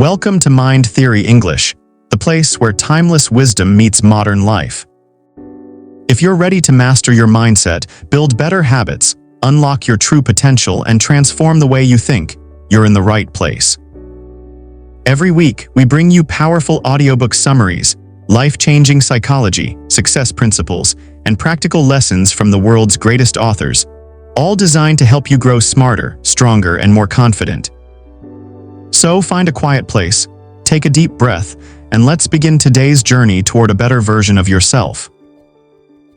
Welcome to Mind Theory English, the place where timeless wisdom meets modern life. If you're ready to master your mindset, build better habits, unlock your true potential, and transform the way you think, you're in the right place. Every week, we bring you powerful audiobook summaries, life-changing psychology, success principles, and practical lessons from the world's greatest authors, all designed to help you grow smarter, stronger, and more confident. So find a quiet place, take a deep breath, and let's begin today's journey toward a better version of yourself.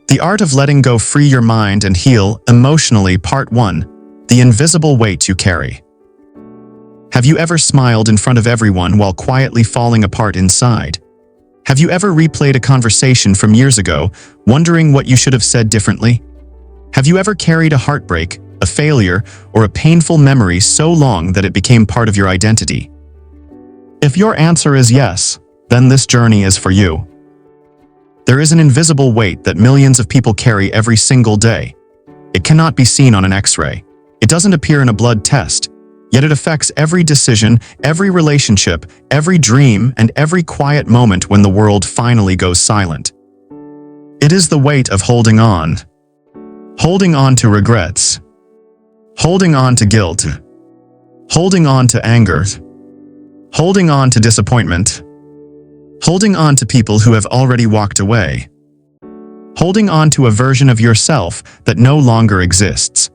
The Art of Letting Go, Free Your Mind and Heal Emotionally, Part 1, The Invisible Weight You Carry. Have you ever smiled in front of everyone while quietly falling apart inside? Have you ever replayed a conversation from years ago, wondering what you should have said differently? Have you ever carried a heartbreak, a failure, or a painful memory so long that it became part of your identity? If your answer is yes, then this journey is for you. There is an invisible weight that millions of people carry every single day. It cannot be seen on an X-ray. It doesn't appear in a blood test, yet it affects every decision, every relationship, every dream, and every quiet moment when the world finally goes silent. It is the weight of holding on. Holding on to regrets. Holding on to guilt. Holding on to anger. Holding on to disappointment. Holding on to people who have already walked away. Holding on to a version of yourself that no longer exists.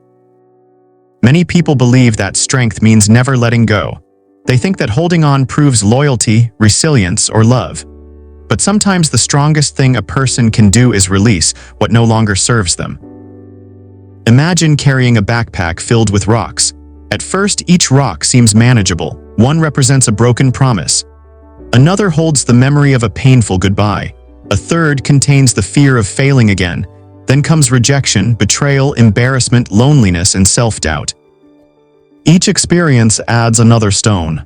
Many people believe that strength means never letting go. They think that holding on proves loyalty, resilience, or love. But sometimes the strongest thing a person can do is release what no longer serves them. Imagine carrying a backpack filled with rocks. At first, each rock seems manageable. One represents a broken promise. Another holds the memory of a painful goodbye. A third contains the fear of failing again. Then comes rejection, betrayal, embarrassment, loneliness, and self-doubt. Each experience adds another stone.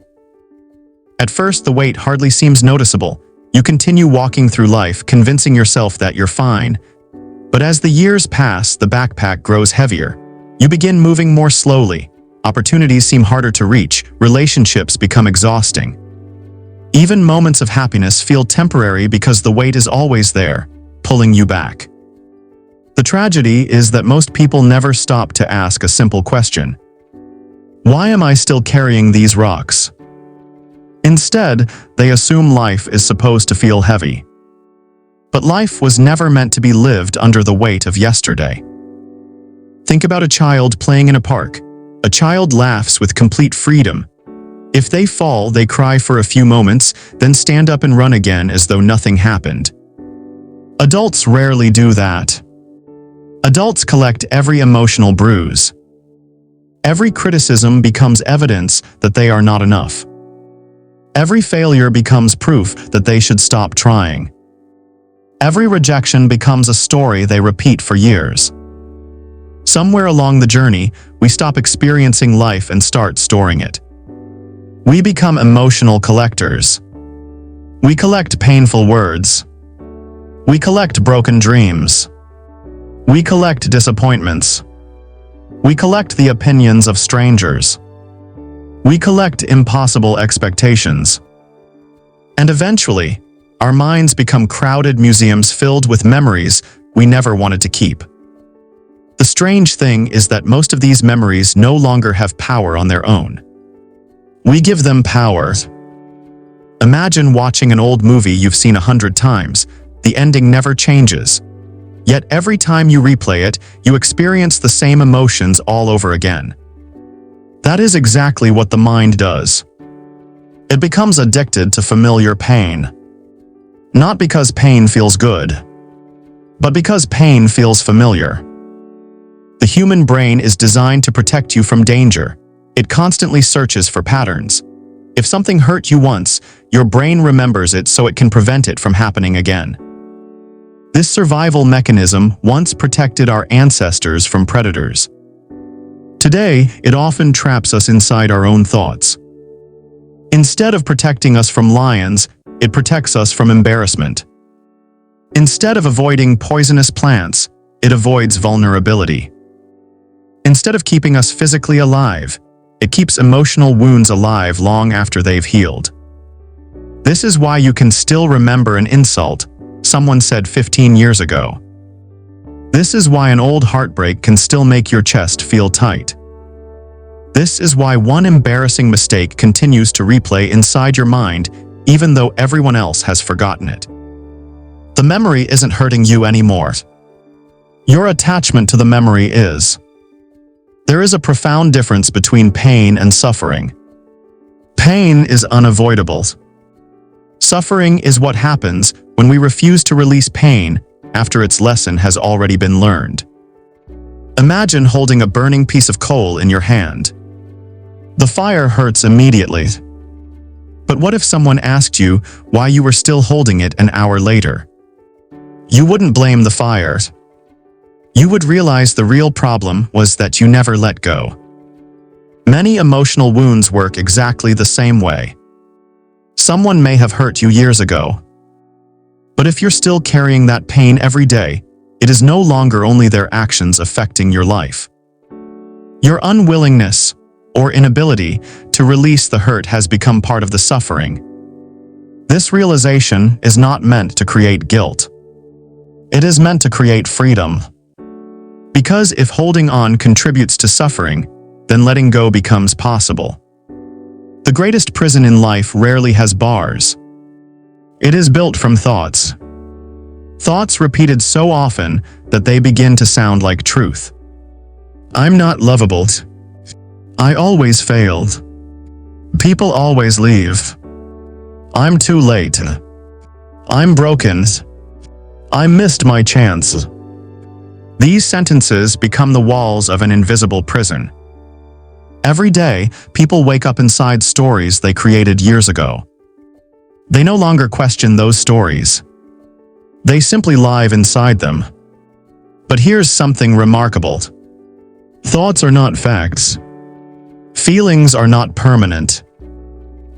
At first, the weight hardly seems noticeable. You continue walking through life, convincing yourself that you're fine. But as the years pass, the backpack grows heavier. You begin moving more slowly. Opportunities seem harder to reach. Relationships become exhausting. Even moments of happiness feel temporary because the weight is always there, pulling you back. The tragedy is that most people never stop to ask a simple question. Why am I still carrying these rocks? Instead, they assume life is supposed to feel heavy. But life was never meant to be lived under the weight of yesterday. Think about a child playing in a park. A child laughs with complete freedom. If they fall, they cry for a few moments, then stand up and run again as though nothing happened. Adults rarely do that. Adults collect every emotional bruise. Every criticism becomes evidence that they are not enough. Every failure becomes proof that they should stop trying. Every rejection becomes a story they repeat for years. Somewhere along the journey, we stop experiencing life and start storing it. We become emotional collectors. We collect painful words. We collect broken dreams. We collect disappointments. We collect the opinions of strangers. We collect impossible expectations. And eventually, our minds become crowded museums filled with memories we never wanted to keep. The strange thing is that most of these memories no longer have power on their own. We give them power. Imagine watching an old movie you've seen 100 times. The ending never changes. Yet every time you replay it, you experience the same emotions all over again. That is exactly what the mind does. It becomes addicted to familiar pain. Not because pain feels good, but because pain feels familiar. The human brain is designed to protect you from danger. It constantly searches for patterns. If something hurt you once, your brain remembers it so it can prevent it from happening again. This survival mechanism once protected our ancestors from predators. Today, it often traps us inside our own thoughts. Instead of protecting us from lions, it protects us from embarrassment. Instead of avoiding poisonous plants, it avoids vulnerability. Instead of keeping us physically alive, it keeps emotional wounds alive long after they've healed. This is why you can still remember an insult someone said 15 years ago. This is why an old heartbreak can still make your chest feel tight. This is why one embarrassing mistake continues to replay inside your mind even though everyone else has forgotten it. The memory isn't hurting you anymore. Your attachment to the memory is. There is a profound difference between pain and suffering. Pain is unavoidable. Suffering is what happens when we refuse to release pain after its lesson has already been learned. Imagine holding a burning piece of coal in your hand. The fire hurts immediately. But what if someone asked you why you were still holding it an hour later? You wouldn't blame the fire. You would realize the real problem was that you never let go. Many emotional wounds work exactly the same way. Someone may have hurt you years ago. But if you're still carrying that pain every day, it is no longer only their actions affecting your life. Your unwillingness or inability to release the hurt has become part of the suffering. This realization is not meant to create guilt. It is meant to create freedom. Because if holding on contributes to suffering, then letting go becomes possible. The greatest prison in life rarely has bars. It is built from thoughts. Thoughts repeated so often that they begin to sound like truth. I'm not lovable. I always failed. People always leave. I'm too late. I'm broken. I missed my chance. These sentences become the walls of an invisible prison. Every day, people wake up inside stories they created years ago. They no longer question those stories. They simply live inside them. But here's something remarkable. Thoughts are not facts. Feelings are not permanent.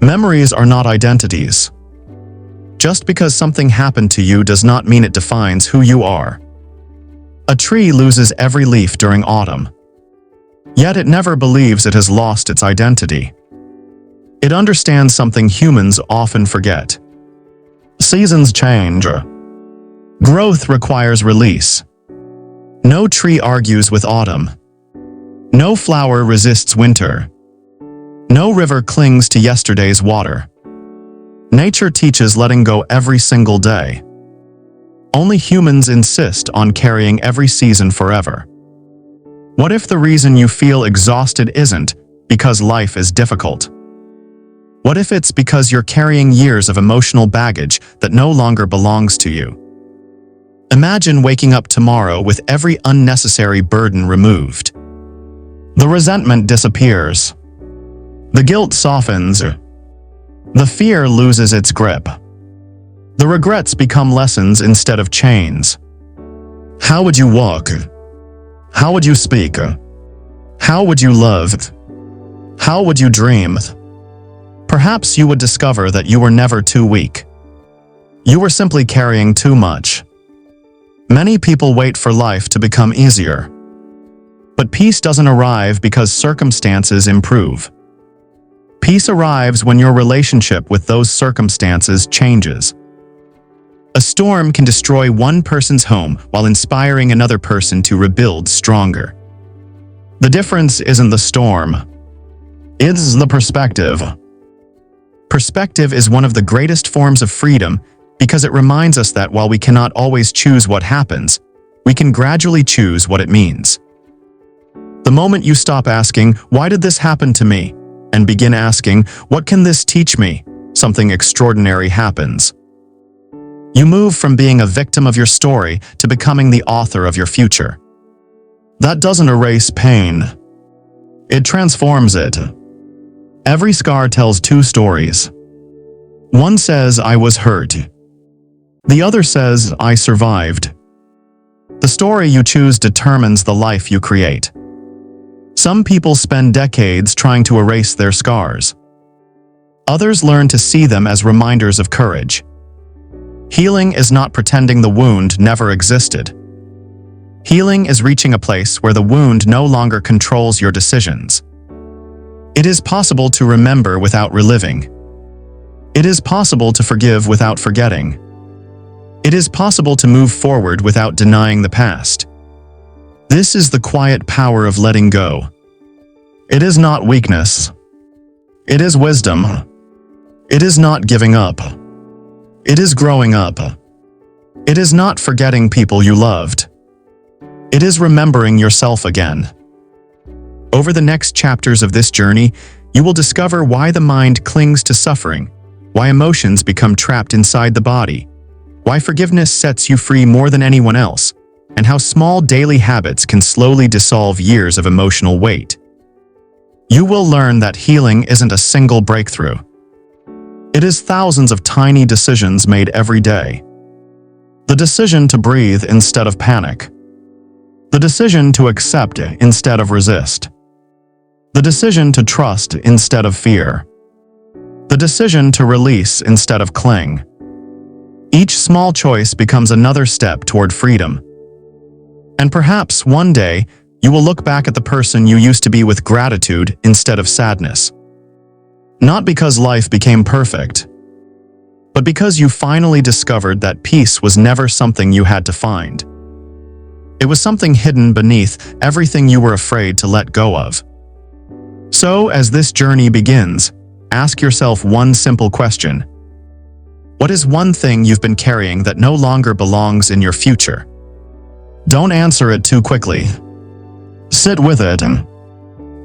Memories are not identities. Just because something happened to you does not mean it defines who you are. A tree loses every leaf during autumn. Yet it never believes it has lost its identity. It understands something humans often forget. Seasons change. Growth requires release. No tree argues with autumn. No flower resists winter. No river clings to yesterday's water. Nature teaches letting go every single day. Only humans insist on carrying every season forever. What if the reason you feel exhausted isn't because life is difficult? What if it's because you're carrying years of emotional baggage that no longer belongs to you? Imagine waking up tomorrow with every unnecessary burden removed. The resentment disappears. The guilt softens. The fear loses its grip. The regrets become lessons instead of chains. How would you walk? How would you speak? How would you love? How would you dream? Perhaps you would discover that you were never too weak. You were simply carrying too much. Many people wait for life to become easier. But peace doesn't arrive because circumstances improve. Peace arrives when your relationship with those circumstances changes. A storm can destroy one person's home while inspiring another person to rebuild stronger. The difference isn't the storm. It's the perspective. Perspective is one of the greatest forms of freedom because it reminds us that while we cannot always choose what happens, we can gradually choose what it means. The moment you stop asking, "Why did this happen to me?" and begin asking, "What can this teach me?" something extraordinary happens. You move from being a victim of your story to becoming the author of your future. That doesn't erase pain. It transforms it. Every scar tells two stories. One says, "I was hurt." The other says, "I survived." The story you choose determines the life you create. Some people spend decades trying to erase their scars. Others learn to see them as reminders of courage. Healing is not pretending the wound never existed. Healing is reaching a place where the wound no longer controls your decisions. It is possible to remember without reliving. It is possible to forgive without forgetting. It is possible to move forward without denying the past. This is the quiet power of letting go. It is not weakness. It is wisdom. It is not giving up. It is growing up. It is not forgetting people you loved. It is remembering yourself again. Over the next chapters of this journey, you will discover why the mind clings to suffering, why emotions become trapped inside the body, why forgiveness sets you free more than anyone else, and how small daily habits can slowly dissolve years of emotional weight. You will learn that healing isn't a single breakthrough. It is thousands of tiny decisions made every day. The decision to breathe instead of panic. The decision to accept instead of resist. The decision to trust instead of fear. The decision to release instead of cling. Each small choice becomes another step toward freedom. And perhaps one day, you will look back at the person you used to be with gratitude instead of sadness. Not because life became perfect, but because you finally discovered that peace was never something you had to find. It was something hidden beneath everything you were afraid to let go of. So, as this journey begins, ask yourself one simple question. What is one thing you've been carrying that no longer belongs in your future? Don't answer it too quickly. Sit with it and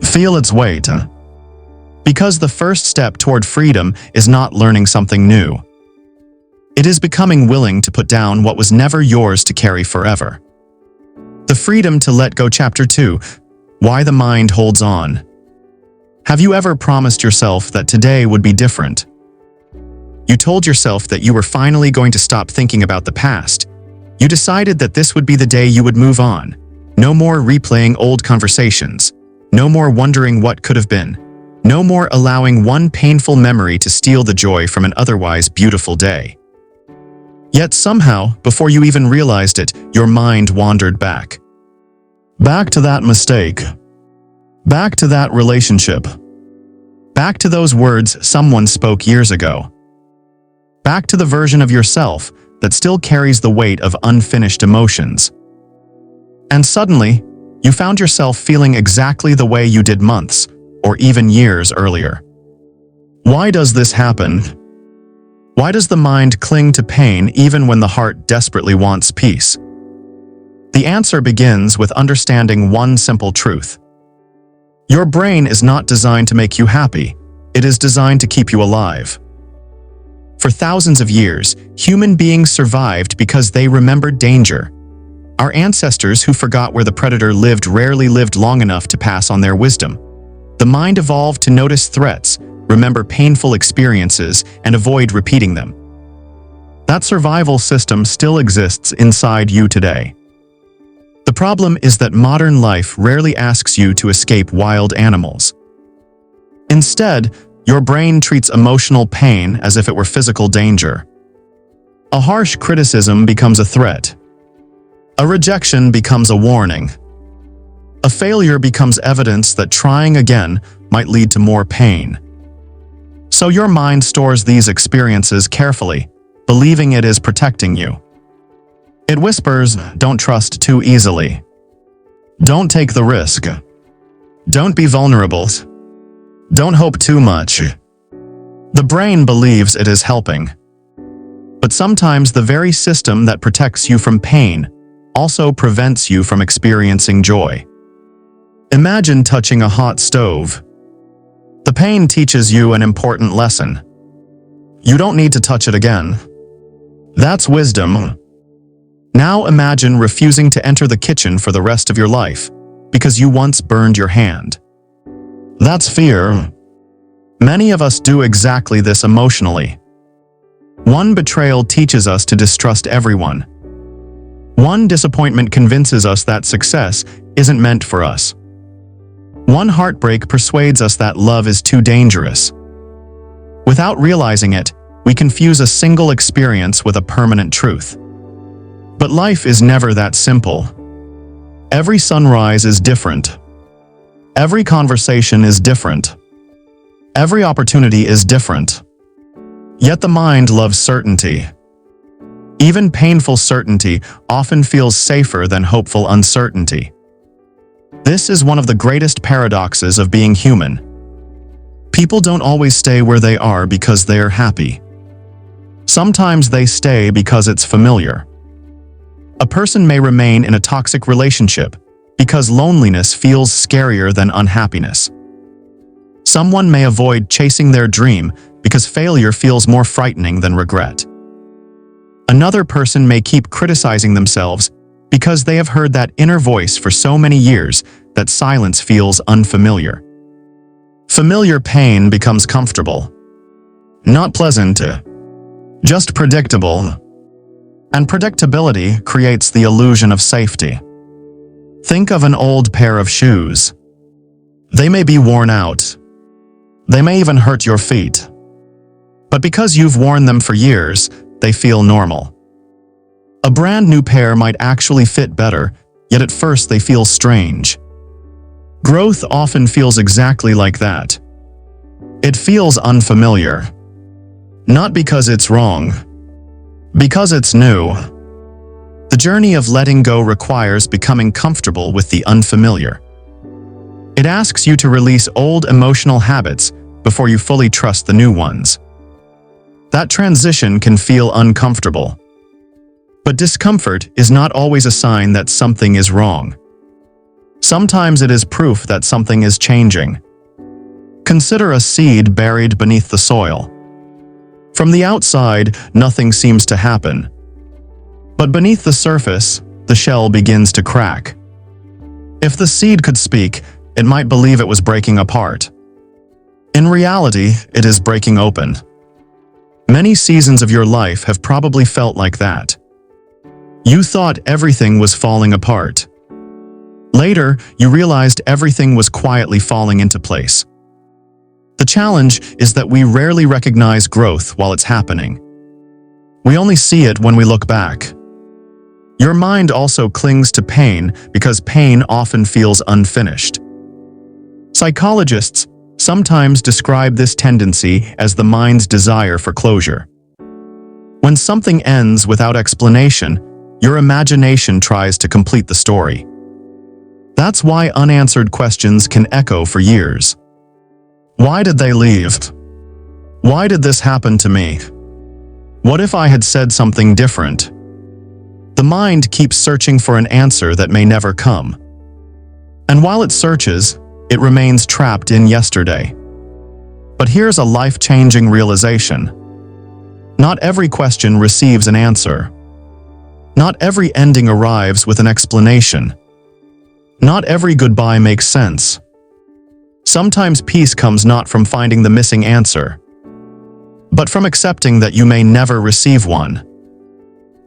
feel its weight. Because the first step toward freedom is not learning something new. It is becoming willing to put down what was never yours to carry forever. The Freedom to Let Go Chapter 2, Why the Mind Holds On. Have you ever promised yourself that today would be different? You told yourself that you were finally going to stop thinking about the past. You decided that this would be the day you would move on. No more replaying old conversations. No more wondering what could have been. No more allowing one painful memory to steal the joy from an otherwise beautiful day. Yet somehow, before you even realized it, your mind wandered back. Back to that mistake. Back to that relationship. Back to those words someone spoke years ago. Back to the version of yourself that still carries the weight of unfinished emotions. And suddenly, you found yourself feeling exactly the way you did months, or even years earlier. Why does this happen? Why does the mind cling to pain even when the heart desperately wants peace? The answer begins with understanding one simple truth. Your brain is not designed to make you happy. It is designed to keep you alive. For thousands of years, human beings survived because they remembered danger. Our ancestors who forgot where the predator lived rarely lived long enough to pass on their wisdom. The mind evolved to notice threats, remember painful experiences, and avoid repeating them. That survival system still exists inside you today. The problem is that modern life rarely asks you to escape wild animals. Instead, your brain treats emotional pain as if it were physical danger. A harsh criticism becomes a threat. A rejection becomes a warning. A failure becomes evidence that trying again might lead to more pain. So your mind stores these experiences carefully, believing it is protecting you. It whispers, don't trust too easily. Don't take the risk. Don't be vulnerable. Don't hope too much. The brain believes it is helping. But sometimes the very system that protects you from pain also prevents you from experiencing joy. Imagine touching a hot stove. The pain teaches you an important lesson. You don't need to touch it again. That's wisdom. Now imagine refusing to enter the kitchen for the rest of your life because you once burned your hand. That's fear. Many of us do exactly this emotionally. One betrayal teaches us to distrust everyone. One disappointment convinces us that success isn't meant for us. One heartbreak persuades us that love is too dangerous. Without realizing it, we confuse a single experience with a permanent truth. But life is never that simple. Every sunrise is different. Every conversation is different. Every opportunity is different. Yet the mind loves certainty. Even painful certainty often feels safer than hopeful uncertainty. This is one of the greatest paradoxes of being human. People don't always stay where they are because they are happy. Sometimes they stay because it's familiar. A person may remain in a toxic relationship because loneliness feels scarier than unhappiness. Someone may avoid chasing their dream because failure feels more frightening than regret. Another person may keep criticizing themselves because they have heard that inner voice for so many years that silence feels unfamiliar. Familiar pain becomes comfortable. Not pleasant, just predictable. And predictability creates the illusion of safety. Think of an old pair of shoes. They may be worn out. They may even hurt your feet. But because you've worn them for years, they feel normal. A brand new pair might actually fit better, yet at first they feel strange. Growth often feels exactly like that. It feels unfamiliar. Not because it's wrong, because it's new. The journey of letting go requires becoming comfortable with the unfamiliar. It asks you to release old emotional habits before you fully trust the new ones. That transition can feel uncomfortable. But discomfort is not always a sign that something is wrong. Sometimes it is proof that something is changing. Consider a seed buried beneath the soil. From the outside, nothing seems to happen. But beneath the surface, the shell begins to crack. If the seed could speak, it might believe it was breaking apart. In reality, it is breaking open. Many seasons of your life have probably felt like that. You thought everything was falling apart. Later, you realized everything was quietly falling into place. The challenge is that we rarely recognize growth while it's happening. We only see it when we look back. Your mind also clings to pain because pain often feels unfinished. Psychologists sometimes describe this tendency as the mind's desire for closure. When something ends without explanation, your imagination tries to complete the story. That's why unanswered questions can echo for years. Why did they leave? Why did this happen to me? What if I had said something different? The mind keeps searching for an answer that may never come. And while it searches, it remains trapped in yesterday. But here's a life-changing realization. Not every question receives an answer. Not every ending arrives with an explanation. Not every goodbye makes sense. Sometimes peace comes not from finding the missing answer, but from accepting that you may never receive one.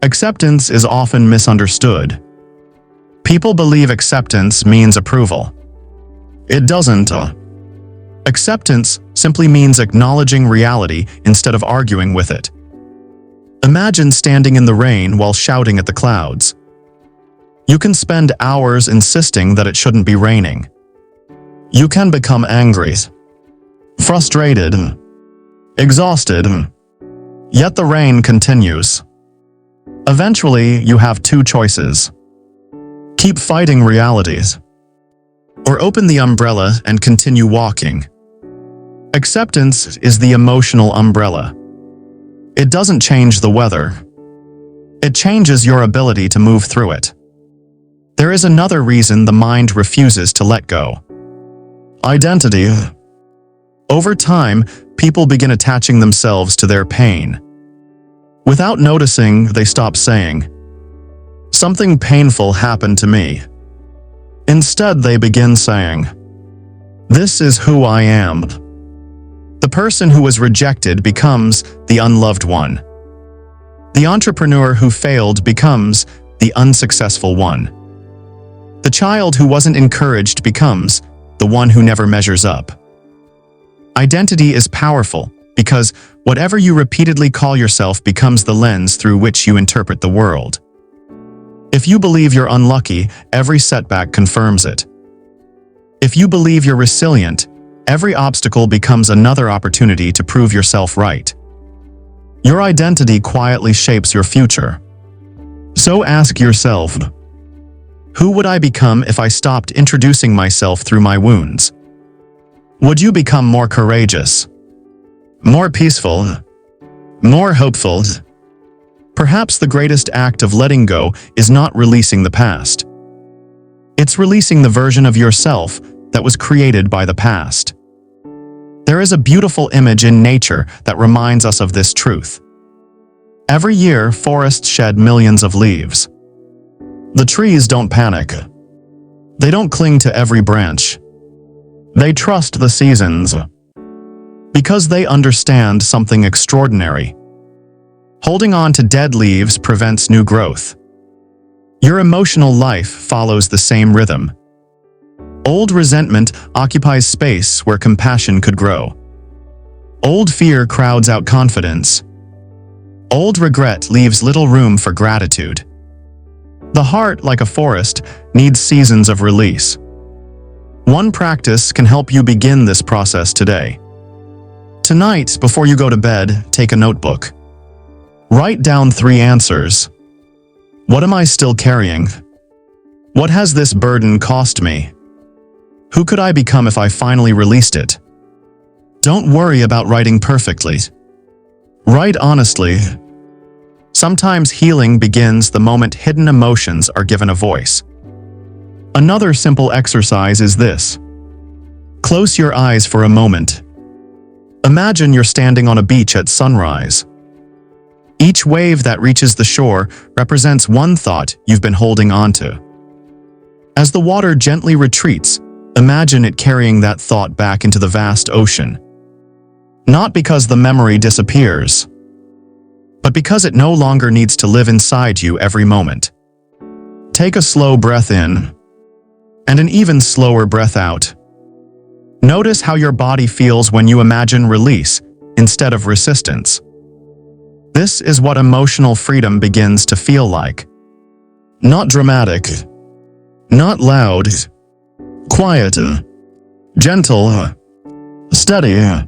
Acceptance is often misunderstood. People believe acceptance means approval. It doesn't. Acceptance simply means acknowledging reality instead of arguing with it. Imagine standing in the rain while shouting at the clouds. You can spend hours insisting that it shouldn't be raining. You can become angry, frustrated, exhausted, yet the rain continues. Eventually, you have two choices. Keep fighting realities, or open the umbrella and continue walking. Acceptance is the emotional umbrella. It doesn't change the weather. It changes your ability to move through it. There is another reason the mind refuses to let go. Identity. Over time, people begin attaching themselves to their pain. Without noticing, they stop saying, "Something painful happened to me." Instead, they begin saying, "This is who I am." The person who was rejected becomes the unloved one. The entrepreneur who failed becomes the unsuccessful one. The child who wasn't encouraged becomes the one who never measures up. Identity is powerful because whatever you repeatedly call yourself becomes the lens through which you interpret the world. If you believe you're unlucky, every setback confirms it. If you believe you're resilient, every obstacle becomes another opportunity to prove yourself right. Your identity quietly shapes your future. So ask yourself, who would I become if I stopped introducing myself through my wounds? Would you become more courageous, more peaceful, more hopeful? Perhaps the greatest act of letting go is not releasing the past. It's releasing the version of yourself that was created by the past. There is a beautiful image in nature that reminds us of this truth. Every year, forests shed millions of leaves. The trees don't panic. They don't cling to every branch. They trust the seasons. Because they understand something extraordinary. Holding on to dead leaves prevents new growth. Your emotional life follows the same rhythm. Old resentment occupies space where compassion could grow. Old fear crowds out confidence. Old regret leaves little room for gratitude. The heart, like a forest, needs seasons of release. One practice can help you begin this process today. Tonight, before you go to bed, take a notebook. Write down 3 answers. What am I still carrying? What has this burden cost me? Who could I become if I finally released it? Don't worry about writing perfectly. Write honestly. Sometimes healing begins the moment hidden emotions are given a voice. Another simple exercise is this. Close your eyes for a moment. Imagine you're standing on a beach at sunrise. Each wave that reaches the shore represents one thought you've been holding onto. As the water gently retreats, imagine it carrying that thought back into the vast ocean. Not because the memory disappears, but because it no longer needs to live inside you every moment. Take a slow breath in, and an even slower breath out. Notice how your body feels when you imagine release instead of resistance. This is what emotional freedom begins to feel like. Not dramatic, not loud, quiet, gentle, steady,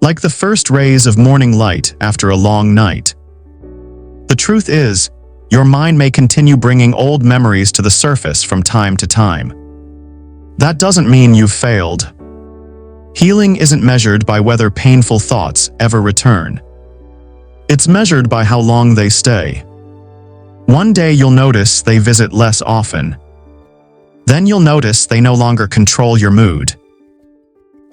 like the first rays of morning light after a long night. The truth is, your mind may continue bringing old memories to the surface from time to time. That doesn't mean you've failed. Healing isn't measured by whether painful thoughts ever return. It's measured by how long they stay. One day you'll notice they visit less often. Then you'll notice they no longer control your mood.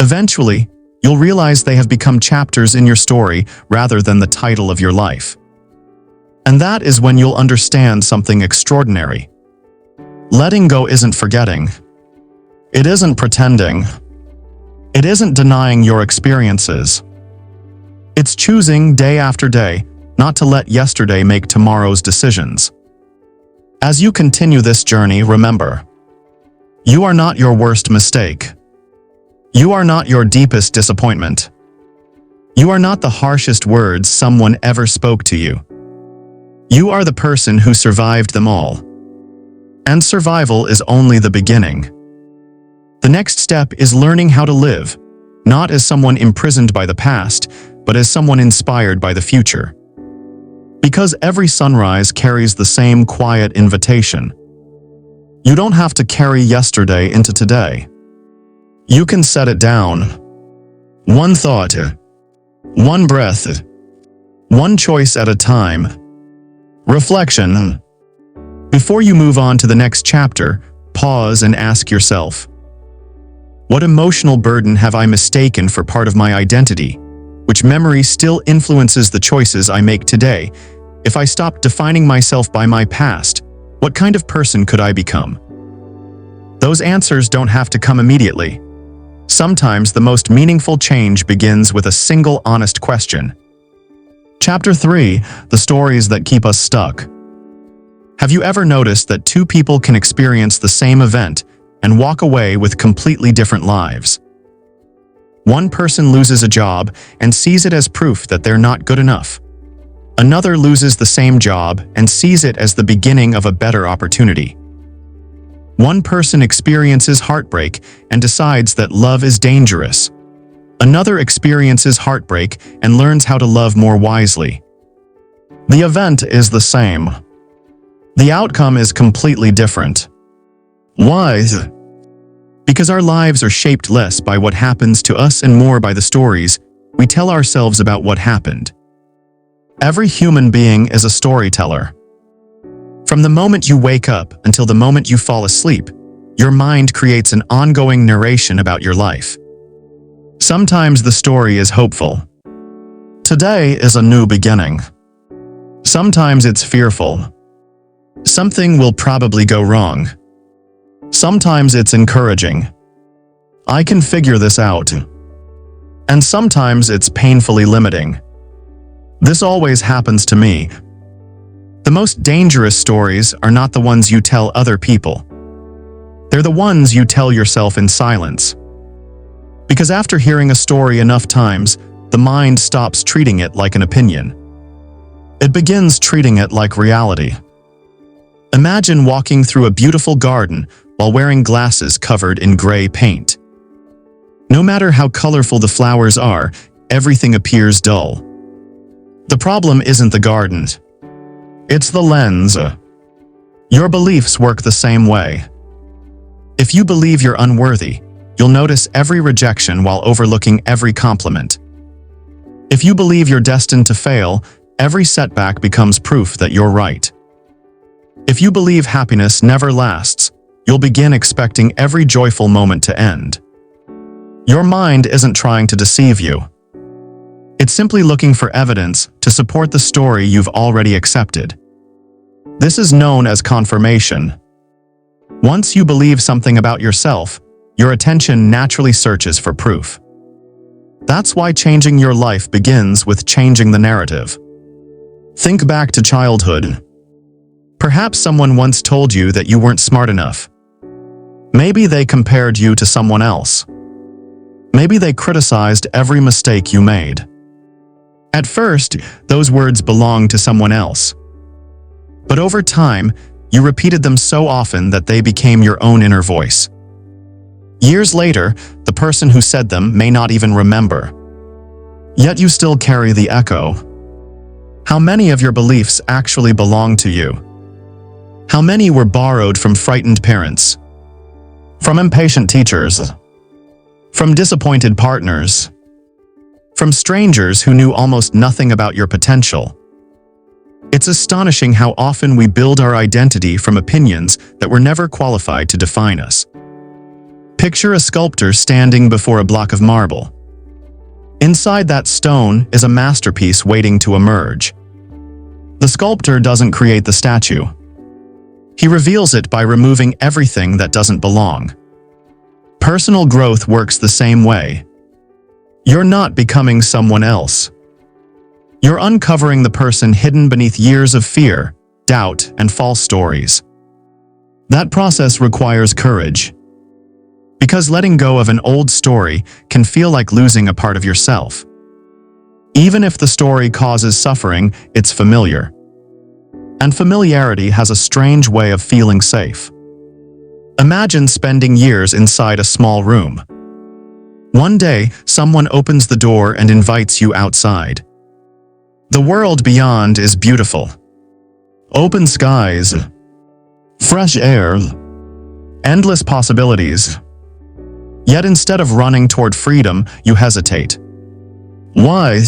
Eventually, you'll realize they have become chapters in your story rather than the title of your life. And that is when you'll understand something extraordinary. Letting go isn't forgetting. It isn't pretending. It isn't denying your experiences. It's choosing day after day not to let yesterday make tomorrow's decisions. As you continue this journey, remember, you are not your worst mistake. You are not your deepest disappointment. You are not the harshest words someone ever spoke to you. You are the person who survived them all. And survival is only the beginning. The next step is learning how to live, not as someone imprisoned by the past, but as someone inspired by the future. Because every sunrise carries the same quiet invitation. You don't have to carry yesterday into today. You can set it down. One thought, one breath, one choice at a time. Reflection. Before you move on to the next chapter, pause and ask yourself, what emotional burden have I mistaken for part of my identity? Which memory still influences the choices I make today? If I stopped defining myself by my past, what kind of person could I become? Those answers don't have to come immediately. Sometimes the most meaningful change begins with a single honest question. Chapter 3: The Stories That Keep Us Stuck. Have you ever noticed that 2 people can experience the same event and walk away with completely different lives? One person loses a job and sees it as proof that they're not good enough. Another loses the same job and sees it as the beginning of a better opportunity. One person experiences heartbreak and decides that love is dangerous. Another experiences heartbreak and learns how to love more wisely. The event is the same. The outcome is completely different. Why? Because our lives are shaped less by what happens to us and more by the stories we tell ourselves about what happened. Every human being is a storyteller. From the moment you wake up until the moment you fall asleep, your mind creates an ongoing narration about your life. Sometimes the story is hopeful. Today is a new beginning. Sometimes it's fearful. Something will probably go wrong. Sometimes it's encouraging. I can figure this out. And sometimes it's painfully limiting. This always happens to me. The most dangerous stories are not the ones you tell other people. They're the ones you tell yourself in silence. Because after hearing a story enough times, the mind stops treating it like an opinion. It begins treating it like reality. Imagine walking through a beautiful garden while wearing glasses covered in gray paint. No matter how colorful the flowers are, everything appears dull. The problem isn't the garden. It's the lens. Your beliefs work the same way. If you believe you're unworthy, you'll notice every rejection while overlooking every compliment. If you believe you're destined to fail, every setback becomes proof that you're right. If you believe happiness never lasts, you'll begin expecting every joyful moment to end. Your mind isn't trying to deceive you. It's simply looking for evidence to support the story you've already accepted. This is known as confirmation. Once you believe something about yourself, your attention naturally searches for proof. That's why changing your life begins with changing the narrative. Think back to childhood. Perhaps someone once told you that you weren't smart enough. Maybe they compared you to someone else. Maybe they criticized every mistake you made. At first, those words belonged to someone else. But over time, you repeated them so often that they became your own inner voice. Years later, the person who said them may not even remember. Yet you still carry the echo. How many of your beliefs actually belong to you? How many were borrowed from frightened parents? From impatient teachers? From disappointed partners? From strangers who knew almost nothing about your potential? It's astonishing how often we build our identity from opinions that were never qualified to define us. Picture a sculptor standing before a block of marble. Inside that stone is a masterpiece waiting to emerge. The sculptor doesn't create the statue. He reveals it by removing everything that doesn't belong. Personal growth works the same way. You're not becoming someone else. You're uncovering the person hidden beneath years of fear, doubt, and false stories. That process requires courage. Because letting go of an old story can feel like losing a part of yourself. Even if the story causes suffering, it's familiar. And familiarity has a strange way of feeling safe. Imagine spending years inside a small room. One day, someone opens the door and invites you outside. The world beyond is beautiful. Open skies, fresh air, endless possibilities. Yet instead of running toward freedom, you hesitate. Why?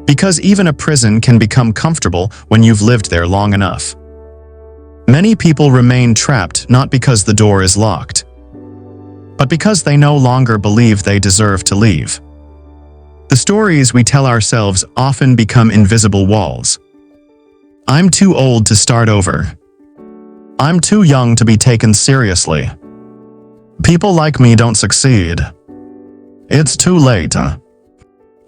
Because even a prison can become comfortable when you've lived there long enough. Many people remain trapped not because the door is locked, but because they no longer believe they deserve to leave. The stories we tell ourselves often become invisible walls. I'm too old to start over. I'm too young to be taken seriously. People like me don't succeed. It's too late.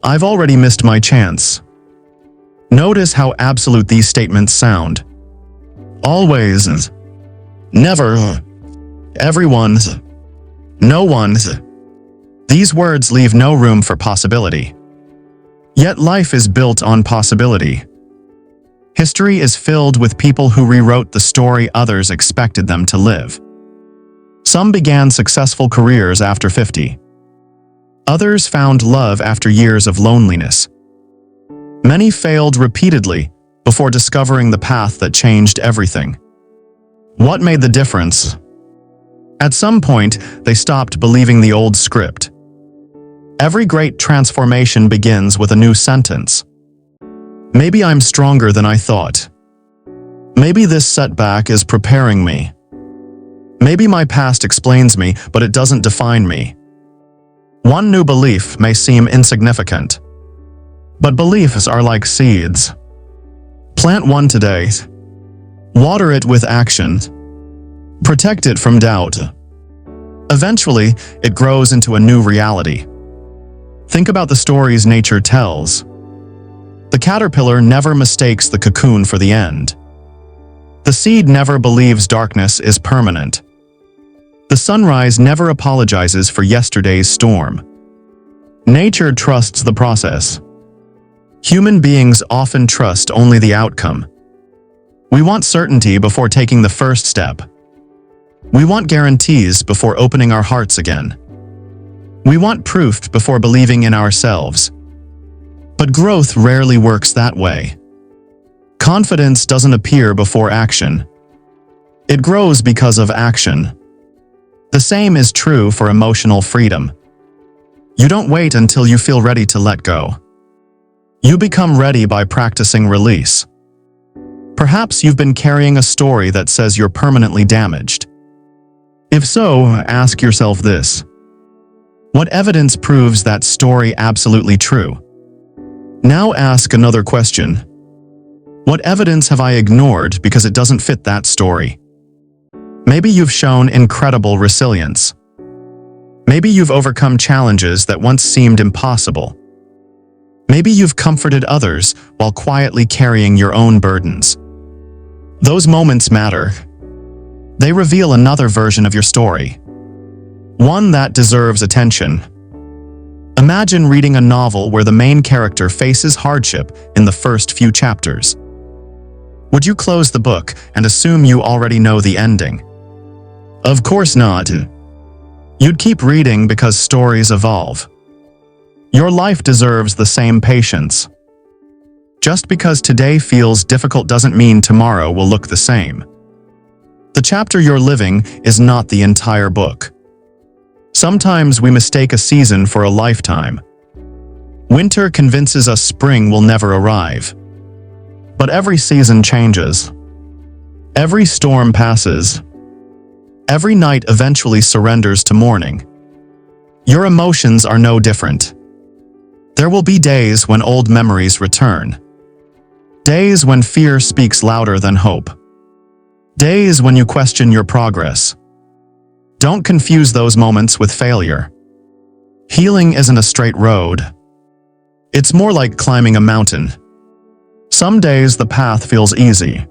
I've already missed my chance. Notice how absolute these statements sound. Always, never, everyone, no one. These words leave no room for possibility. Yet life is built on possibility. History is filled with people who rewrote the story others expected them to live. Some began successful careers after 50. Others found love after years of loneliness. Many failed repeatedly before discovering the path that changed everything. What made the difference? At some point, they stopped believing the old script. Every great transformation begins with a new sentence. Maybe I'm stronger than I thought. Maybe this setback is preparing me. Maybe my past explains me, but it doesn't define me. One new belief may seem insignificant, but beliefs are like seeds. Plant one today. Water it with action. Protect it from doubt. Eventually, it grows into a new reality. Think about the stories nature tells. The caterpillar never mistakes the cocoon for the end. The seed never believes darkness is permanent. The sunrise never apologizes for yesterday's storm. Nature trusts the process. Human beings often trust only the outcome. We want certainty before taking the first step. We want guarantees before opening our hearts again. We want proof before believing in ourselves. But growth rarely works that way. Confidence doesn't appear before action. It grows because of action. The same is true for emotional freedom. You don't wait until you feel ready to let go. You become ready by practicing release. Perhaps you've been carrying a story that says you're permanently damaged. If so, ask yourself this. What evidence proves that story absolutely true? Now ask another question. What evidence have I ignored because it doesn't fit that story? Maybe you've shown incredible resilience. Maybe you've overcome challenges that once seemed impossible. Maybe you've comforted others while quietly carrying your own burdens. Those moments matter. They reveal another version of your story. One that deserves attention. Imagine reading a novel where the main character faces hardship in the first few chapters. Would you close the book and assume you already know the ending? Of course not. You'd keep reading because stories evolve. Your life deserves the same patience. Just because today feels difficult doesn't mean tomorrow will look the same. The chapter you're living is not the entire book. Sometimes we mistake a season for a lifetime. Winter convinces us spring will never arrive. But every season changes. Every storm passes. Every night eventually surrenders to morning. Your emotions are no different. There will be days when old memories return. Days when fear speaks louder than hope. Days when you question your progress. Don't confuse those moments with failure. Healing isn't a straight road. It's more like climbing a mountain. Some days the path feels easy.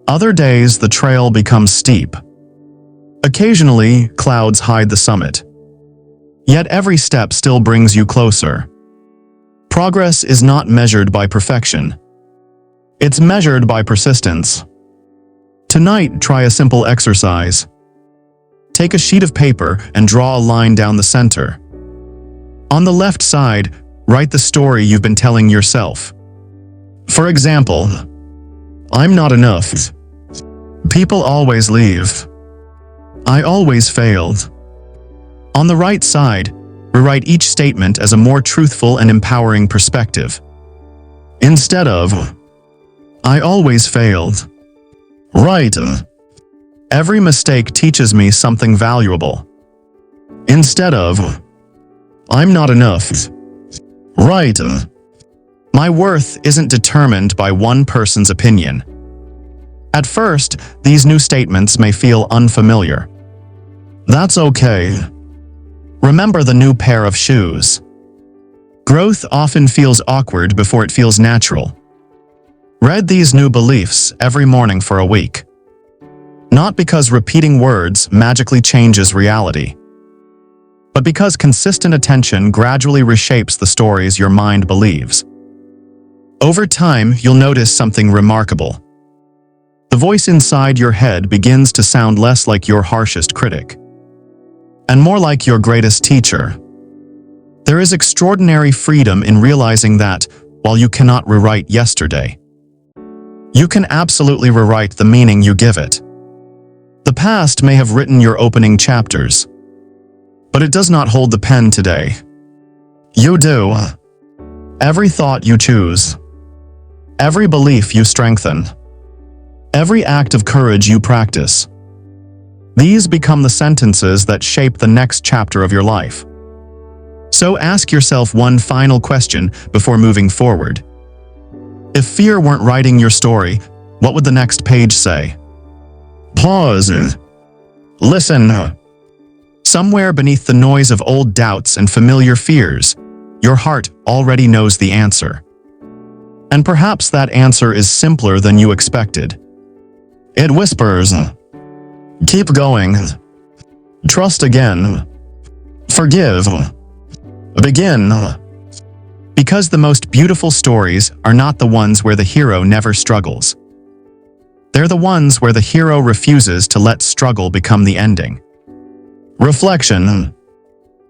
Other days the trail becomes steep. Occasionally, clouds hide the summit. Yet every step still brings you closer. Progress is not measured by perfection. It's measured by persistence. Tonight, try a simple exercise. Take a sheet of paper and draw a line down the center. On the left side, write the story you've been telling yourself. For example, I'm not enough. People always leave. I always failed. On the right side, rewrite each statement as a more truthful and empowering perspective. Instead of, I always failed. Write, every mistake teaches me something valuable. Instead of, I'm not enough. Write, my worth isn't determined by one person's opinion. At first, these new statements may feel unfamiliar. That's okay. Remember the new pair of shoes. Growth often feels awkward before it feels natural. Read these new beliefs every morning for a week. Not because repeating words magically changes reality, but because consistent attention gradually reshapes the stories your mind believes. Over time, you'll notice something remarkable. The voice inside your head begins to sound less like your harshest critic, and more like your greatest teacher. There is extraordinary freedom in realizing that, while you cannot rewrite yesterday, you can absolutely rewrite the meaning you give it. The past may have written your opening chapters, but it does not hold the pen today. You do. Every thought you choose, every belief you strengthen, every act of courage you practice, these become the sentences that shape the next chapter of your life. So ask yourself one final question before moving forward. If fear weren't writing your story, what would the next page say? Pause. Listen. Somewhere beneath the noise of old doubts and familiar fears, your heart already knows the answer. And perhaps that answer is simpler than you expected. It whispers, keep going, trust again, forgive, begin. Because the most beautiful stories are not the ones where the hero never struggles. They're the ones where the hero refuses to let struggle become the ending. Reflection.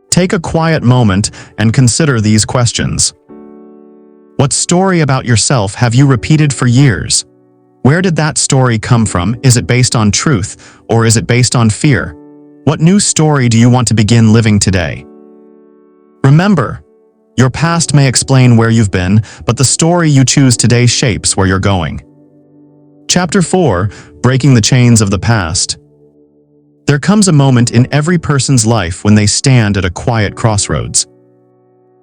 Take a quiet moment and consider these questions. What story about yourself have you repeated for years? Where did that story come from? Is it based on truth, or is it based on fear? What new story do you want to begin living today? Remember, your past may explain where you've been, but the story you choose today shapes where you're going. Chapter 4, Breaking the Chains of the Past. There comes a moment in every person's life when they stand at a quiet crossroads.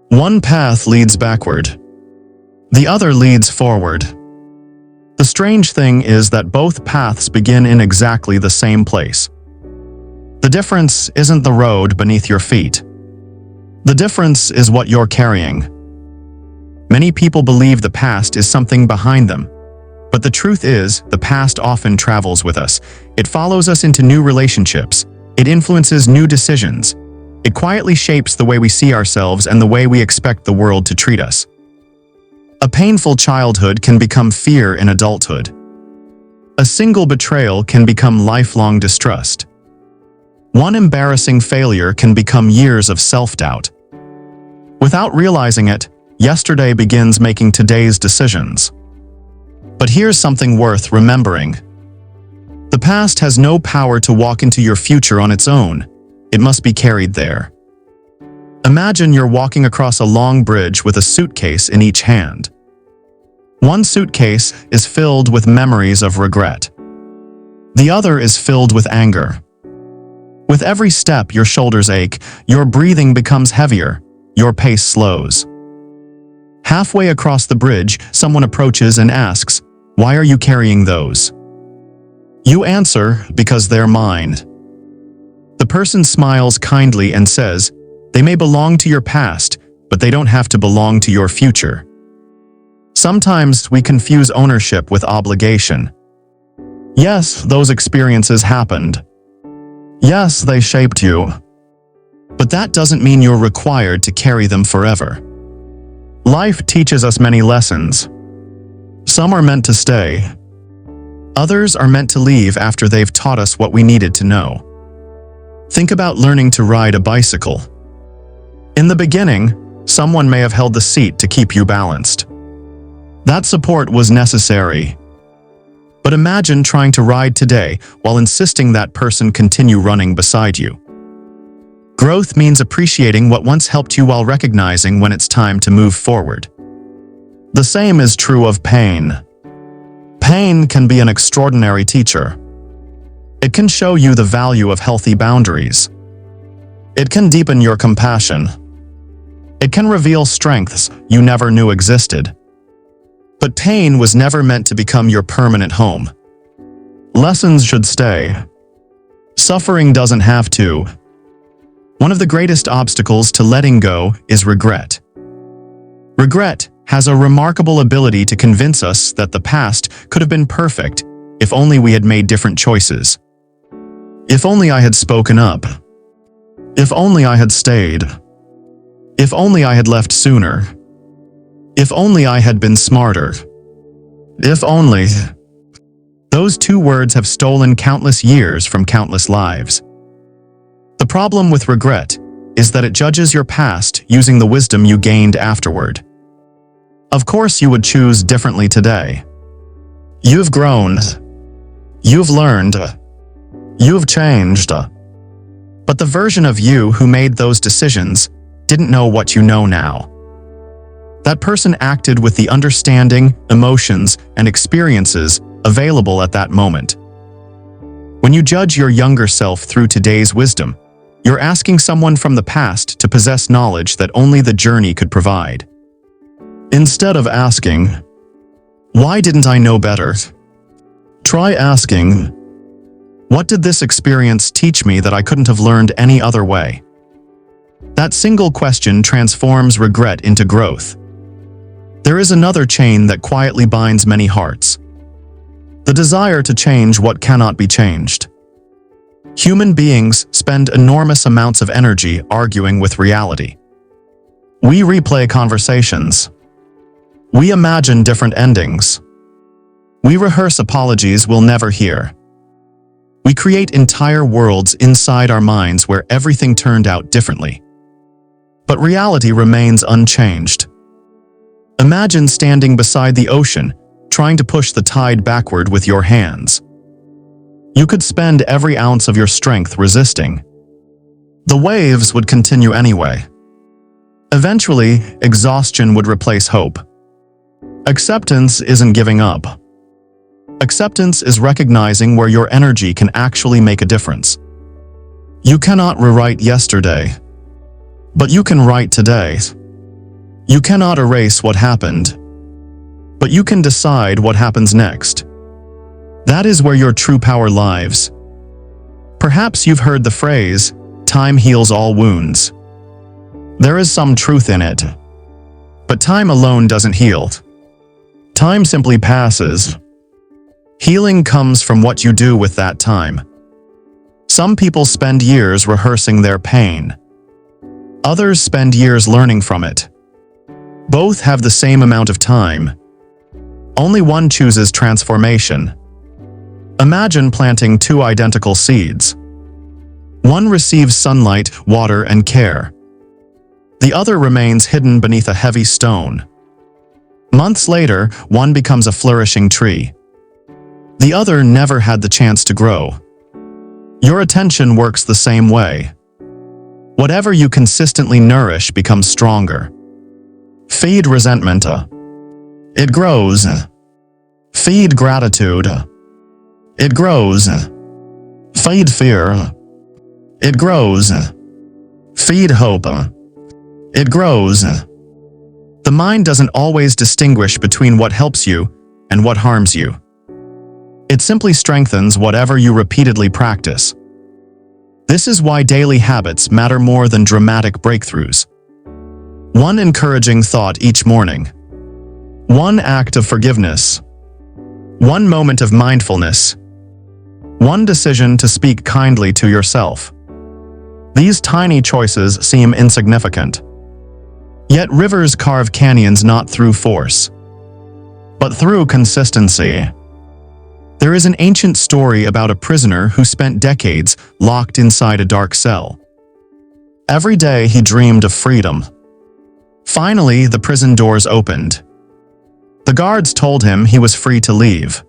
One path leads backward. The other leads forward. The strange thing is that both paths begin in exactly the same place. The difference isn't the road beneath your feet. The difference is what you're carrying. Many people believe the past is something behind them. But the truth is, the past often travels with us. It follows us into new relationships. It influences new decisions. It quietly shapes the way we see ourselves and the way we expect the world to treat us. A painful childhood can become fear in adulthood. A single betrayal can become lifelong distrust. One embarrassing failure can become years of self-doubt. Without realizing it, yesterday begins making today's decisions. But here's something worth remembering. The past has no power to walk into your future on its own. It must be carried there. Imagine you're walking across a long bridge with a suitcase in each hand. One suitcase is filled with memories of regret. The other is filled with anger. With every step, your shoulders ache, your breathing becomes heavier, your pace slows. Halfway across the bridge, someone approaches and asks, "Why are you carrying those?" You answer, "Because they're mine." The person smiles kindly and says, "They may belong to your past, but they don't have to belong to your future." Sometimes we confuse ownership with obligation. Yes, those experiences happened. Yes, they shaped you. But that doesn't mean you're required to carry them forever. Life teaches us many lessons. Some are meant to stay. Others are meant to leave after they've taught us what we needed to know. Think about learning to ride a bicycle. In the beginning, someone may have held the seat to keep you balanced. That support was necessary. But imagine trying to ride today while insisting that person continue running beside you. Growth means appreciating what once helped you while recognizing when it's time to move forward. The same is true of pain. Pain can be an extraordinary teacher. It can show you the value of healthy boundaries. It can deepen your compassion. It can reveal strengths you never knew existed. But pain was never meant to become your permanent home. Lessons should stay. Suffering doesn't have to. One of the greatest obstacles to letting go is regret. Regret has a remarkable ability to convince us that the past could have been perfect if only we had made different choices. If only I had spoken up. If only I had stayed. If only I had left sooner. If only I had been smarter. If only. Those two words have stolen countless years from countless lives. The problem with regret is that it judges your past using the wisdom you gained afterward. Of course, you would choose differently today. You've grown. You've learned. You've changed. But the version of you who made those decisions didn't know what you know now. That person acted with the understanding, emotions, and experiences available at that moment. When you judge your younger self through today's wisdom, you're asking someone from the past to possess knowledge that only the journey could provide. Instead of asking, "Why didn't I know better?" try asking, "What did this experience teach me that I couldn't have learned any other way?" That single question transforms regret into growth. There is another chain that quietly binds many hearts: the desire to change what cannot be changed. Human beings spend enormous amounts of energy arguing with reality. We replay conversations. We imagine different endings. We rehearse apologies we'll never hear. We create entire worlds inside our minds where everything turned out differently. But reality remains unchanged. Imagine standing beside the ocean, trying to push the tide backward with your hands. You could spend every ounce of your strength resisting. The waves would continue anyway. Eventually, exhaustion would replace hope. Acceptance isn't giving up. Acceptance is recognizing where your energy can actually make a difference. You cannot rewrite yesterday, but you can write today. You cannot erase what happened, but you can decide what happens next. That is where your true power lies. Perhaps you've heard the phrase, "Time heals all wounds." There is some truth in it. But time alone doesn't heal. Time simply passes. Healing comes from what you do with that time. Some people spend years rehearsing their pain. Others spend years learning from it. Both have the same amount of time. Only one chooses transformation. Imagine planting two identical seeds. One receives sunlight, water, and care. The other remains hidden beneath a heavy stone. Months later, one becomes a flourishing tree. The other never had the chance to grow. Your attention works the same way. Whatever you consistently nourish becomes stronger. Feed resentment. It grows. Feed gratitude. It grows. Feed fear. It grows. Feed hope. It grows. The mind doesn't always distinguish between what helps you and what harms you. It simply strengthens whatever you repeatedly practice. This is why daily habits matter more than dramatic breakthroughs. One encouraging thought each morning. One act of forgiveness. One moment of mindfulness. One decision to speak kindly to yourself. These tiny choices seem insignificant. Yet rivers carve canyons not through force, but through consistency. There is an ancient story about a prisoner who spent decades locked inside a dark cell. Every day he dreamed of freedom. Finally, the prison doors opened. The guards told him he was free to leave.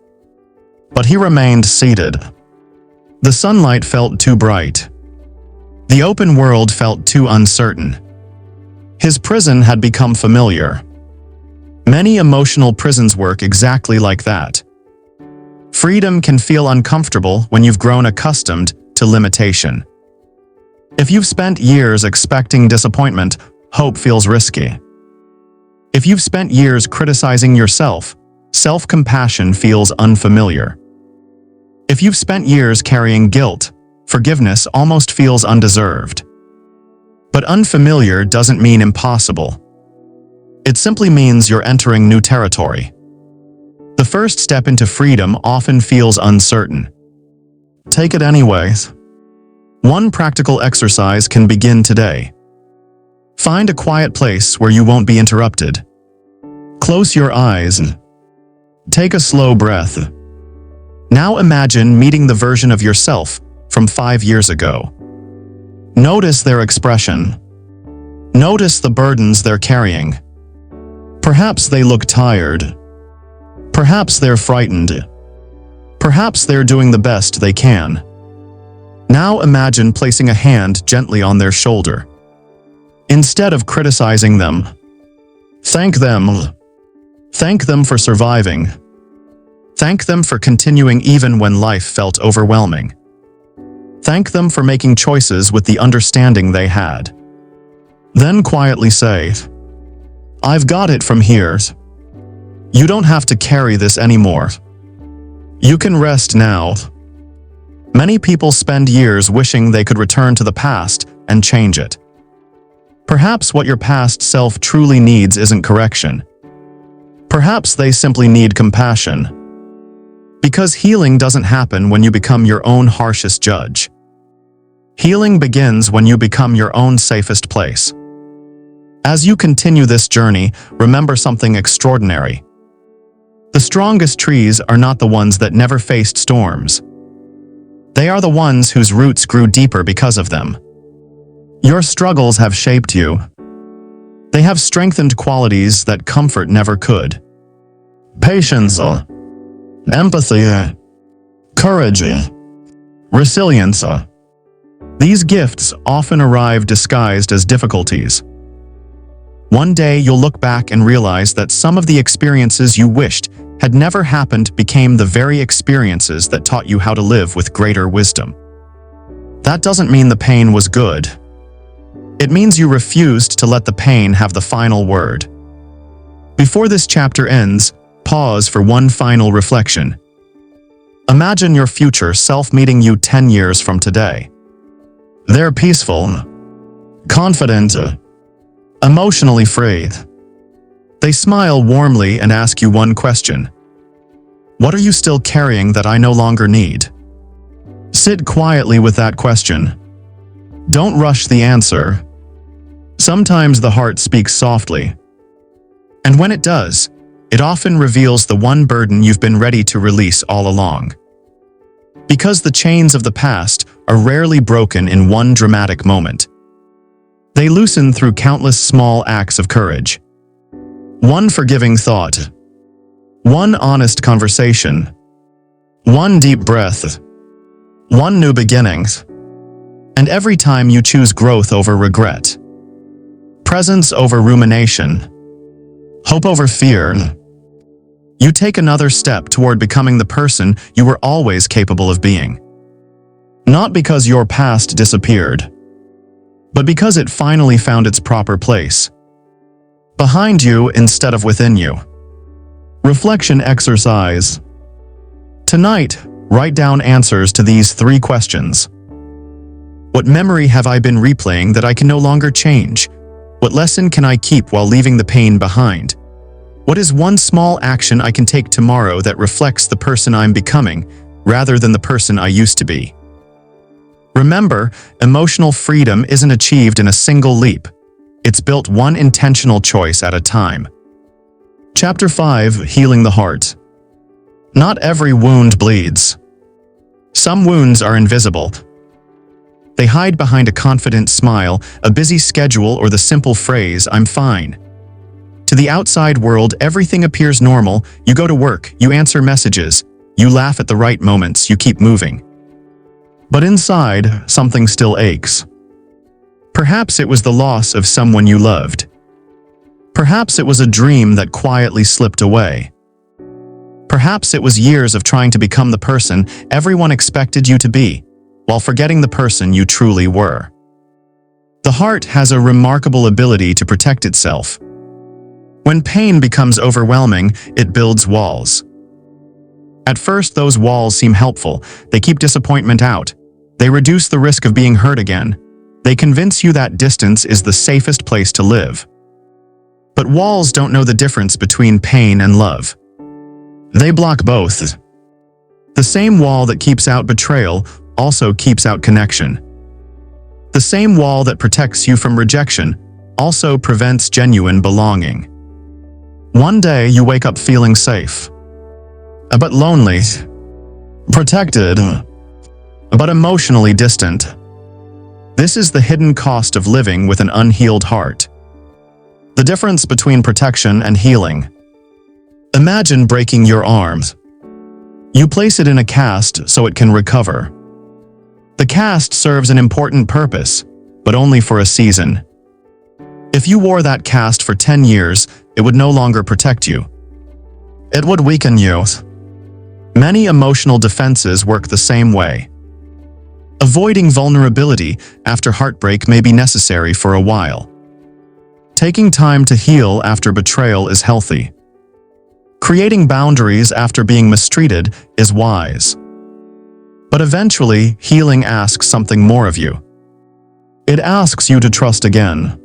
But he remained seated. The sunlight felt too bright. The open world felt too uncertain. His prison had become familiar. Many emotional prisons work exactly like that. Freedom can feel uncomfortable when you've grown accustomed to limitation. If you've spent years expecting disappointment, hope feels risky. If you've spent years criticizing yourself, self-compassion feels unfamiliar. If you've spent years carrying guilt, forgiveness almost feels undeserved. But unfamiliar doesn't mean impossible. It simply means you're entering new territory. The first step into freedom often feels uncertain. Take it anyway. One practical exercise can begin today. Find a quiet place where you won't be interrupted. Close your eyes and take a slow breath. Now imagine meeting the version of yourself from 5 years ago. Notice their expression. Notice the burdens they're carrying. Perhaps they look tired. Perhaps they're frightened. Perhaps they're doing the best they can. Now imagine placing a hand gently on their shoulder. Instead of criticizing them, thank them. Thank them for surviving. Thank them for continuing even when life felt overwhelming. Thank them for making choices with the understanding they had. Then quietly say, "I've got it from here. You don't have to carry this anymore. You can rest now." Many people spend years wishing they could return to the past and change it. Perhaps what your past self truly needs isn't correction. Perhaps they simply need compassion. Because healing doesn't happen when you become your own harshest judge. Healing begins when you become your own safest place. As you continue this journey, remember something extraordinary. The strongest trees are not the ones that never faced storms. They are the ones whose roots grew deeper because of them. Your struggles have shaped you. They have strengthened qualities that comfort never could. Patience, empathy, courage, resilience. These gifts often arrive disguised as difficulties. One day you'll look back and realize that some of the experiences you wished had never happened became the very experiences that taught you how to live with greater wisdom. That doesn't mean the pain was good. It means you refused to let the pain have the final word. Before this chapter ends, pause for one final reflection. Imagine your future self meeting you 10 years from today. They're peaceful, confident, emotionally free. They smile warmly and ask you one question. What are you still carrying that I no longer need? Sit quietly with that question. Don't rush the answer. Sometimes the heart speaks softly. And when it does, it often reveals the one burden you've been ready to release all along. Because the chains of the past are rarely broken in one dramatic moment. They loosen through countless small acts of courage. One forgiving thought. One honest conversation. One deep breath. One new beginning. And every time you choose growth over regret, presence over rumination, hope over fear, you take another step toward becoming the person you were always capable of being. Not because your past disappeared, but because it finally found its proper place. Behind you instead of within you. Reflection exercise. Tonight, write down answers to these 3 questions. What memory have I been replaying that I can no longer change? What lesson can I keep while leaving the pain behind? What is one small action I can take tomorrow that reflects the person I'm becoming, rather than the person I used to be? Remember, emotional freedom isn't achieved in a single leap. It's built one intentional choice at a time. Chapter 5: Healing the Heart. Not every wound bleeds. Some wounds are invisible. They hide behind a confident smile, a busy schedule, or the simple phrase, "I'm fine." To the outside world, everything appears normal. You go to work, you answer messages, you laugh at the right moments, you keep moving. But inside, something still aches. Perhaps it was the loss of someone you loved. Perhaps it was a dream that quietly slipped away. Perhaps it was years of trying to become the person everyone expected you to be, while forgetting the person you truly were. The heart has a remarkable ability to protect itself. When pain becomes overwhelming, it builds walls. At first, those walls seem helpful. They keep disappointment out. They reduce the risk of being hurt again. They convince you that distance is the safest place to live. But walls don't know the difference between pain and love. They block both. The same wall that keeps out betrayal also keeps out connection. The same wall that protects you from rejection also prevents genuine belonging. One day you wake up feeling safe, but lonely, protected, but emotionally distant. This is the hidden cost of living with an unhealed heart. The difference between protection and healing. Imagine breaking your arm. You place it in a cast so it can recover. The cast serves an important purpose, but only for a season. If you wore that cast for 10 years, it would no longer protect you. It would weaken you. Many emotional defenses work the same way. Avoiding vulnerability after heartbreak may be necessary for a while. Taking time to heal after betrayal is healthy. Creating boundaries after being mistreated is wise. But eventually, healing asks something more of you. It asks you to trust again.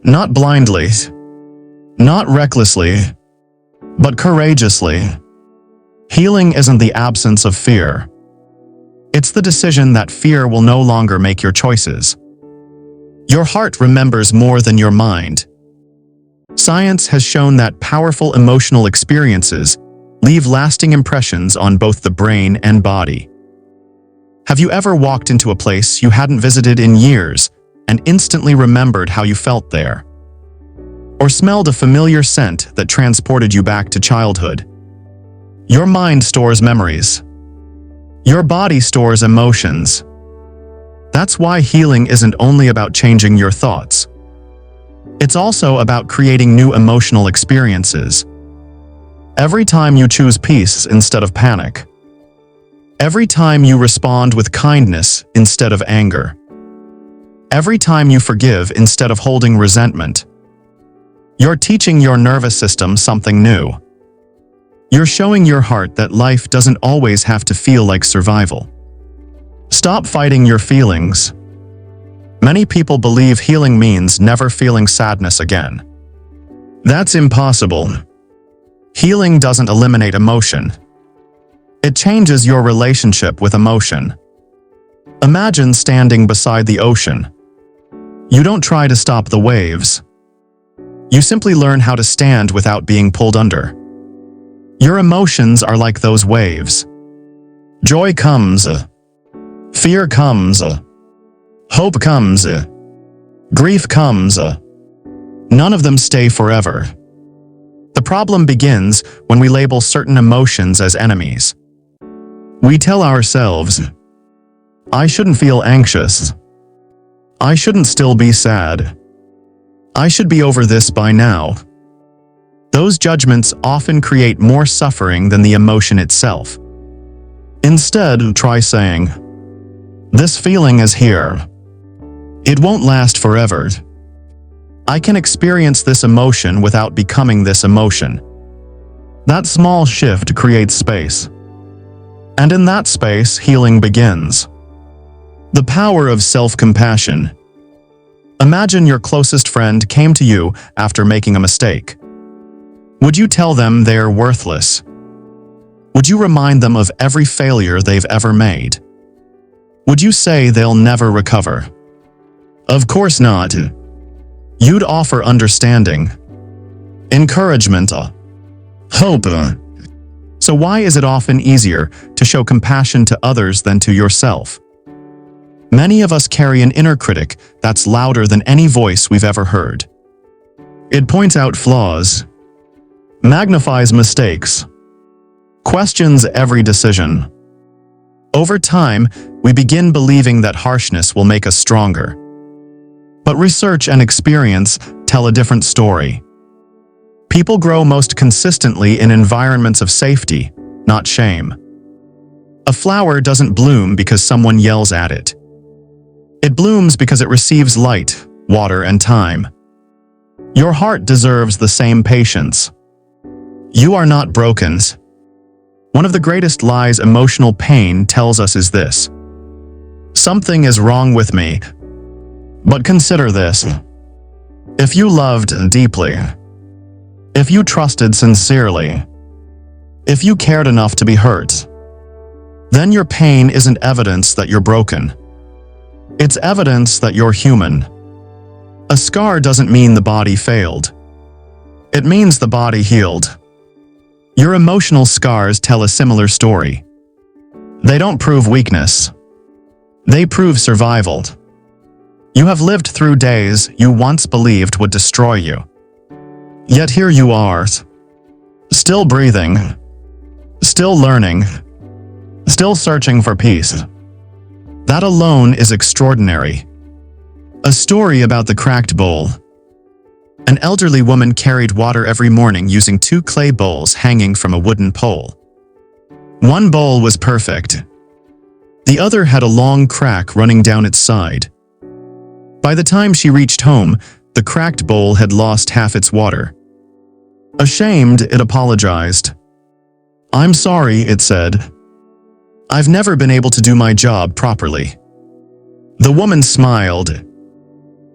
Not blindly, not recklessly, but courageously. Healing isn't the absence of fear. It's the decision that fear will no longer make your choices. Your heart remembers more than your mind. Science has shown that powerful emotional experiences leave lasting impressions on both the brain and body. Have you ever walked into a place you hadn't visited in years and instantly remembered how you felt there? Or smelled a familiar scent that transported you back to childhood? Your mind stores memories. Your body stores emotions. That's why healing isn't only about changing your thoughts. It's also about creating new emotional experiences. Every time you choose peace instead of panic. Every time you respond with kindness instead of anger. Every time you forgive instead of holding resentment. You're teaching your nervous system something new. You're showing your heart that life doesn't always have to feel like survival. Stop fighting your feelings. Many people believe healing means never feeling sadness again. That's impossible. Healing doesn't eliminate emotion. It changes your relationship with emotion. Imagine standing beside the ocean. You don't try to stop the waves. You simply learn how to stand without being pulled under. Your emotions are like those waves. Joy comes. Fear comes. Hope comes. Grief comes. None of them stay forever. The problem begins when we label certain emotions as enemies. We tell ourselves, I shouldn't feel anxious. I shouldn't still be sad. I should be over this by now. Those judgments often create more suffering than the emotion itself. Instead, try saying, this feeling is here. It won't last forever. I can experience this emotion without becoming this emotion. That small shift creates space. And in that space, healing begins. The power of self-compassion. Imagine your closest friend came to you after making a mistake. Would you tell them they're worthless? Would you remind them of every failure they've ever made? Would you say they'll never recover? Of course not. You'd offer understanding, encouragement, hope. So why is it often easier to show compassion to others than to yourself? Many of us carry an inner critic that's louder than any voice we've ever heard. It points out flaws, magnifies mistakes, questions every decision. Over time, we begin believing that harshness will make us stronger. But research and experience tell a different story. People grow most consistently in environments of safety, not shame. A flower doesn't bloom because someone yells at it. It blooms because it receives light, water, and time. Your heart deserves the same patience. You are not broken. One of the greatest lies emotional pain tells us is this: something is wrong with me. But consider this. If you loved deeply, if you trusted sincerely, if you cared enough to be hurt, then your pain isn't evidence that you're broken. It's evidence that you're human. A scar doesn't mean the body failed. It means the body healed. Your emotional scars tell a similar story. They don't prove weakness. They prove survival. You have lived through days you once believed would destroy you. Yet here you are, still breathing, still learning, still searching for peace. That alone is extraordinary. A story about the cracked bowl. An elderly woman carried water every morning using 2 clay bowls hanging from a wooden pole. One bowl was perfect. The other had a long crack running down its side. By the time she reached home, the cracked bowl had lost half its water. Ashamed, it apologized. "I'm sorry," it said. "I've never been able to do my job properly." The woman smiled.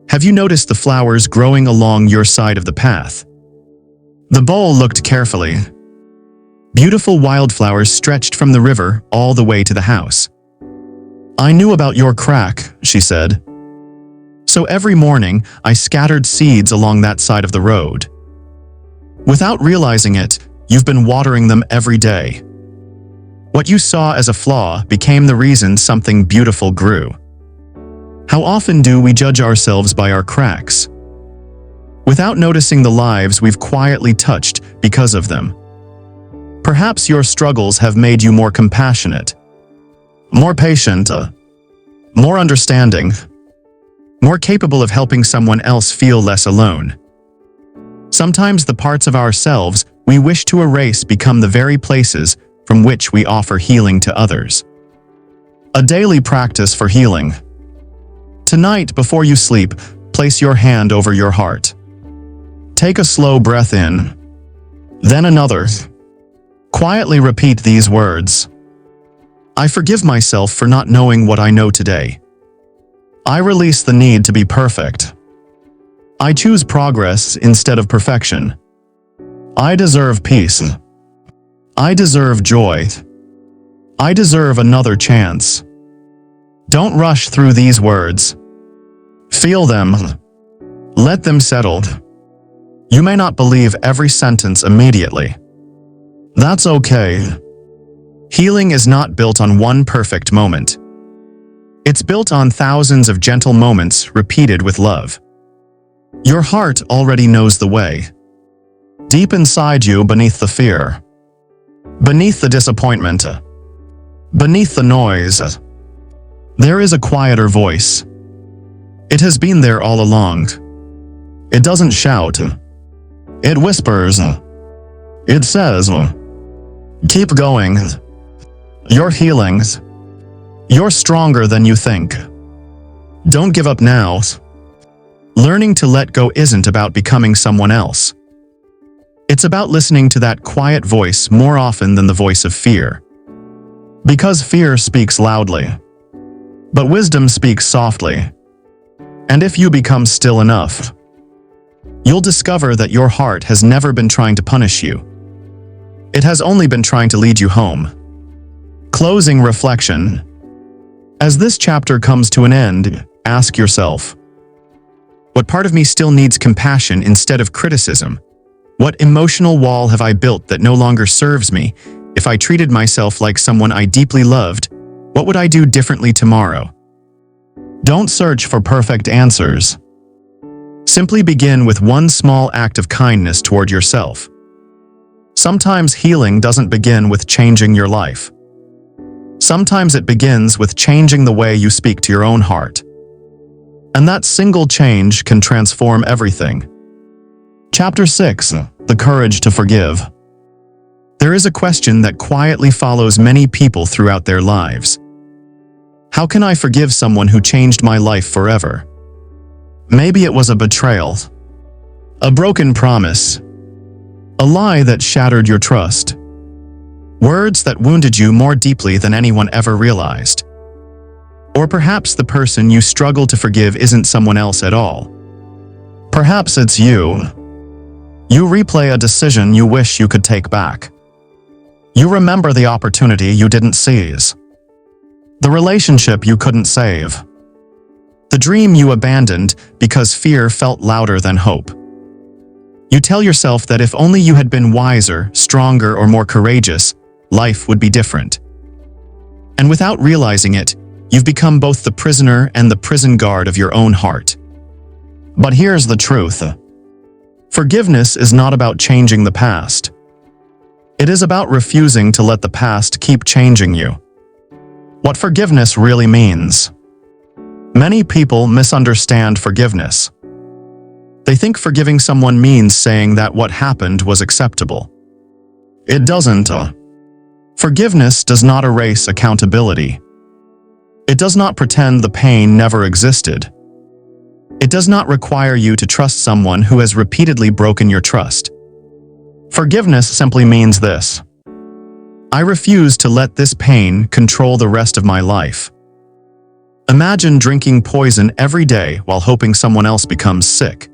"Have you noticed the flowers growing along your side of the path?" The bowl looked carefully. Beautiful wildflowers stretched from the river all the way to the house. "I knew about your crack," she said. "So every morning I scattered seeds along that side of the road. Without realizing it, you've been watering them every day. What you saw as a flaw became the reason something beautiful grew." How often do we judge ourselves by our cracks, without noticing the lives we've quietly touched because of them? Perhaps your struggles have made you more compassionate, more patient, more understanding, more capable of helping someone else feel less alone. Sometimes the parts of ourselves we wish to erase become the very places from which we offer healing to others. A daily practice for healing. Tonight, before you sleep, place your hand over your heart. Take a slow breath in, then another. Quietly repeat these words. "I forgive myself for not knowing what I know today. I release the need to be perfect. I choose progress instead of perfection. I deserve peace. I deserve joy. I deserve another chance." Don't rush through these words. Feel them. Let them settle. You may not believe every sentence immediately. That's okay. Healing is not built on one perfect moment. It's built on thousands of gentle moments repeated with love. Your heart already knows the way. Deep inside you, beneath the fear, beneath the disappointment, beneath the noise, there is a quieter voice. It has been there all along. It doesn't shout. It whispers. It says, "Keep going. You're healing. You're stronger than you think. Don't give up now." Learning to let go isn't about becoming someone else. It's about listening to that quiet voice more often than the voice of fear. Because fear speaks loudly, but wisdom speaks softly. And if you become still enough, you'll discover that your heart has never been trying to punish you. It has only been trying to lead you home. Closing reflection. As this chapter comes to an end, ask yourself, what part of me still needs compassion instead of criticism? What emotional wall have I built that no longer serves me? If I treated myself like someone I deeply loved, what would I do differently tomorrow? Don't search for perfect answers. Simply begin with one small act of kindness toward yourself. Sometimes healing doesn't begin with changing your life. Sometimes it begins with changing the way you speak to your own heart. And that single change can transform everything. Chapter 6. The Courage to Forgive. There is a question that quietly follows many people throughout their lives. How can I forgive someone who changed my life forever? Maybe it was a betrayal, a broken promise, a lie that shattered your trust, words that wounded you more deeply than anyone ever realized. Or perhaps the person you struggle to forgive isn't someone else at all. Perhaps it's you. You replay a decision you wish you could take back. You remember the opportunity you didn't seize, the relationship you couldn't save, the dream you abandoned because fear felt louder than hope. You tell yourself that if only you had been wiser, stronger, or more courageous, life would be different. And without realizing it, you've become both the prisoner and the prison guard of your own heart. But here's the truth. Forgiveness is not about changing the past. It is about refusing to let the past keep changing you. What forgiveness really means. Many people misunderstand forgiveness. They think forgiving someone means saying that what happened was acceptable. It doesn't. Forgiveness does not erase accountability. It does not pretend the pain never existed. It does not require you to trust someone who has repeatedly broken your trust. Forgiveness simply means this: I refuse to let this pain control the rest of my life. Imagine drinking poison every day while hoping someone else becomes sick.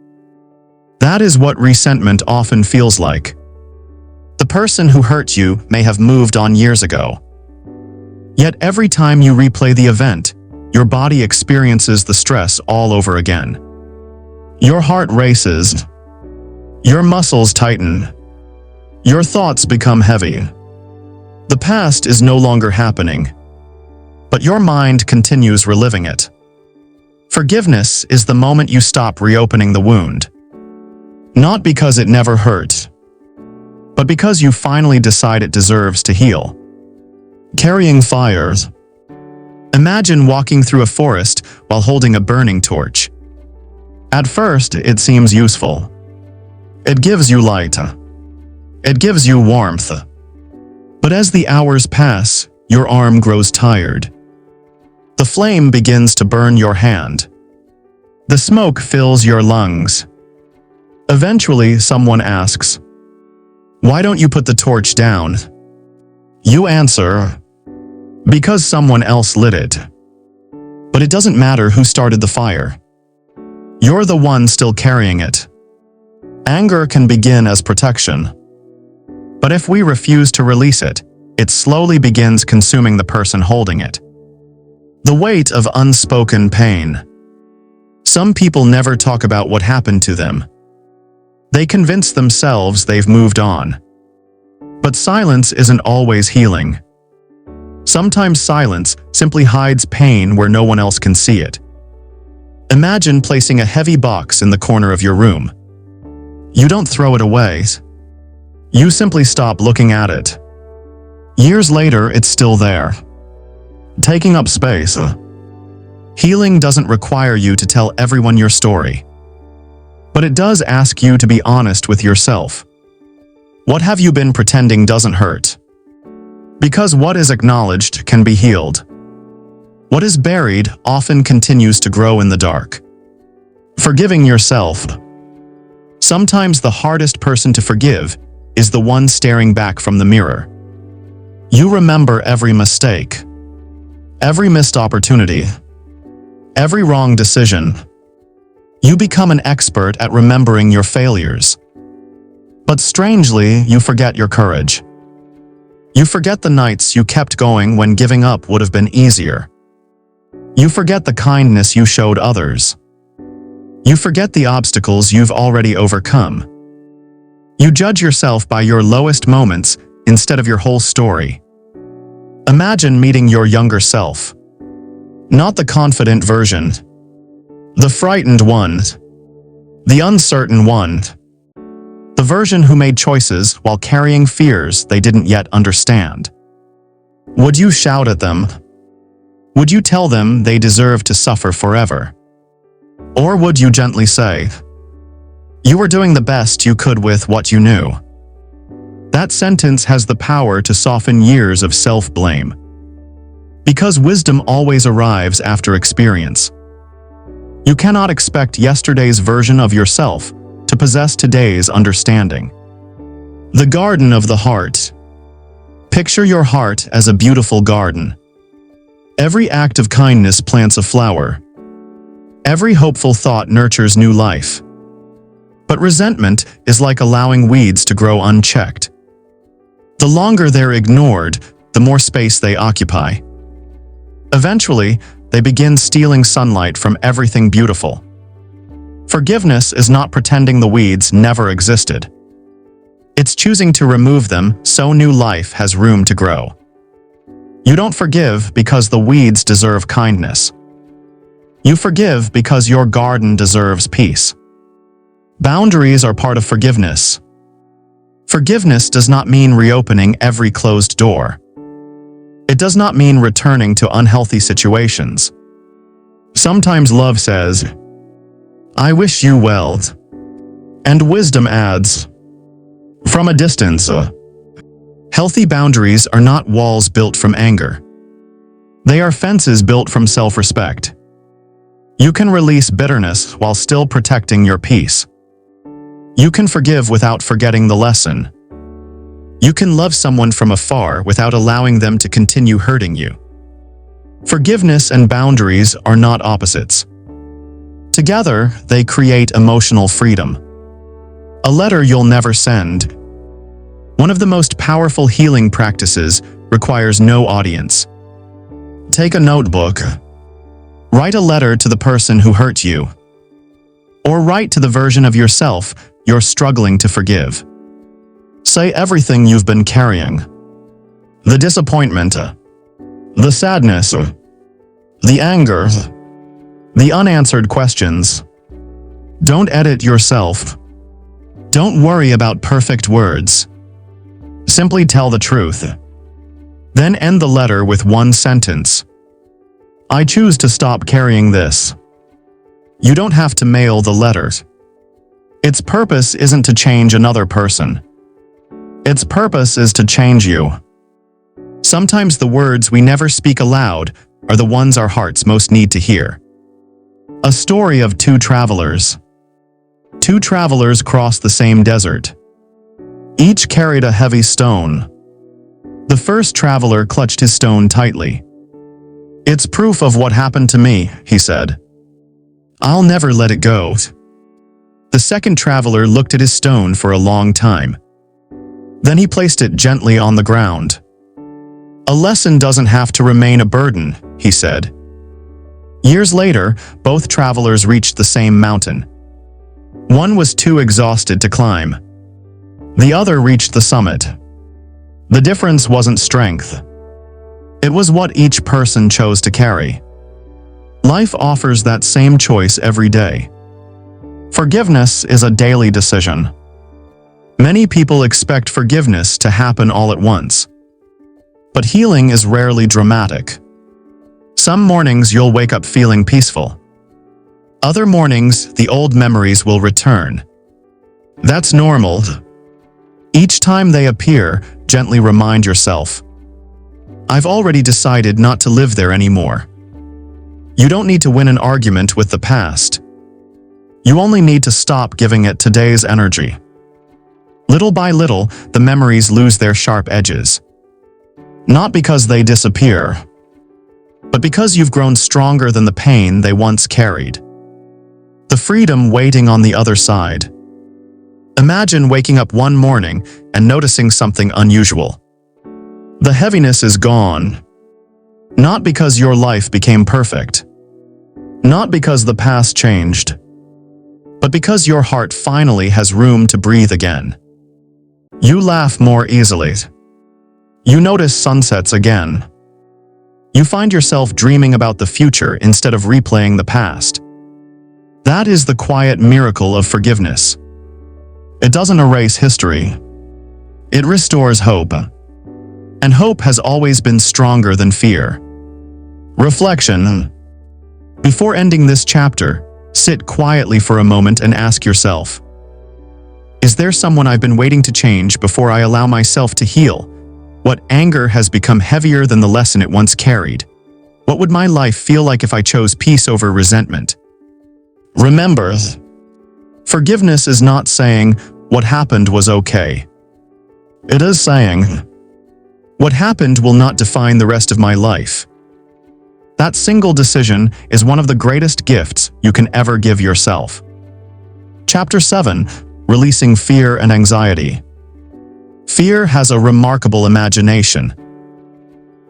That is what resentment often feels like. The person who hurt you may have moved on years ago. Yet every time you replay the event, your body experiences the stress all over again. Your heart races. Your muscles tighten. Your thoughts become heavy. The past is no longer happening, but your mind continues reliving it. Forgiveness is the moment you stop reopening the wound. Not because it never hurt, but because you finally decide it deserves to heal. Carrying fires. Imagine walking through a forest while holding a burning torch. At first, it seems useful. It gives you light. It gives you warmth. But as the hours pass, your arm grows tired. The flame begins to burn your hand. The smoke fills your lungs. Eventually, someone asks, "Why don't you put the torch down?" You answer, "Because someone else lit it." But it doesn't matter who started the fire. You're the one still carrying it. Anger can begin as protection. But if we refuse to release it, it slowly begins consuming the person holding it. The weight of unspoken pain. Some people never talk about what happened to them. They convince themselves they've moved on. But silence isn't always healing. Sometimes silence simply hides pain where no one else can see it. Imagine placing a heavy box in the corner of your room. You don't throw it away. You simply stop looking at it. Years later, it's still there, taking up space. Healing doesn't require you to tell everyone your story, but it does ask you to be honest with yourself. What have you been pretending doesn't hurt? Because what is acknowledged can be healed. What is buried often continues to grow in the dark. Forgiving yourself. Sometimes the hardest person to forgive is the one staring back from the mirror. You remember every mistake, every missed opportunity, every wrong decision. You become an expert at remembering your failures. But strangely, you forget your courage. You forget the nights you kept going when giving up would have been easier. You forget the kindness you showed others. You forget the obstacles you've already overcome. You judge yourself by your lowest moments instead of your whole story. Imagine meeting your younger self. Not the confident version. The frightened one. The uncertain one. The version who made choices while carrying fears they didn't yet understand. Would you shout at them? Would you tell them they deserve to suffer forever? Or would you gently say, "You were doing the best you could with what you knew"? That sentence has the power to soften years of self-blame. Because wisdom always arrives after experience. You cannot expect yesterday's version of yourself to possess today's understanding. The garden of the heart. Picture your heart as a beautiful garden. Every act of kindness plants a flower. Every hopeful thought nurtures new life. But resentment is like allowing weeds to grow unchecked. The longer they're ignored, the more space they occupy. Eventually, they begin stealing sunlight from everything beautiful. Forgiveness is not pretending the weeds never existed. It's choosing to remove them so new life has room to grow. You don't forgive because the weeds deserve kindness. You forgive because your garden deserves peace. Boundaries are part of forgiveness. Forgiveness does not mean reopening every closed door. It does not mean returning to unhealthy situations. Sometimes love says, "I wish you well," and wisdom adds, "From a distance." Healthy boundaries are not walls built from anger. They are fences built from self-respect. You can release bitterness while still protecting your peace. You can forgive without forgetting the lesson. You can love someone from afar without allowing them to continue hurting you. Forgiveness and boundaries are not opposites. Together, they create emotional freedom. A letter you'll never send. One of the most powerful healing practices requires no audience. Take a notebook. Write a letter to the person who hurt you. Or write to the version of yourself you're struggling to forgive. Say everything you've been carrying. The disappointment, the sadness, the anger, the unanswered questions. Don't edit yourself. Don't worry about perfect words. Simply tell the truth. Then end the letter with one sentence. I choose to stop carrying this. You don't have to mail the letter. Its purpose isn't to change another person. Its purpose is to change you. Sometimes the words we never speak aloud are the ones our hearts most need to hear. A story of two travelers. Two travelers crossed the same desert. Each carried a heavy stone. The first traveler clutched his stone tightly. "It's proof of what happened to me," he said. "I'll never let it go." The second traveler looked at his stone for a long time. Then he placed it gently on the ground. "A lesson doesn't have to remain a burden," he said. Years later, both travelers reached the same mountain. One was too exhausted to climb. The other reached the summit. The difference wasn't strength. It was what each person chose to carry. Life offers that same choice every day. Forgiveness is a daily decision. Many people expect forgiveness to happen all at once. But healing is rarely dramatic. Some mornings you'll wake up feeling peaceful. Other mornings, the old memories will return. That's normal. Each time they appear, gently remind yourself, I've already decided not to live there anymore. You don't need to win an argument with the past. You only need to stop giving it today's energy. Little by little, the memories lose their sharp edges. Not because they disappear, but because you've grown stronger than the pain they once carried. The freedom waiting on the other side. Imagine waking up one morning and noticing something unusual. The heaviness is gone. Not because your life became perfect. Not because the past changed. But because your heart finally has room to breathe again. You laugh more easily. You notice sunsets again. You find yourself dreaming about the future instead of replaying the past. That is the quiet miracle of forgiveness. It doesn't erase history. It restores hope. And hope has always been stronger than fear. Reflection. Before ending this chapter, sit quietly for a moment and ask yourself, is there someone I've been waiting to change before I allow myself to heal? What anger has become heavier than the lesson it once carried? What would my life feel like if I chose peace over resentment? Remember, forgiveness is not saying, what happened was okay. It is saying, what happened will not define the rest of my life. That single decision is one of the greatest gifts you can ever give yourself. Chapter 7. Releasing Fear and Anxiety. Fear has a remarkable imagination.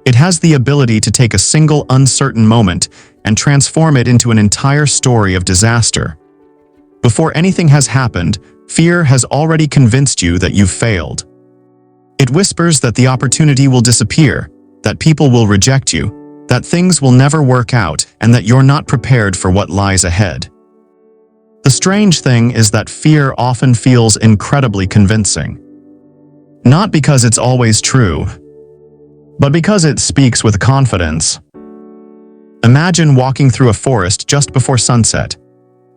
It has the ability to take a single uncertain moment and transform it into an entire story of disaster. Before anything has happened, fear has already convinced you that you've failed. It whispers that the opportunity will disappear, that people will reject you, that things will never work out, and that you're not prepared for what lies ahead. The strange thing is that fear often feels incredibly convincing. Not because it's always true, but because it speaks with confidence. Imagine walking through a forest just before sunset.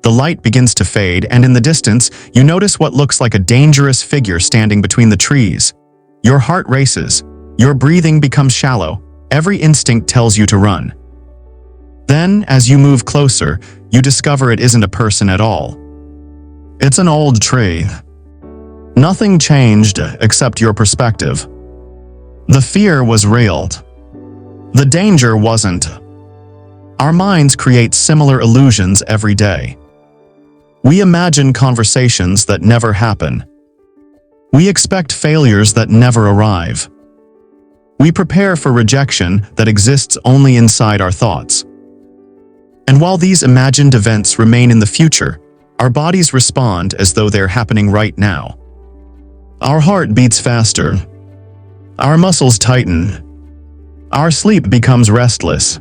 The light begins to fade, and in the distance, you notice what looks like a dangerous figure standing between the trees. Your heart races. Your breathing becomes shallow. Every instinct tells you to run. Then, as you move closer, you discover it isn't a person at all. It's an old tree. Nothing changed except your perspective. The fear was real. The danger wasn't. Our minds create similar illusions every day. We imagine conversations that never happen. We expect failures that never arrive. We prepare for rejection that exists only inside our thoughts. And while these imagined events remain in the future, our bodies respond as though they're happening right now. Our heart beats faster. Our muscles tighten. Our sleep becomes restless.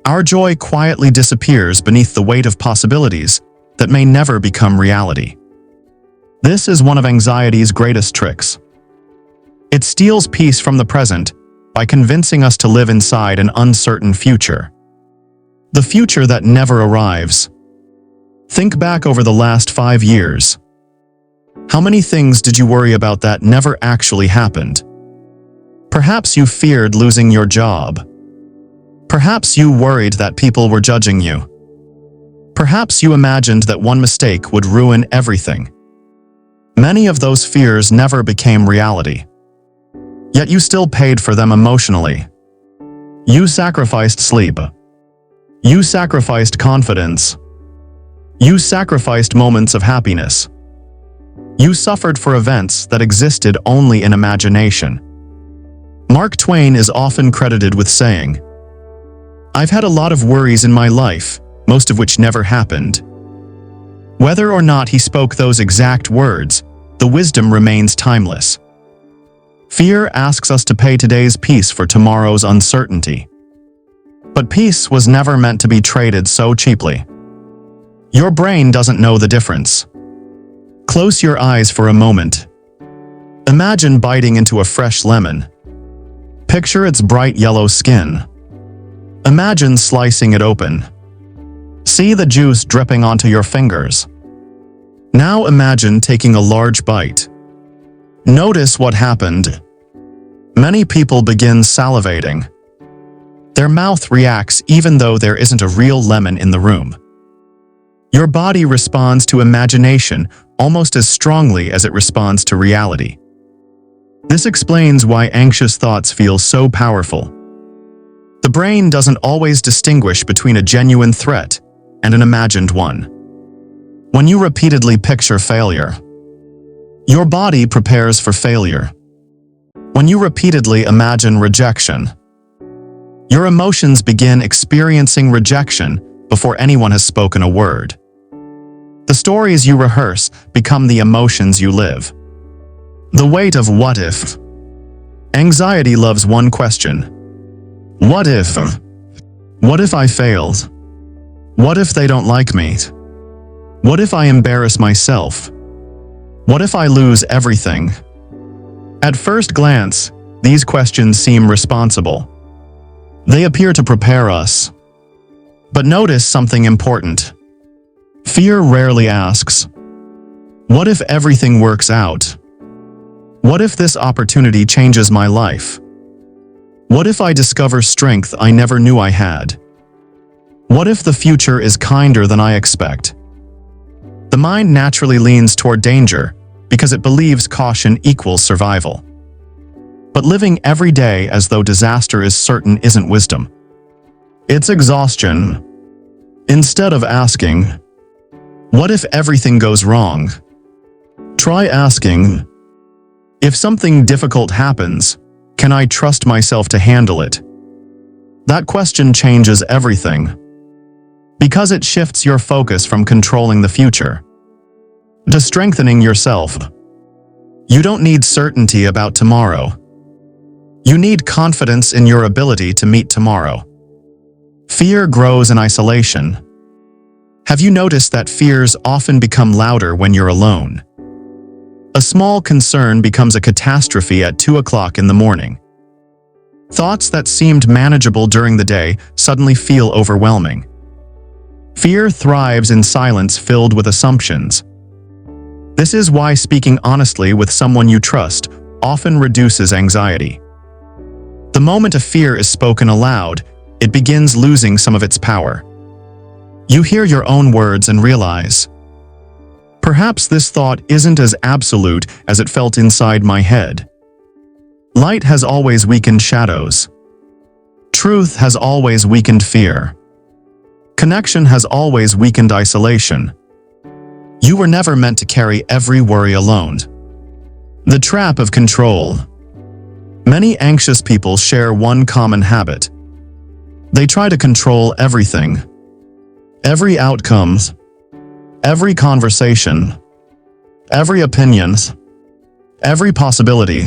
Our joy quietly disappears beneath the weight of possibilities that may never become reality. This is one of anxiety's greatest tricks. It steals peace from the present by convincing us to live inside an uncertain future. The future that never arrives. Think back over the last 5 years. How many things did you worry about that never actually happened? Perhaps you feared losing your job. Perhaps you worried that people were judging you. Perhaps you imagined that one mistake would ruin everything. Many of those fears never became reality. Yet you still paid for them emotionally. You sacrificed sleep. You sacrificed confidence. You sacrificed moments of happiness. You suffered for events that existed only in imagination. Mark Twain is often credited with saying, "I've had a lot of worries in my life, most of which never happened." Whether or not he spoke those exact words, the wisdom remains timeless. Fear asks us to pay today's peace for tomorrow's uncertainty. But peace was never meant to be traded so cheaply. Your brain doesn't know the difference. Close your eyes for a moment. Imagine biting into a fresh lemon. Picture its bright yellow skin. Imagine slicing it open. See the juice dripping onto your fingers. Now imagine taking a large bite. Notice what happened. Many people begin salivating. Their mouth reacts even though there isn't a real lemon in the room. Your body responds to imagination almost as strongly as it responds to reality. This explains why anxious thoughts feel so powerful. The brain doesn't always distinguish between a genuine threat and an imagined one. When you repeatedly picture failure, your body prepares for failure. When you repeatedly imagine rejection, your emotions begin experiencing rejection before anyone has spoken a word. The stories you rehearse become the emotions you live. The weight of what if. Anxiety loves one question. What if? What if I failed? What if they don't like me? What if I embarrass myself? What if I lose everything? At first glance, these questions seem responsible. They appear to prepare us. But notice something important. Fear rarely asks, what if everything works out? What if this opportunity changes my life? What if I discover strength I never knew I had? What if the future is kinder than I expect? The mind naturally leans toward danger because it believes caution equals survival. But living every day as though disaster is certain isn't wisdom. It's exhaustion. Instead of asking, what if everything goes wrong? Try asking, if something difficult happens, can I trust myself to handle it? That question changes everything, because it shifts your focus from controlling the future to strengthening yourself. You don't need certainty about tomorrow. You need confidence in your ability to meet tomorrow. Fear grows in isolation. Have you noticed that fears often become louder when you're alone? A small concern becomes a catastrophe at 2 o'clock in the morning. Thoughts that seemed manageable during the day suddenly feel overwhelming. Fear thrives in silence filled with assumptions. This is why speaking honestly with someone you trust often reduces anxiety. The moment a fear is spoken aloud, it begins losing some of its power. You hear your own words and realize, perhaps this thought isn't as absolute as it felt inside my head. Light has always weakened shadows. Truth has always weakened fear. Connection has always weakened isolation. You were never meant to carry every worry alone. The trap of control. Many anxious people share one common habit. They try to control everything. Every outcome, every conversation, every opinion, every possibility.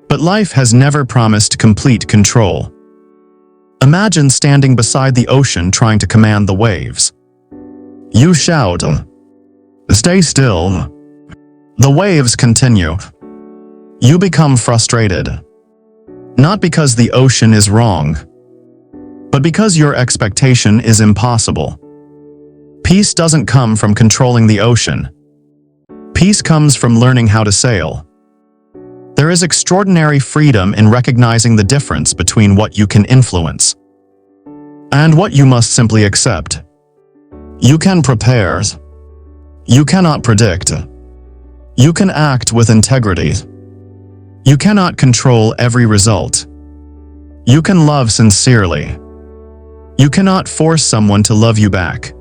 But life has never promised complete control. Imagine standing beside the ocean trying to command the waves. You shout, "Stay still." The waves continue. You become frustrated. Not because the ocean is wrong, but because your expectation is impossible. Peace doesn't come from controlling the ocean. Peace comes from learning how to sail. There is extraordinary freedom in recognizing the difference between what you can influence and what you must simply accept. You can prepare. You cannot predict. You can act with integrity. You cannot control every result. You can love sincerely. You cannot force someone to love you back.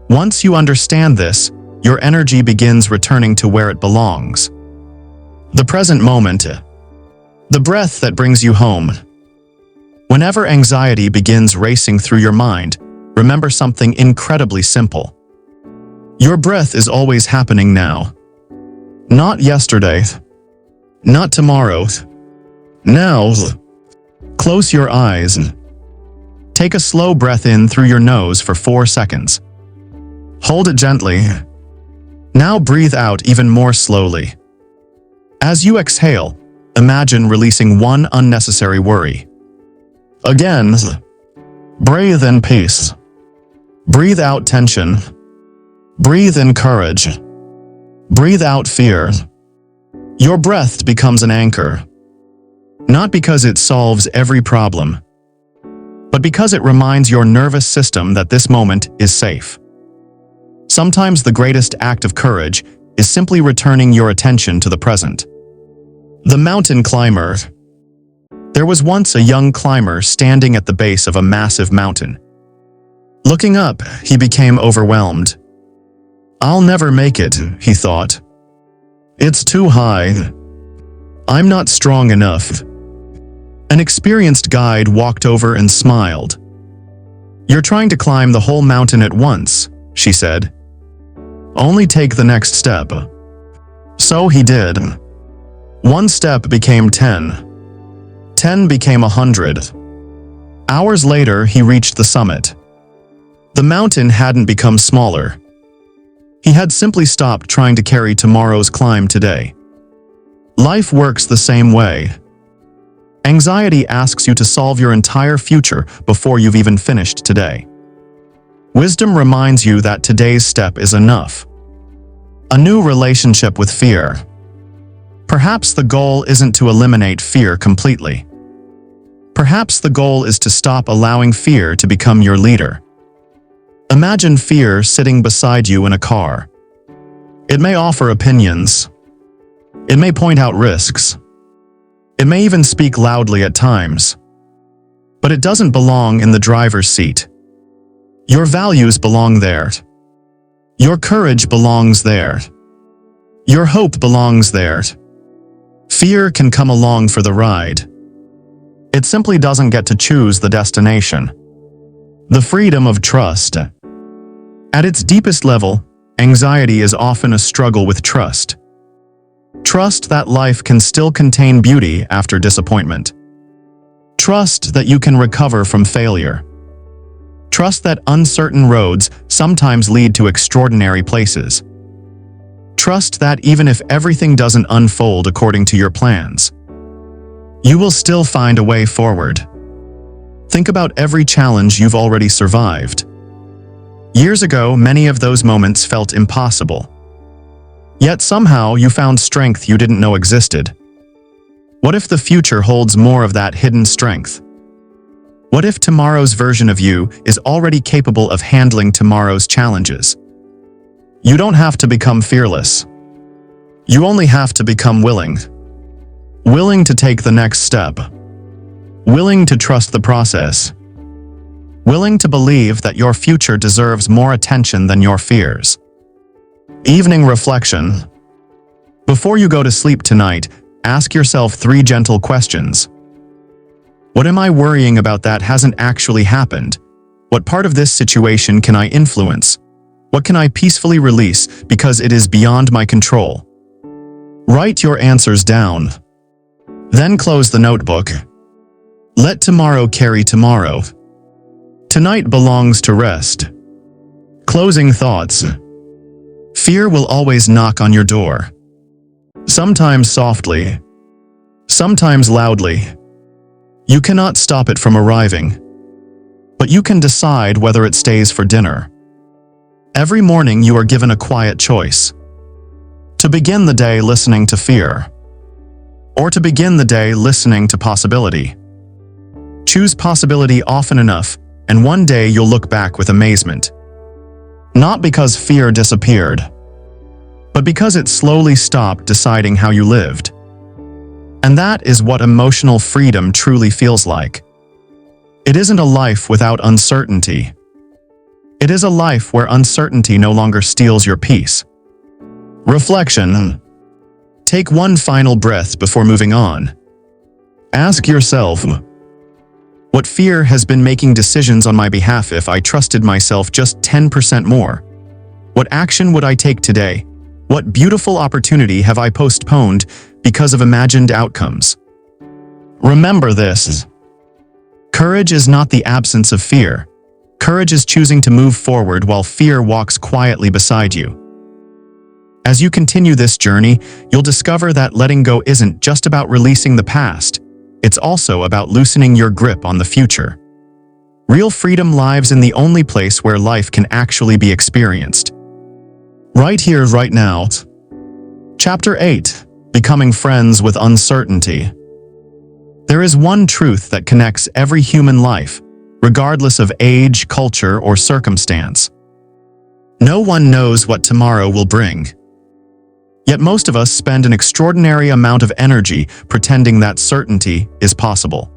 Once you understand this, your energy begins returning to where it belongs. The present moment. The breath that brings you home. Whenever anxiety begins racing through your mind, remember something incredibly simple. Your breath is always happening now. Not yesterday. Not tomorrow. Now. Close your eyes. Take a slow breath in through your nose for 4 seconds. Hold it gently. Now breathe out even more slowly. As you exhale, imagine releasing one unnecessary worry. Again, breathe in peace. Breathe out tension. Breathe in courage. Breathe out fear. Your breath becomes an anchor. Not because it solves every problem, but because it reminds your nervous system that this moment is safe. Sometimes the greatest act of courage is simply returning your attention to the present. The mountain climber. There was once a young climber standing at the base of a massive mountain. Looking up, he became overwhelmed. "I'll never make it," he thought. "It's too high. I'm not strong enough." An experienced guide walked over and smiled. "You're trying to climb the whole mountain at once," she said. "Only take the next step." So he did. 1 step became 10. 10 became 100. Hours later, he reached the summit. The mountain hadn't become smaller. He had simply stopped trying to carry tomorrow's climb today. Life works the same way. Anxiety asks you to solve your entire future before you've even finished today. Wisdom reminds you that today's step is enough. A new relationship with fear. Perhaps the goal isn't to eliminate fear completely. Perhaps the goal is to stop allowing fear to become your leader. Imagine fear sitting beside you in a car. It may offer opinions. It may point out risks. It may even speak loudly at times. But it doesn't belong in the driver's seat. Your values belong there. Your courage belongs there. Your hope belongs there. Fear can come along for the ride. It simply doesn't get to choose the destination. The freedom of trust. At its deepest level, anxiety is often a struggle with trust. Trust that life can still contain beauty after disappointment. Trust that you can recover from failure. Trust that uncertain roads sometimes lead to extraordinary places. Trust that even if everything doesn't unfold according to your plans, you will still find a way forward. Think about every challenge you've already survived. Years ago, many of those moments felt impossible. Yet somehow you found strength you didn't know existed. What if the future holds more of that hidden strength? What if tomorrow's version of you is already capable of handling tomorrow's challenges? You don't have to become fearless. You only have to become willing. Willing to take the next step. Willing to trust the process. Willing to believe that your future deserves more attention than your fears. Evening reflection. Before you go to sleep tonight, ask yourself 3 gentle questions. What am I worrying about that hasn't actually happened? What part of this situation can I influence? What can I peacefully release because it is beyond my control? Write your answers down. Then close the notebook. Let tomorrow carry tomorrow. Tonight belongs to rest. Closing thoughts. Fear will always knock on your door. Sometimes softly, sometimes loudly. You cannot stop it from arriving, but you can decide whether it stays for dinner. Every morning you are given a quiet choice. To begin the day listening to fear, or to begin the day listening to possibility. Choose possibility often enough, and one day you'll look back with amazement. Not because fear disappeared, but because it slowly stopped deciding how you lived. And that is what emotional freedom truly feels like. It isn't a life without uncertainty. It is a life where uncertainty no longer steals your peace. Reflection. Take one final breath before moving on. Ask yourself, what fear has been making decisions on my behalf if I trusted myself just 10% more? What action would I take today? What beautiful opportunity have I postponed because of imagined outcomes? Remember this. Courage is not the absence of fear. Courage is choosing to move forward while fear walks quietly beside you. As you continue this journey, you'll discover that letting go isn't just about releasing the past. It's also about loosening your grip on the future. Real freedom lives in the only place where life can actually be experienced. Right here, right now. Chapter 8. Becoming Friends with Uncertainty. There is one truth that connects every human life, regardless of age, culture, or circumstance. No one knows what tomorrow will bring. Yet most of us spend an extraordinary amount of energy pretending that certainty is possible.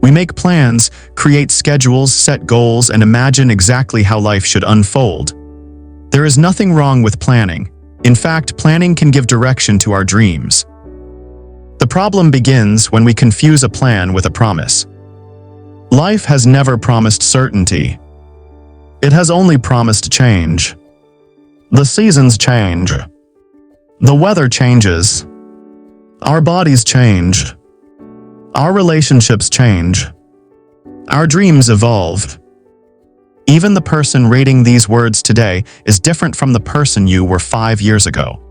We make plans, create schedules, set goals, and imagine exactly how life should unfold. There is nothing wrong with planning. In fact, planning can give direction to our dreams. The problem begins when we confuse a plan with a promise. Life has never promised certainty. It has only promised change. The seasons change. The weather changes. Our bodies change. Our relationships change. Our dreams evolve. Even the person reading these words today is different from the person you were 5 years ago.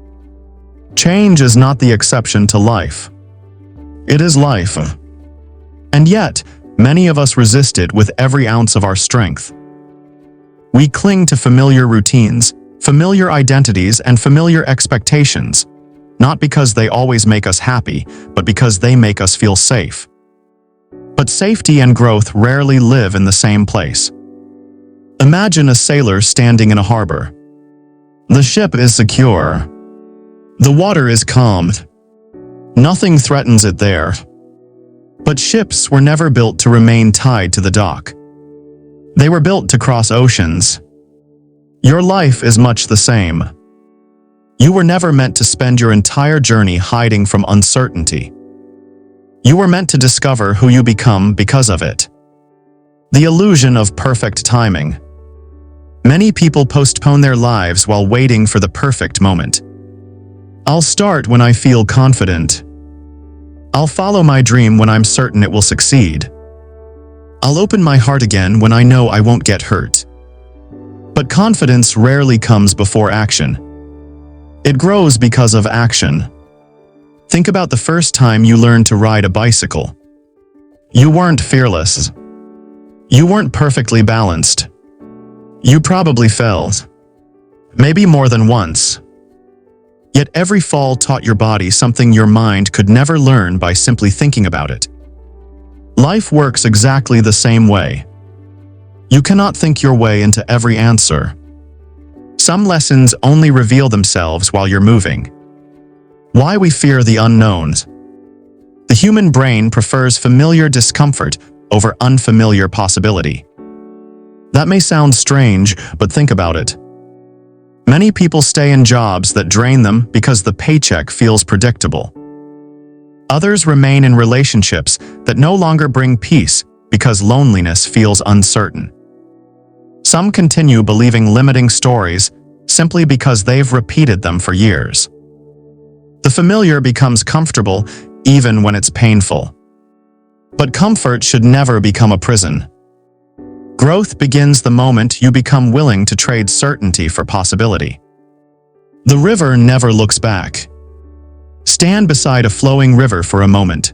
Change is not the exception to life. It is life. And yet, many of us resist it with every ounce of our strength. We cling to familiar routines, familiar identities, and familiar expectations, not because they always make us happy, but because they make us feel safe. But safety and growth rarely live in the same place. Imagine a sailor standing in a harbor. The ship is secure. The water is calm. Nothing threatens it there. But ships were never built to remain tied to the dock. They were built to cross oceans. Your life is much the same. You were never meant to spend your entire journey hiding from uncertainty. You were meant to discover who you become because of it. The illusion of perfect timing. Many people postpone their lives while waiting for the perfect moment. I'll start when I feel confident. I'll follow my dream when I'm certain it will succeed. I'll open my heart again when I know I won't get hurt. But confidence rarely comes before action. It grows because of action. Think about the first time you learned to ride a bicycle. You weren't fearless. You weren't perfectly balanced. You probably fell. Maybe more than once. Yet every fall taught your body something your mind could never learn by simply thinking about it. Life works exactly the same way. You cannot think your way into every answer. Some lessons only reveal themselves while you're moving. Why we fear the unknown. The human brain prefers familiar discomfort over unfamiliar possibility. That may sound strange, but think about it. Many people stay in jobs that drain them because the paycheck feels predictable. Others remain in relationships that no longer bring peace because loneliness feels uncertain. Some continue believing limiting stories simply because they've repeated them for years. The familiar becomes comfortable even when it's painful. But comfort should never become a prison. Growth begins the moment you become willing to trade certainty for possibility. The river never looks back. Stand beside a flowing river for a moment.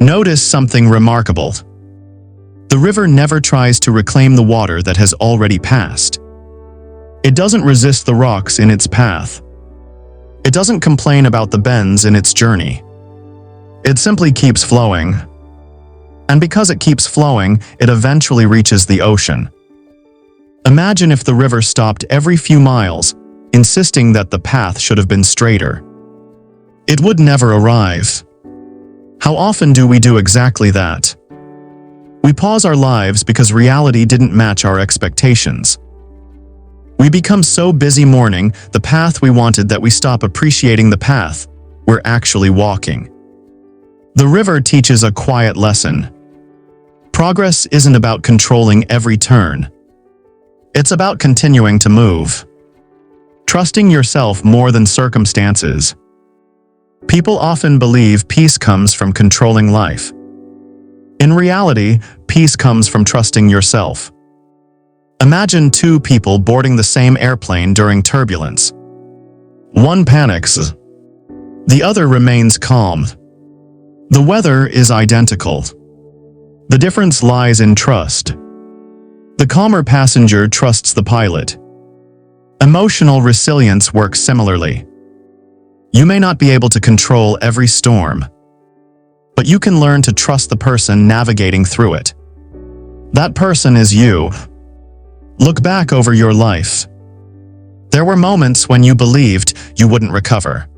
Notice something remarkable. The river never tries to reclaim the water that has already passed. It doesn't resist the rocks in its path. It doesn't complain about the bends in its journey. It simply keeps flowing. And because it keeps flowing, it eventually reaches the ocean. Imagine if the river stopped every few miles, insisting that the path should have been straighter. It would never arrive. How often do we do exactly that? We pause our lives because reality didn't match our expectations. We become so busy mourning the path we wanted that we stop appreciating the path we're actually walking. The river teaches a quiet lesson. Progress isn't about controlling every turn. It's about continuing to move. Trusting yourself more than circumstances. People often believe peace comes from controlling life. In reality, peace comes from trusting yourself. Imagine two people boarding the same airplane during turbulence. One panics. The other remains calm. The weather is identical. The difference lies in trust. The calmer passenger trusts the pilot. Emotional resilience works similarly. You may not be able to control every storm, but you can learn to trust the person navigating through it. That person is you. Look back over your life. There were moments when you believed you wouldn't recover.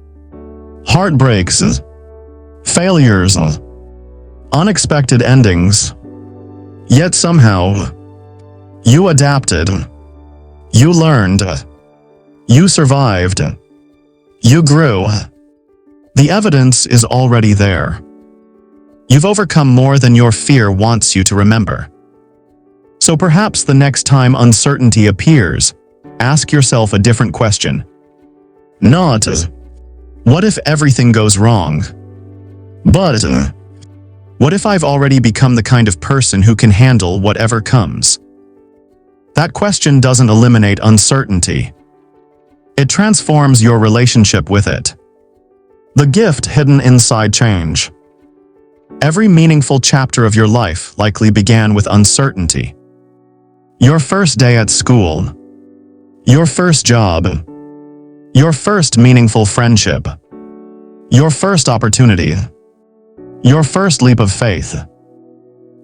Heartbreaks, failures, unexpected endings. Yet somehow, you adapted. You learned. You survived. You grew. The evidence is already there. You've overcome more than your fear wants you to remember. So perhaps the next time uncertainty appears, ask yourself a different question. Not, what if everything goes wrong? But, what if I've already become the kind of person who can handle whatever comes? That question doesn't eliminate uncertainty. It transforms your relationship with it. The gift hidden inside change. Every meaningful chapter of your life likely began with uncertainty. Your first day at school. Your first job. Your first meaningful friendship. Your first opportunity. Your first leap of faith.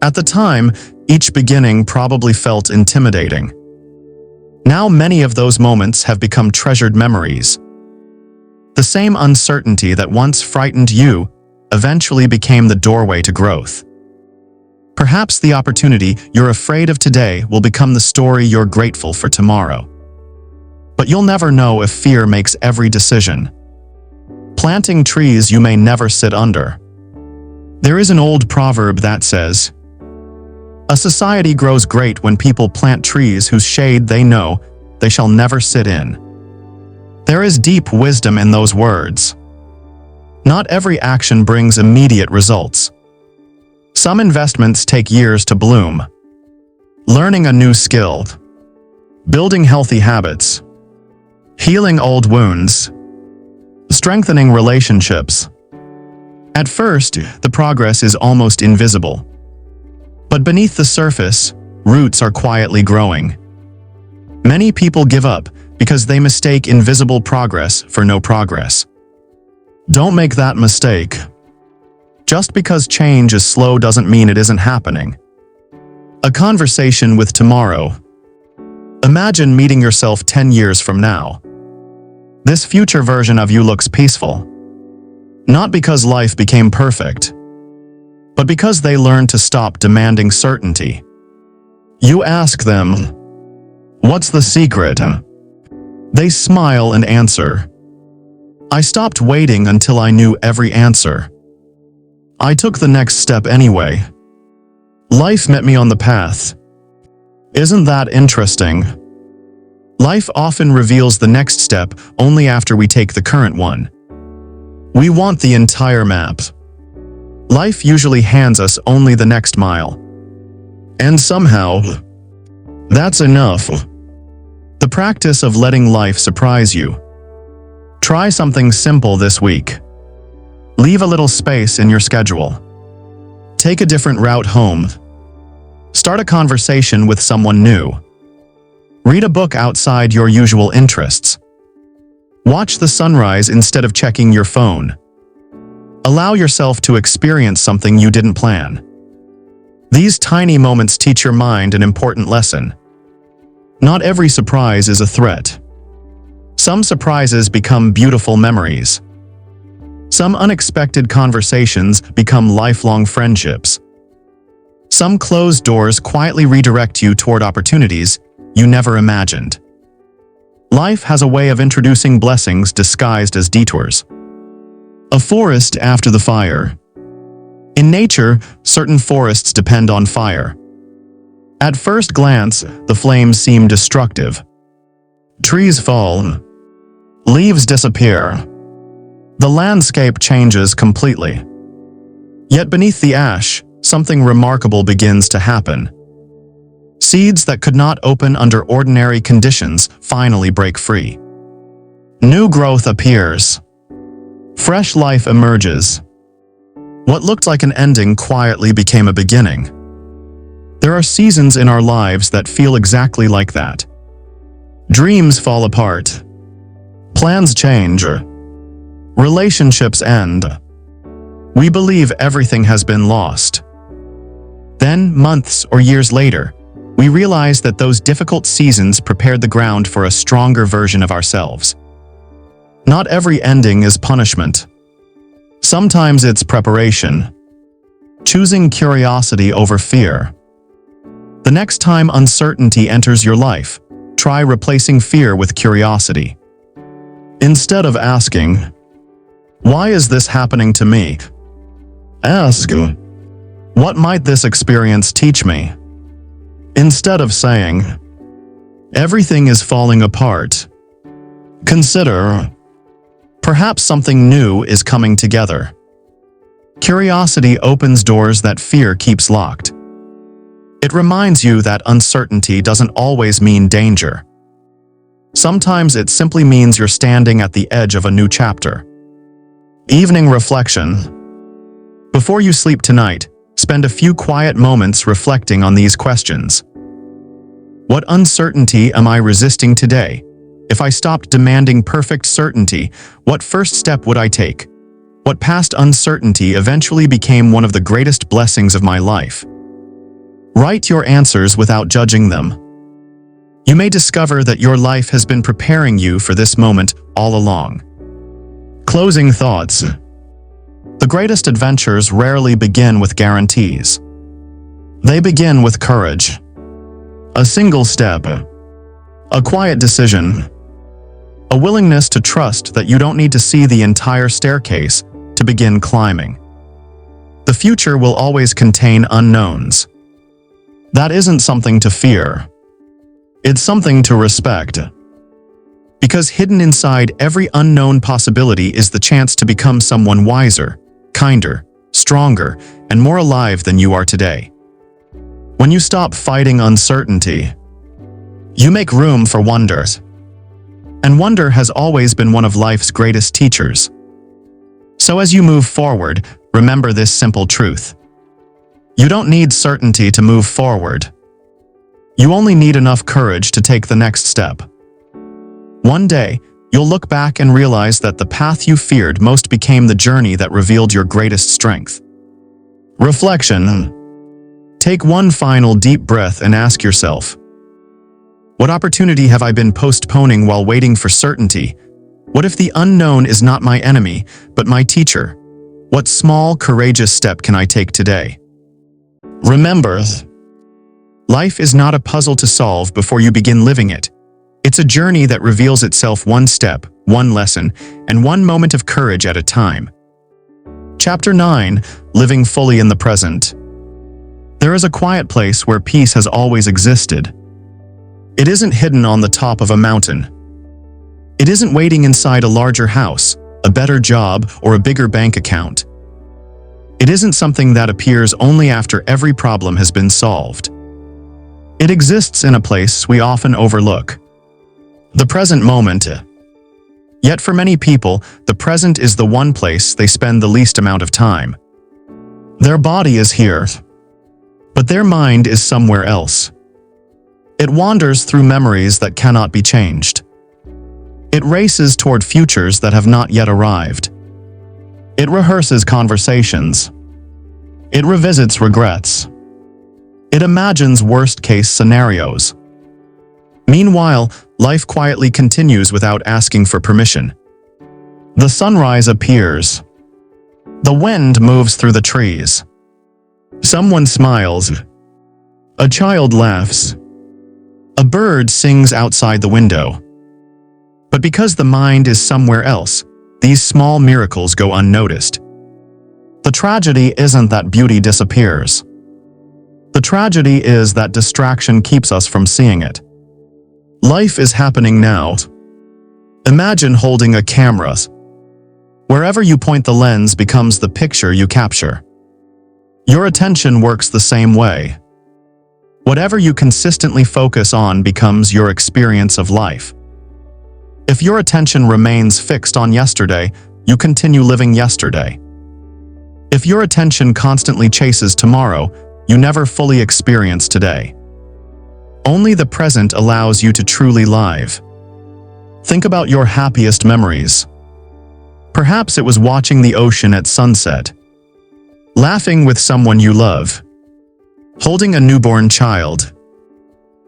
At the time, each beginning probably felt intimidating. Now many of those moments have become treasured memories. The same uncertainty that once frightened you eventually became the doorway to growth. Perhaps the opportunity you're afraid of today will become the story you're grateful for tomorrow. But you'll never know if fear makes every decision. Planting trees you may never sit under. There is an old proverb that says, "A society grows great when people plant trees whose shade they know they shall never sit in." There is deep wisdom in those words. Not every action brings immediate results. Some investments take years to bloom. Learning a new skill, building healthy habits, healing old wounds, strengthening relationships. At first, the progress is almost invisible. But beneath the surface, roots are quietly growing. Many people give up because they mistake invisible progress for no progress. Don't make that mistake. Just because change is slow doesn't mean it isn't happening. A conversation with tomorrow. Imagine meeting yourself 10 years from now. This future version of you looks peaceful. Not because life became perfect, but because they learned to stop demanding certainty. You ask them, "What's the secret?" They smile and answer, "I stopped waiting until I knew every answer. I took the next step anyway. Life met me on the path." Isn't that interesting? Life often reveals the next step only after we take the current one. We want the entire map. Life usually hands us only the next mile. And somehow, that's enough. The practice of letting life surprise you. Try something simple this week. Leave a little space in your schedule. Take a different route home. Start a conversation with someone new. Read a book outside your usual interests. Watch the sunrise instead of checking your phone. Allow yourself to experience something you didn't plan. These tiny moments teach your mind an important lesson. Not every surprise is a threat. Some surprises become beautiful memories. Some unexpected conversations become lifelong friendships. Some closed doors quietly redirect you toward opportunities you never imagined. Life has a way of introducing blessings disguised as detours. A forest after the fire. In nature, certain forests depend on fire. At first glance, the flames seem destructive. Trees fall. Leaves disappear. The landscape changes completely. Yet beneath the ash, something remarkable begins to happen. Seeds that could not open under ordinary conditions finally break free. New growth appears. Fresh life emerges. What looked like an ending quietly became a beginning. There are seasons in our lives that feel exactly like that. Dreams fall apart. Plans change. Relationships end. We believe everything has been lost. Then, months or years later, we realize that those difficult seasons prepared the ground for a stronger version of ourselves. Not every ending is punishment. Sometimes it's preparation. Choosing curiosity over fear. The next time uncertainty enters your life, try replacing fear with curiosity. Instead of asking, "Why is this happening to me?" ask, "What might this experience teach me?" Instead of saying, "Everything is falling apart," consider, "Perhaps something new is coming together." Curiosity opens doors that fear keeps locked. It reminds you that uncertainty doesn't always mean danger. Sometimes it simply means you're standing at the edge of a new chapter. Evening reflection. Before you sleep tonight, spend a few quiet moments reflecting on these questions. What uncertainty am I resisting today? If I stopped demanding perfect certainty, what first step would I take? What past uncertainty eventually became one of the greatest blessings of my life? Write your answers without judging them. You may discover that your life has been preparing you for this moment all along. Closing thoughts. The greatest adventures rarely begin with guarantees. They begin with courage. A single step. A quiet decision. A willingness to trust that you don't need to see the entire staircase to begin climbing. The future will always contain unknowns. That isn't something to fear. It's something to respect. Because hidden inside every unknown possibility is the chance to become someone wiser, kinder, stronger, and more alive than you are today. When you stop fighting uncertainty, you make room for wonder. And wonder has always been one of life's greatest teachers. So as you move forward, remember this simple truth. You don't need certainty to move forward. You only need enough courage to take the next step. One day, you'll look back and realize that the path you feared most became the journey that revealed your greatest strength. Reflection. Take one final deep breath and ask yourself, what opportunity have I been postponing while waiting for certainty? What if the unknown is not my enemy, but my teacher? What small, courageous step can I take today? Remember, life is not a puzzle to solve before you begin living it. It's a journey that reveals itself one step, one lesson, and one moment of courage at a time. Chapter 9. Living fully in the present. There is a quiet place where peace has always existed. It isn't hidden on the top of a mountain. It isn't waiting inside a larger house, a better job, or a bigger bank account. It isn't something that appears only after every problem has been solved. It exists in a place we often overlook. The present moment. Yet for many people, the present is the one place they spend the least amount of time. Their body is here, but their mind is somewhere else. It wanders through memories that cannot be changed. It races toward futures that have not yet arrived. It rehearses conversations. It revisits regrets. It imagines worst-case scenarios. Meanwhile, life quietly continues without asking for permission. The sunrise appears. The wind moves through the trees. Someone smiles. A child laughs. A bird sings outside the window. But because the mind is somewhere else, these small miracles go unnoticed. The tragedy isn't that beauty disappears. The tragedy is that distraction keeps us from seeing it. Life is happening now. Imagine holding a camera. Wherever you point the lens becomes the picture you capture. Your attention works the same way. Whatever you consistently focus on becomes your experience of life. If your attention remains fixed on yesterday, you continue living yesterday. If your attention constantly chases tomorrow, you never fully experience today. Only the present allows you to truly live. Think about your happiest memories. Perhaps it was watching the ocean at sunset, laughing with someone you love, holding a newborn child,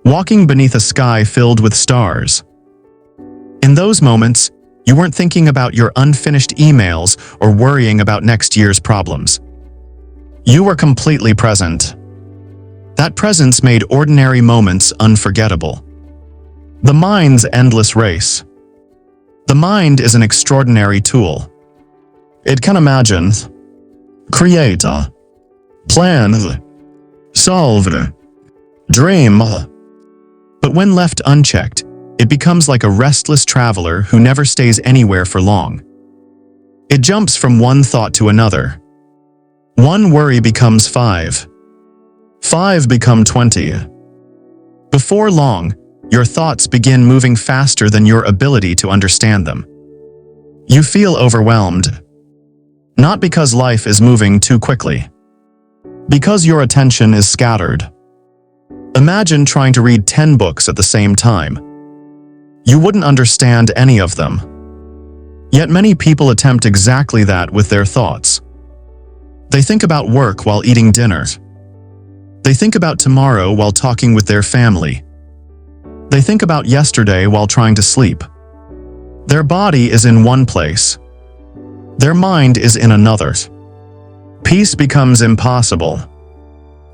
walking beneath a sky filled with stars. In those moments, you weren't thinking about your unfinished emails or worrying about next year's problems. You were completely present. That presence made ordinary moments unforgettable. The mind's endless race. The mind is an extraordinary tool. It can imagine, create, plan, solve, dream. But when left unchecked, it becomes like a restless traveler who never stays anywhere for long. It jumps from one thought to another. One worry becomes 5. 5 become 20. Before long, your thoughts begin moving faster than your ability to understand them. You feel overwhelmed. Not because life is moving too quickly. Because your attention is scattered. Imagine trying to read 10 books at the same time. You wouldn't understand any of them. Yet many people attempt exactly that with their thoughts. They think about work while eating dinner. They think about tomorrow while talking with their family. They think about yesterday while trying to sleep. Their body is in one place. Their mind is in another. Peace becomes impossible.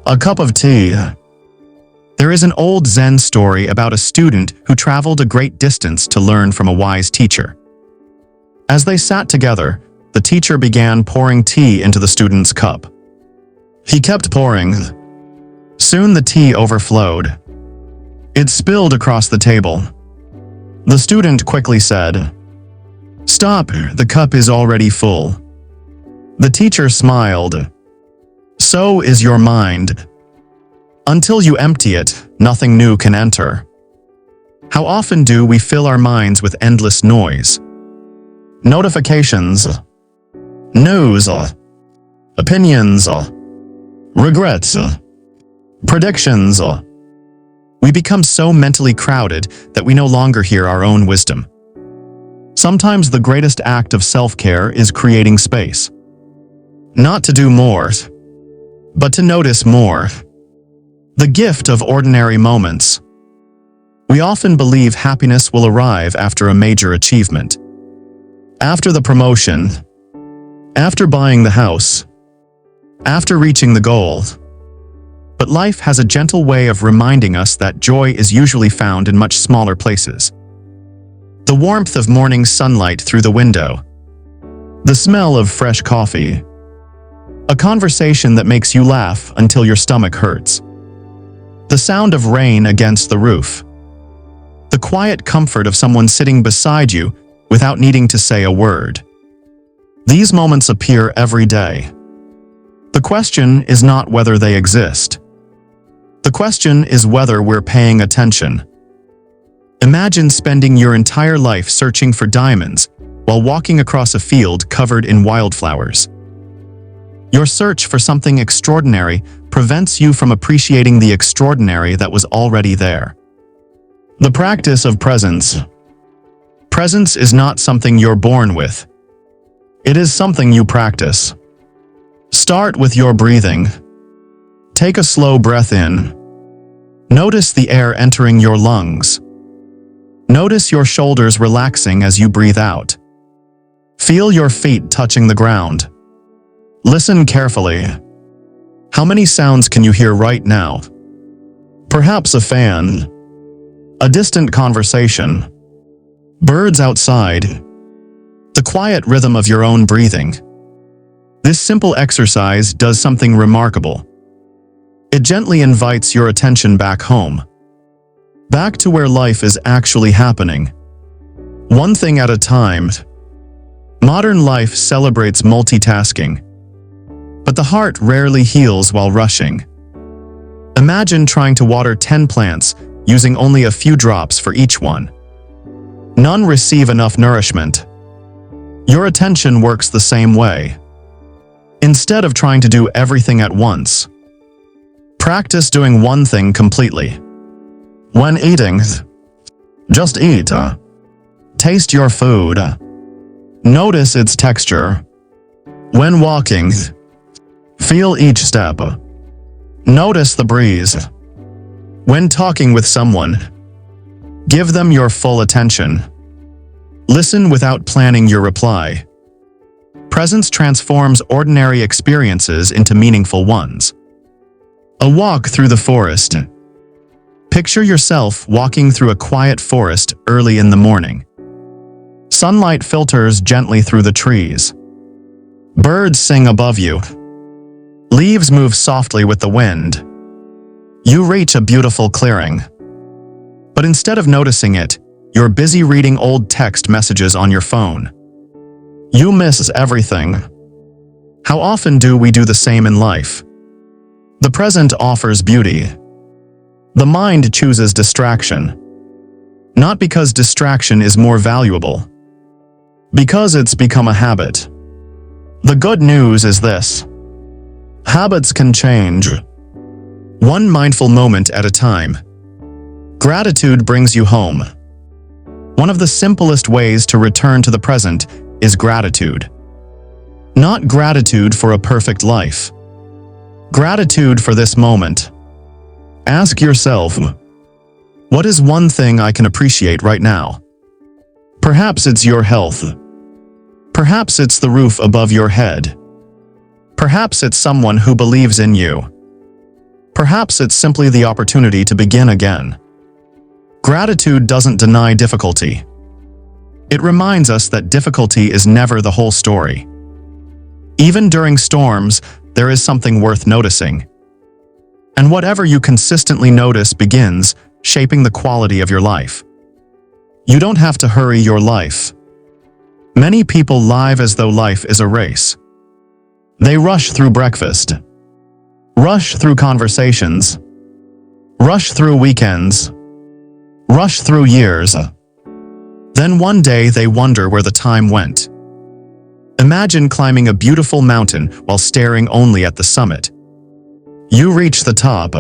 A cup of tea. There is an old Zen story about a student who traveled a great distance to learn from a wise teacher. As they sat together, the teacher began pouring tea into the student's cup. He kept pouring. Soon the tea overflowed. It spilled across the table. The student quickly said, "Stop, the cup is already full." The teacher smiled. So is your mind. Until you empty it, nothing new can enter. How often do we fill our minds with endless noise? Notifications, news, opinions, regrets, predictions. We become so mentally crowded that we no longer hear our own wisdom. Sometimes the greatest act of self-care is creating space. Not to do more, but to notice more. The gift of ordinary moments. We often believe happiness will arrive after a major achievement. After the promotion, after buying the house, after reaching the goal. But life has a gentle way of reminding us that joy is usually found in much smaller places. The warmth of morning sunlight through the window, the smell of fresh coffee, a conversation that makes you laugh until your stomach hurts, the sound of rain against the roof, the quiet comfort of someone sitting beside you without needing to say a word. These moments appear every day. The question is not whether they exist. The question is whether we're paying attention. Imagine spending your entire life searching for diamonds while walking across a field covered in wildflowers. Your search for something extraordinary prevents you from appreciating the extraordinary that was already there. The practice of presence. Presence is not something you're born with. It is something you practice. Start with your breathing. Take a slow breath in. Notice the air entering your lungs. Notice your shoulders relaxing as you breathe out. Feel your feet touching the ground. Listen carefully. How many sounds can you hear right now? Perhaps a fan, a distant conversation, birds outside, the quiet rhythm of your own breathing. This simple exercise does something remarkable. It gently invites your attention back home, back to where life is actually happening. One thing at a time. Modern life celebrates multitasking, but the heart rarely heals while rushing. Imagine trying to water 10 plants using only a few drops for each one. None receive enough nourishment. Your attention works the same way. Instead of trying to do everything at once, practice doing one thing completely. When eating, just eat. Taste your food. Notice its texture. When walking, feel each step. Notice the breeze. When talking with someone, give them your full attention. Listen without planning your reply. Presence transforms ordinary experiences into meaningful ones. A walk through the forest. Picture yourself walking through a quiet forest early in the morning. Sunlight filters gently through the trees. Birds sing above you. Leaves move softly with the wind. You reach a beautiful clearing. But instead of noticing it, you're busy reading old text messages on your phone. You miss everything. How often do we do the same in life? The present offers beauty. The mind chooses distraction. Not because distraction is more valuable, because it's become a habit. The good news is this: habits can change. One mindful moment at a time. Gratitude brings you home. One of the simplest ways to return to the present is gratitude. Not gratitude for a perfect life. Gratitude for this moment. Ask yourself, what is one thing I can appreciate right now? Perhaps it's your health. Perhaps it's the roof above your head. Perhaps it's someone who believes in you. Perhaps it's simply the opportunity to begin again. Gratitude doesn't deny difficulty. It reminds us that difficulty is never the whole story. Even during storms, there is something worth noticing. And whatever you consistently notice begins shaping the quality of your life. You don't have to hurry your life. Many people live as though life is a race. They rush through breakfast, rush through conversations, rush through weekends, rush through years. Then one day they wonder where the time went. Imagine climbing a beautiful mountain while staring only at the summit. You reach the top,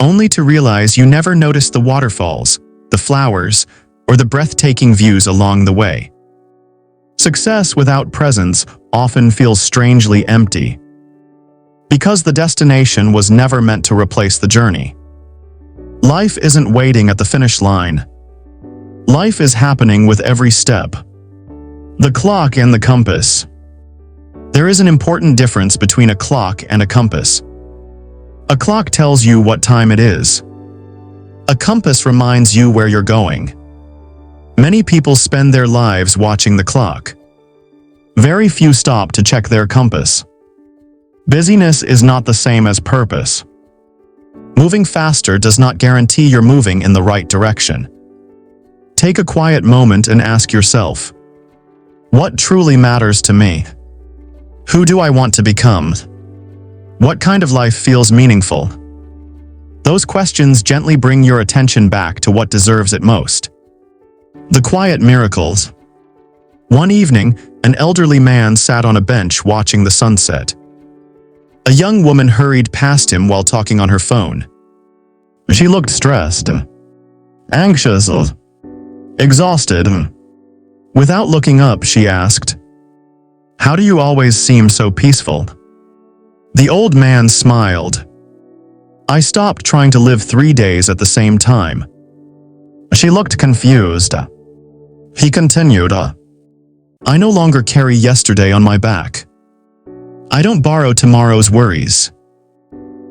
only to realize you never noticed the waterfalls, the flowers, or the breathtaking views along the way. Success without presence often feels strangely empty, because the destination was never meant to replace the journey. Life isn't waiting at the finish line. Life is happening with every step. The clock and the compass. There is an important difference between a clock and a compass. A clock tells you what time it is. A compass reminds you where you're going. Many people spend their lives watching the clock. Very few stop to check their compass. Busyness is not the same as purpose. Moving faster does not guarantee you're moving in the right direction. Take a quiet moment and ask yourself, what truly matters to me? Who do I want to become? What kind of life feels meaningful? Those questions gently bring your attention back to what deserves it most. The quiet miracles. One evening, an elderly man sat on a bench watching the sunset. A young woman hurried past him while talking on her phone. She looked stressed, anxious, exhausted. Without looking up, she asked, "How do you always seem so peaceful?" The old man smiled. "I stopped trying to live 3 days at the same time." She looked confused. He continued, "I no longer carry yesterday on my back. I don't borrow tomorrow's worries.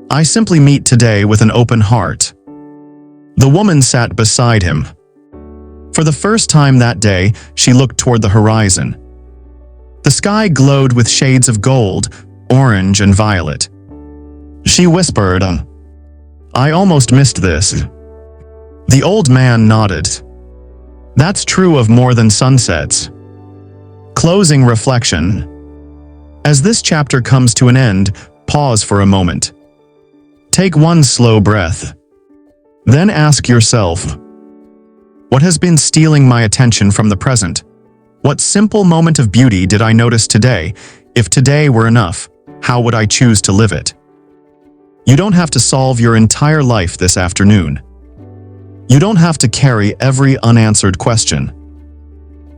I simply meet today with an open heart." The woman sat beside him. For the first time that day, she looked toward the horizon. The sky glowed with shades of gold, orange and violet. She whispered, "I almost missed this." The old man nodded. That's true of more than sunsets. Closing reflection. As this chapter comes to an end, pause for a moment. Take one slow breath. Then ask yourself, what has been stealing my attention from the present? What simple moment of beauty did I notice today? If today were enough, how would I choose to live it? You don't have to solve your entire life this afternoon. You don't have to carry every unanswered question.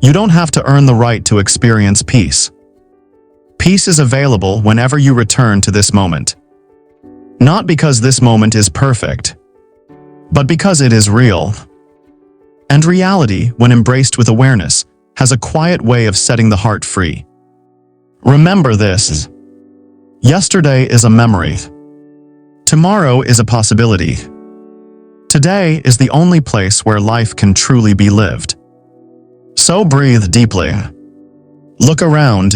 You don't have to earn the right to experience peace. Peace is available whenever you return to this moment. Not because this moment is perfect, but because it is real. And reality, when embraced with awareness, has a quiet way of setting the heart free. Remember this. Yesterday is a memory. Tomorrow is a possibility. Today is the only place where life can truly be lived. So breathe deeply. Look around.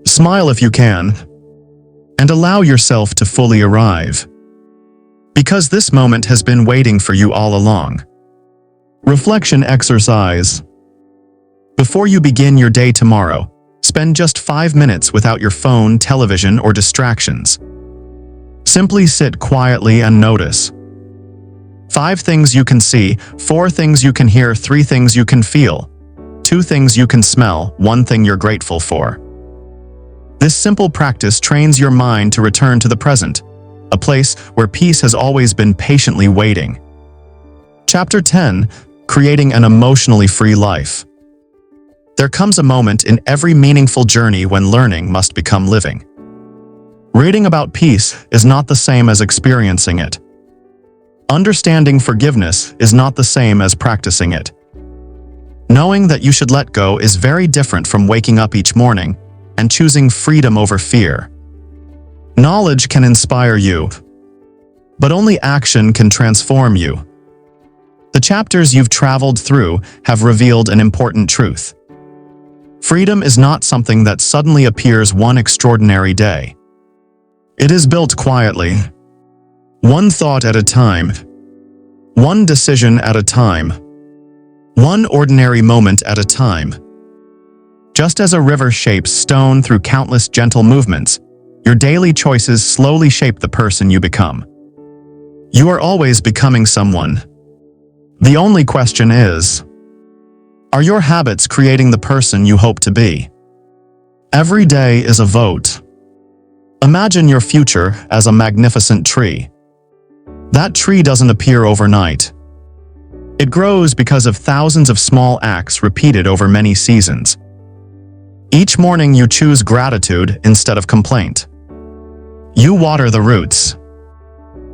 Smile if you can. And allow yourself to fully arrive. Because this moment has been waiting for you all along. Reflection exercise. Before you begin your day tomorrow, spend just 5 minutes without your phone, television, or distractions. Simply sit quietly and notice. 5 things you can see, 4 things you can hear, 3 things you can feel, 2 things you can smell, 1 thing you're grateful for. This simple practice trains your mind to return to the present, a place where peace has always been patiently waiting. Chapter 10. Creating an emotionally free life. There comes a moment in every meaningful journey when learning must become living. Reading about peace is not the same as experiencing it. Understanding forgiveness is not the same as practicing it. Knowing that you should let go is very different from waking up each morning and choosing freedom over fear. Knowledge can inspire you, but only action can transform you. The chapters you've traveled through have revealed an important truth. Freedom is not something that suddenly appears one extraordinary day. It is built quietly, one thought at a time, one decision at a time, one ordinary moment at a time. Just as a river shapes stone through countless gentle movements, your daily choices slowly shape the person you become. You are always becoming someone. The only question is, are your habits creating the person you hope to be? Every day is a vote. Imagine your future as a magnificent tree. That tree doesn't appear overnight. It grows because of thousands of small acts repeated over many seasons. Each morning you choose gratitude instead of complaint. You water the roots.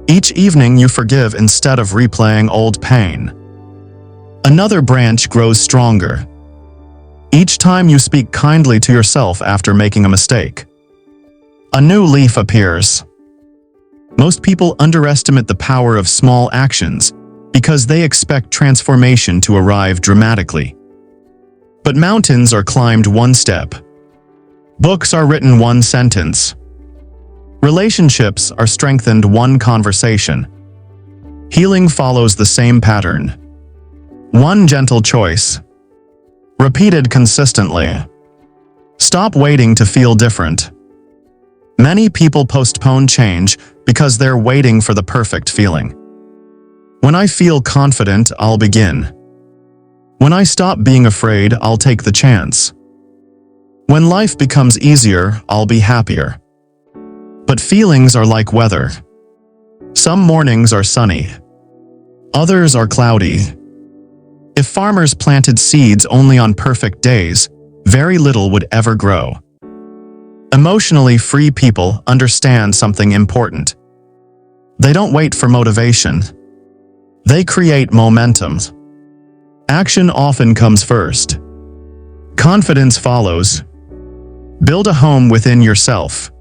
Each evening you forgive instead of replaying old pain. Another branch grows stronger. Each time you speak kindly to yourself after making a mistake, a new leaf appears. Most people underestimate the power of small actions because they expect transformation to arrive dramatically. But mountains are climbed one step. Books are written one sentence. Relationships are strengthened one conversation. Healing follows the same pattern. One gentle choice, repeated consistently. Stop waiting to feel different. Many people postpone change because they're waiting for the perfect feeling. When I feel confident, I'll begin. When I stop being afraid, I'll take the chance. When life becomes easier, I'll be happier. But feelings are like weather. Some mornings are sunny. Others are cloudy. If farmers planted seeds only on perfect days, very little would ever grow. Emotionally free people understand something important. They don't wait for motivation. They create momentum. Action often comes first. Confidence follows. Build a home within yourself.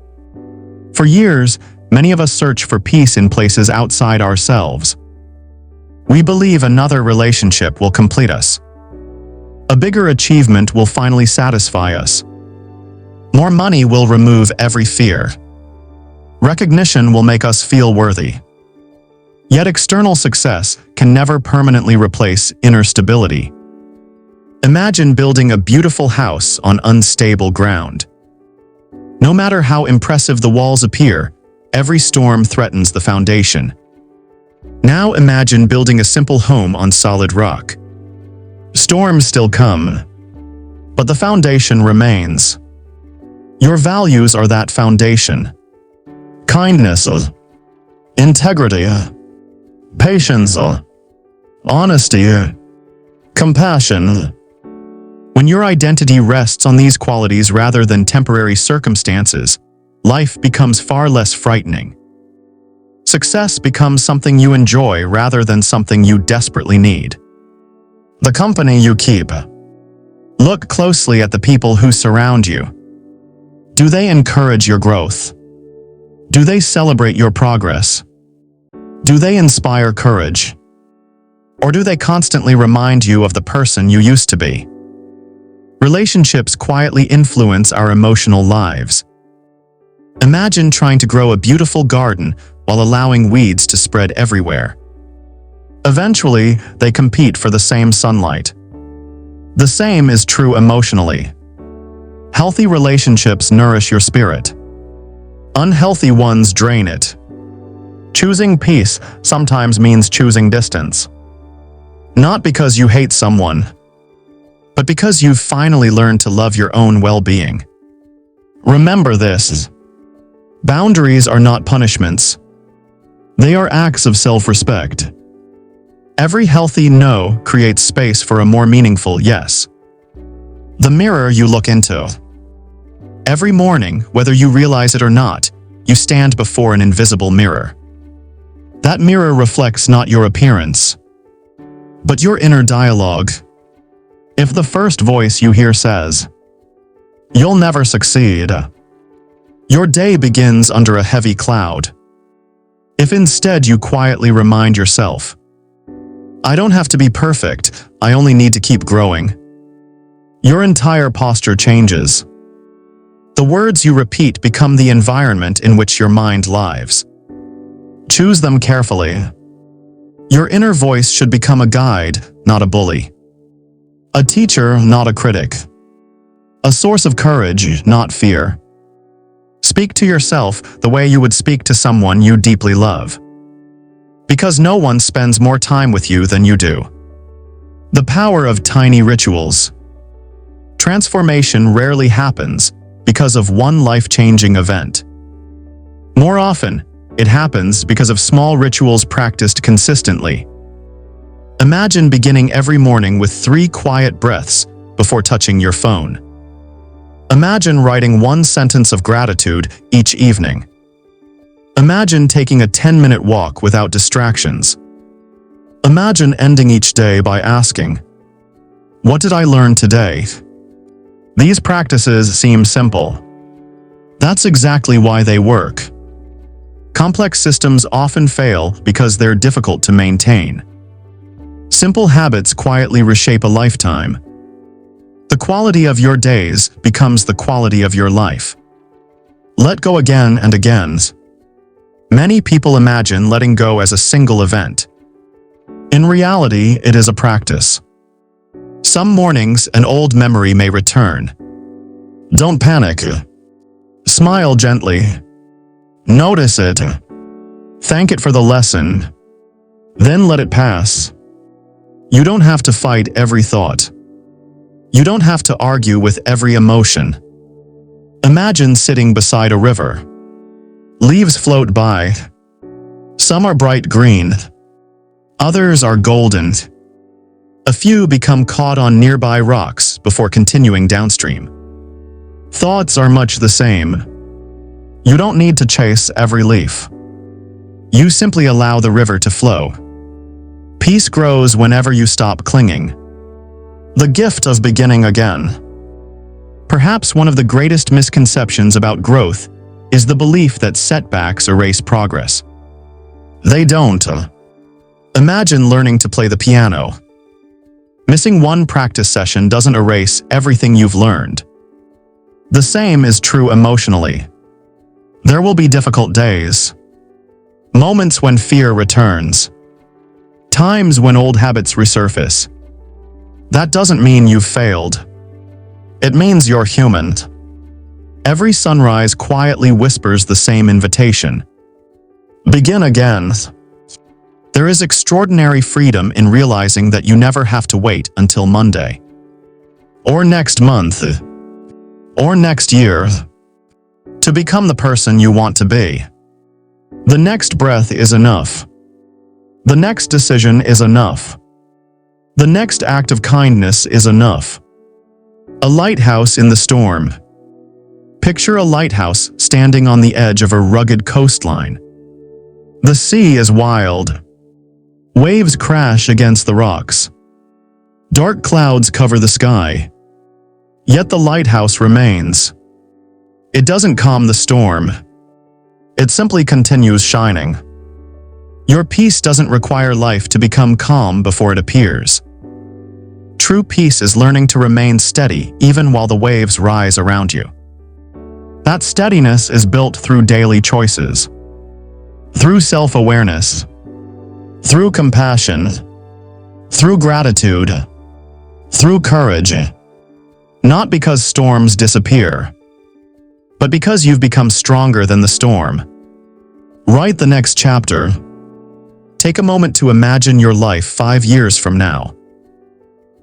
For years, many of us search for peace in places outside ourselves. We believe another relationship will complete us. A bigger achievement will finally satisfy us. More money will remove every fear. Recognition will make us feel worthy. Yet external success can never permanently replace inner stability. Imagine building a beautiful house on unstable ground. No matter how impressive the walls appear, every storm threatens the foundation. Now imagine building a simple home on solid rock. Storms still come, but the foundation remains. Your values are that foundation. Kindness, integrity, patience, honesty, compassion. When your identity rests on these qualities rather than temporary circumstances, life becomes far less frightening. Success becomes something you enjoy rather than something you desperately need. The company you keep. Look closely at the people who surround you. Do they encourage your growth? Do they celebrate your progress? Do they inspire courage? Or do they constantly remind you of the person you used to be? Relationships quietly influence our emotional lives. Imagine trying to grow a beautiful garden while allowing weeds to spread everywhere. Eventually, they compete for the same sunlight. The same is true emotionally. Healthy relationships nourish your spirit. Unhealthy ones drain it. Choosing peace sometimes means choosing distance. Not because you hate someone, but because you've finally learned to love your own well-being. Remember this. Boundaries are not punishments. They are acts of self-respect. Every healthy no creates space for a more meaningful yes. The mirror you look into. Every morning, whether you realize it or not, you stand before an invisible mirror. That mirror reflects not your appearance, but your inner dialogue. If the first voice you hear says, "You'll never succeed," your day begins under a heavy cloud. If instead you quietly remind yourself, "I don't have to be perfect, I only need to keep growing," your entire posture changes. The words you repeat become the environment in which your mind lives. Choose them carefully. Your inner voice should become a guide, not a bully. A teacher, not a critic. A source of courage, not fear. Speak to yourself the way you would speak to someone you deeply love. Because no one spends more time with you than you do. The power of tiny rituals. Transformation rarely happens because of one life-changing event. More often, it happens because of small rituals practiced consistently. Imagine beginning every morning with 3 quiet breaths before touching your phone. Imagine writing 1 sentence of gratitude each evening. Imagine taking a 10-minute walk without distractions. Imagine ending each day by asking, "What did I learn today?" These practices seem simple. That's exactly why they work. Complex systems often fail because they're difficult to maintain. Simple habits quietly reshape a lifetime. The quality of your days becomes the quality of your life. Let go again and again. Many people imagine letting go as a single event. In reality, it is a practice. Some mornings, an old memory may return. Don't panic. Smile gently. Notice it. Thank it for the lesson. Then let it pass. You don't have to fight every thought. You don't have to argue with every emotion. Imagine sitting beside a river. Leaves float by. Some are bright green. Others are golden. A few become caught on nearby rocks before continuing downstream. Thoughts are much the same. You don't need to chase every leaf. You simply allow the river to flow. Peace grows whenever you stop clinging. The gift of beginning again. Perhaps one of the greatest misconceptions about growth is the belief that setbacks erase progress. They don't. Imagine learning to play the piano. Missing 1 practice session doesn't erase everything you've learned. The same is true emotionally. There will be difficult days. Moments when fear returns. Times when old habits resurface. That doesn't mean you've failed. It means you're human. Every sunrise quietly whispers the same invitation. Begin again. There is extraordinary freedom in realizing that you never have to wait until Monday. Or next month. Or next year. To become the person you want to be. The next breath is enough. The next decision is enough. The next act of kindness is enough. A lighthouse in the storm. Picture a lighthouse standing on the edge of a rugged coastline. The sea is wild. Waves crash against the rocks. Dark clouds cover the sky. Yet the lighthouse remains. It doesn't calm the storm. It simply continues shining. Your peace doesn't require life to become calm before it appears. True peace is learning to remain steady even while the waves rise around you. That steadiness is built through daily choices. Through self-awareness. Through compassion. Through gratitude. Through courage. Not because storms disappear, but because you've become stronger than the storm. Write the next chapter. Take a moment to imagine your life 5 years from now.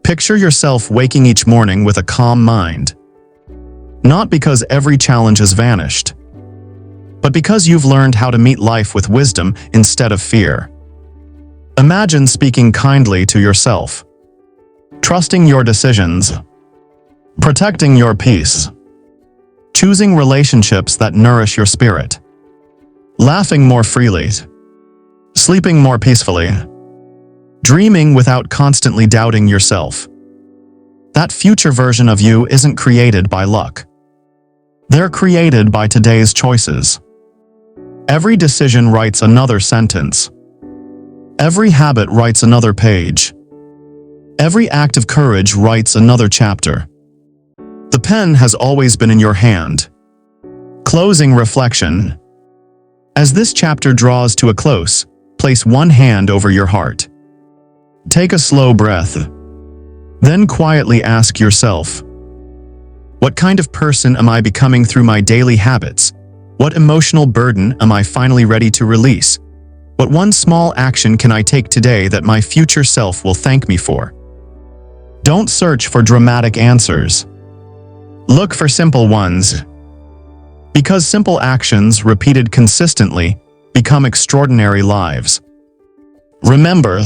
Picture yourself waking each morning with a calm mind. Not because every challenge has vanished, but because you've learned how to meet life with wisdom instead of fear. Imagine speaking kindly to yourself, trusting your decisions, protecting your peace, choosing relationships that nourish your spirit, laughing more freely, sleeping more peacefully, dreaming without constantly doubting yourself. That future version of you isn't created by luck. They're created by today's choices. Every decision writes another sentence. Every habit writes another page. Every act of courage writes another chapter. The pen has always been in your hand. Closing reflection. As this chapter draws to a close, place one hand over your heart. Take a slow breath. Then quietly ask yourself, what kind of person am I becoming through my daily habits? What emotional burden am I finally ready to release? What one small action can I take today that my future self will thank me for? Don't search for dramatic answers. Look for simple ones. Because simple actions, repeated consistently, become extraordinary lives. Remember,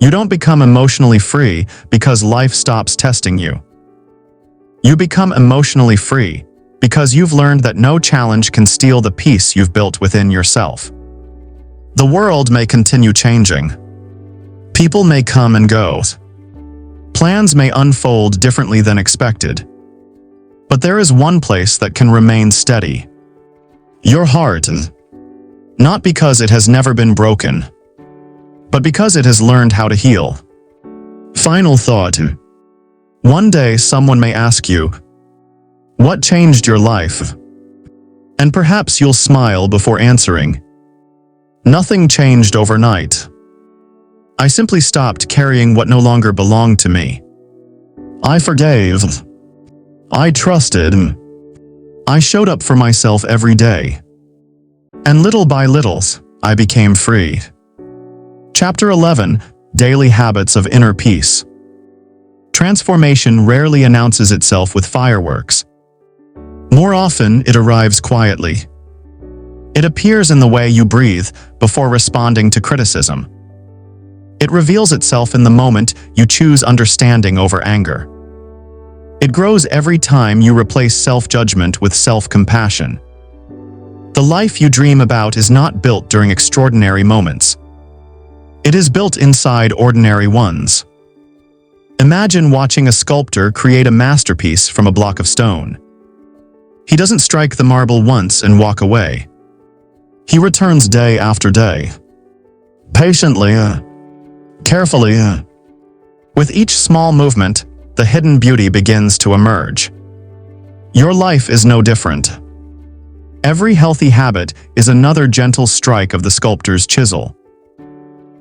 you don't become emotionally free because life stops testing you. You become emotionally free because you've learned that no challenge can steal the peace you've built within yourself. The world may continue changing. People may come and go. Plans may unfold differently than expected. But there is one place that can remain steady. Your heart. Not because it has never been broken, but because it has learned how to heal. Final thought. One day someone may ask you, what changed your life? And perhaps you'll smile before answering. Nothing changed overnight. I simply stopped carrying what no longer belonged to me. I forgave. I trusted. I showed up for myself every day. And little by little, I became free. Chapter 11, Daily Habits of Inner Peace. Transformation rarely announces itself with fireworks. More often, it arrives quietly. It appears in the way you breathe before responding to criticism. It reveals itself in the moment you choose understanding over anger. It grows every time you replace self-judgment with self-compassion. The life you dream about is not built during extraordinary moments. It is built inside ordinary ones. Imagine watching a sculptor create a masterpiece from a block of stone. He doesn't strike the marble once and walk away. He returns day after day. Patiently, carefully. With each small movement, the hidden beauty begins to emerge. Your life is no different. Every healthy habit is another gentle strike of the sculptor's chisel.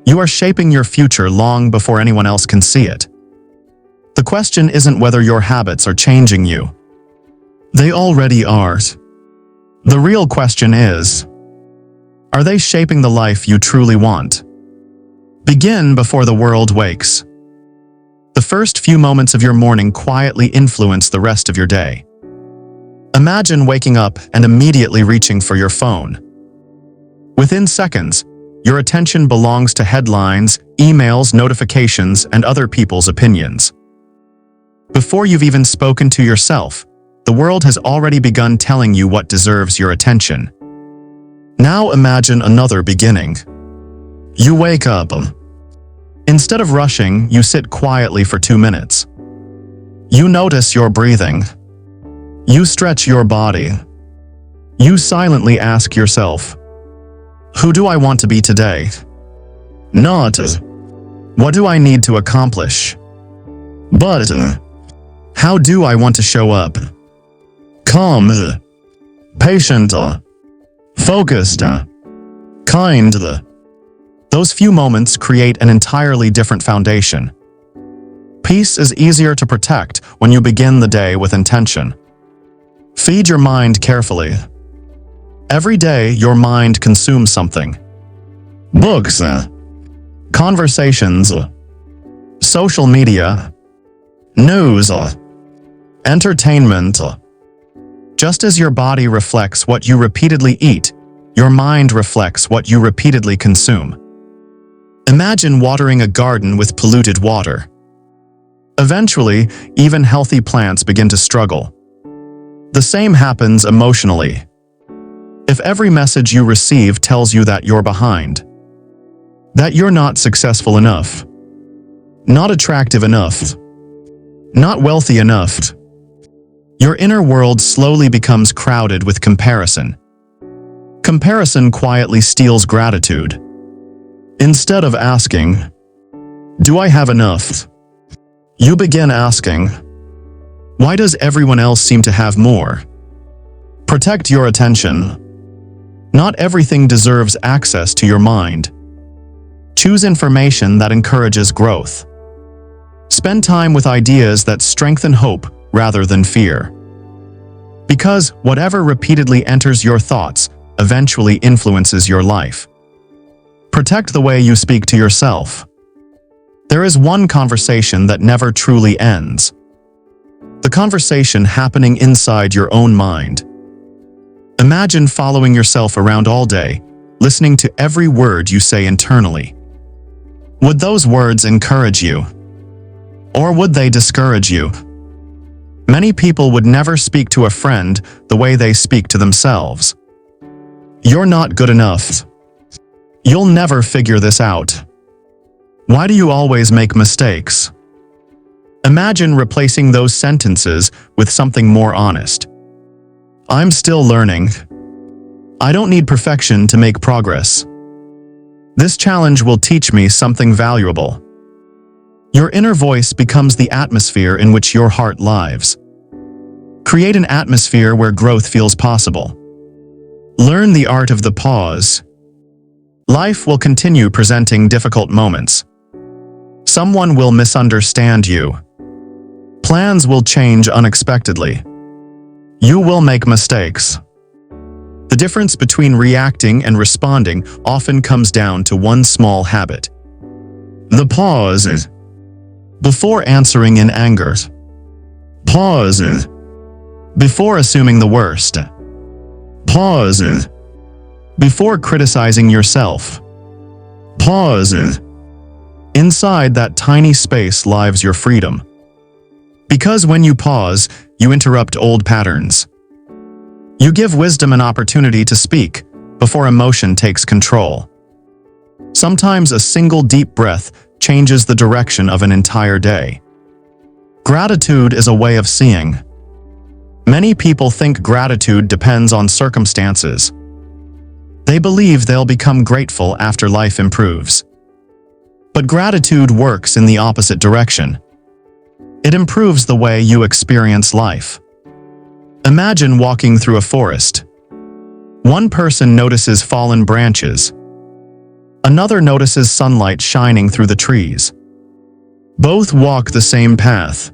You are shaping your future long before anyone else can see it. The question isn't whether your habits are changing you. They already are. The real question is, are they shaping the life you truly want? Begin before the world wakes. The first few moments of your morning quietly influence the rest of your day. Imagine waking up and immediately reaching for your phone. Within seconds, your attention belongs to headlines, emails, notifications, and other people's opinions. Before you've even spoken to yourself, the world has already begun telling you what deserves your attention. Now imagine another beginning. You wake up. Instead of rushing, you sit quietly for 2 minutes. You notice your breathing. You stretch your body. You silently ask yourself, who do I want to be today? Not, what do I need to accomplish? But, how do I want to show up? Calm, patient, focused, kind. Those few moments create an entirely different foundation. Peace is easier to protect when you begin the day with intention. Feed your mind carefully. Every day, your mind consumes something. Books, conversations, social media, news, entertainment. Just as your body reflects what you repeatedly eat, your mind reflects what you repeatedly consume. Imagine watering a garden with polluted water. Eventually, even healthy plants begin to struggle. The same happens emotionally. If every message you receive tells you that you're behind, that you're not successful enough, not attractive enough, not wealthy enough, your inner world slowly becomes crowded with comparison. Comparison quietly steals gratitude. Instead of asking, do I have enough? You begin asking, why does everyone else seem to have more? Protect your attention. Not everything deserves access to your mind. Choose information that encourages growth. Spend time with ideas that strengthen hope rather than fear. Because whatever repeatedly enters your thoughts eventually influences your life. Protect the way you speak to yourself. There is one conversation that never truly ends. The conversation happening inside your own mind. Imagine following yourself around all day, listening to every word you say internally. Would those words encourage you? Or would they discourage you? Many people would never speak to a friend the way they speak to themselves. You're not good enough. You'll never figure this out. Why do you always make mistakes? Imagine replacing those sentences with something more honest. I'm still learning. I don't need perfection to make progress. This challenge will teach me something valuable. Your inner voice becomes the atmosphere in which your heart lives. Create an atmosphere where growth feels possible. Learn the art of the pause. Life will continue presenting difficult moments. Someone will misunderstand you. Plans will change unexpectedly. You will make mistakes. The difference between reacting and responding often comes down to one small habit. The pause. Before answering in anger. Pause. Before assuming the worst. Pause. Before criticizing yourself. Pause. Inside that tiny space lives your freedom. Because when you pause, you interrupt old patterns. You give wisdom an opportunity to speak before emotion takes control. Sometimes a single deep breath changes the direction of an entire day. Gratitude is a way of seeing. Many people think gratitude depends on circumstances. They believe they'll become grateful after life improves. But gratitude works in the opposite direction. It improves the way you experience life. Imagine walking through a forest. One person notices fallen branches. Another notices sunlight shining through the trees. Both walk the same path.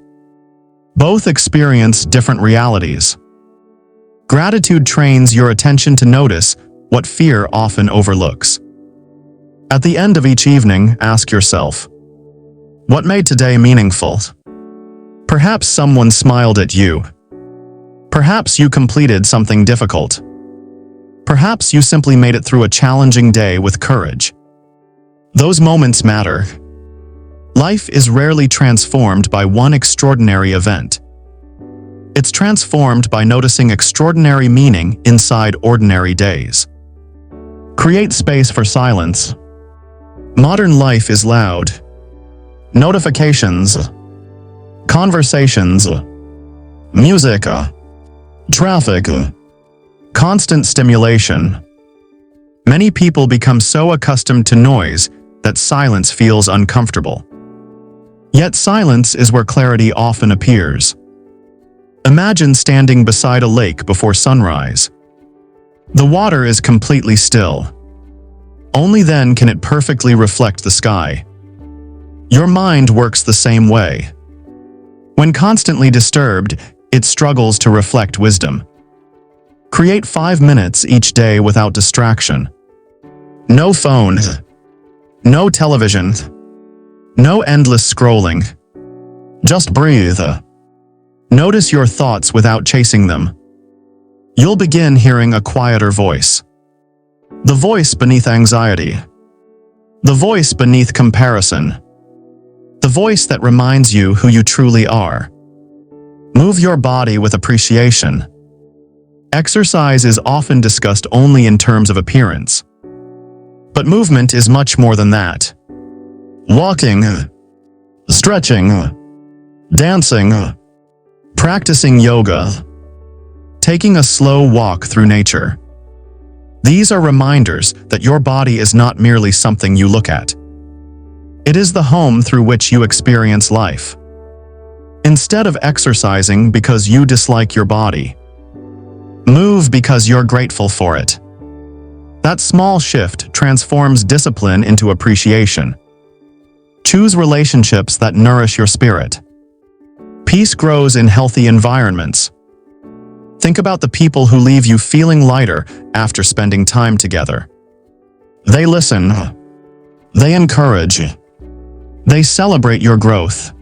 Both experience different realities. Gratitude trains your attention to notice what fear often overlooks. At the end of each evening, ask yourself, what made today meaningful? Perhaps someone smiled at you. Perhaps you completed something difficult. Perhaps you simply made it through a challenging day with courage. Those moments matter. Life is rarely transformed by one extraordinary event. It's transformed by noticing extraordinary meaning inside ordinary days. Create space for silence. Modern life is loud. Notifications, conversations, music, traffic, constant stimulation. Many people become so accustomed to noise that silence feels uncomfortable. Yet silence is where clarity often appears. Imagine standing beside a lake before sunrise. The water is completely still. Only then can it perfectly reflect the sky. Your mind works the same way. When constantly disturbed, it struggles to reflect wisdom. Create 5 minutes each day without distraction. No phone. No television. No endless scrolling. Just breathe. Notice your thoughts without chasing them. You'll begin hearing a quieter voice. The voice beneath anxiety. The voice beneath comparison. The voice that reminds you who you truly are. Move your body with appreciation. Exercise is often discussed only in terms of appearance. But movement is much more than that. Walking, stretching, dancing, practicing yoga, taking a slow walk through nature. These are reminders that your body is not merely something you look at. It is the home through which you experience life. Instead of exercising because you dislike your body, move because you're grateful for it. That small shift transforms discipline into appreciation. Choose relationships that nourish your spirit. Peace grows in healthy environments. Think about the people who leave you feeling lighter after spending time together. They listen. They encourage. They celebrate your growth.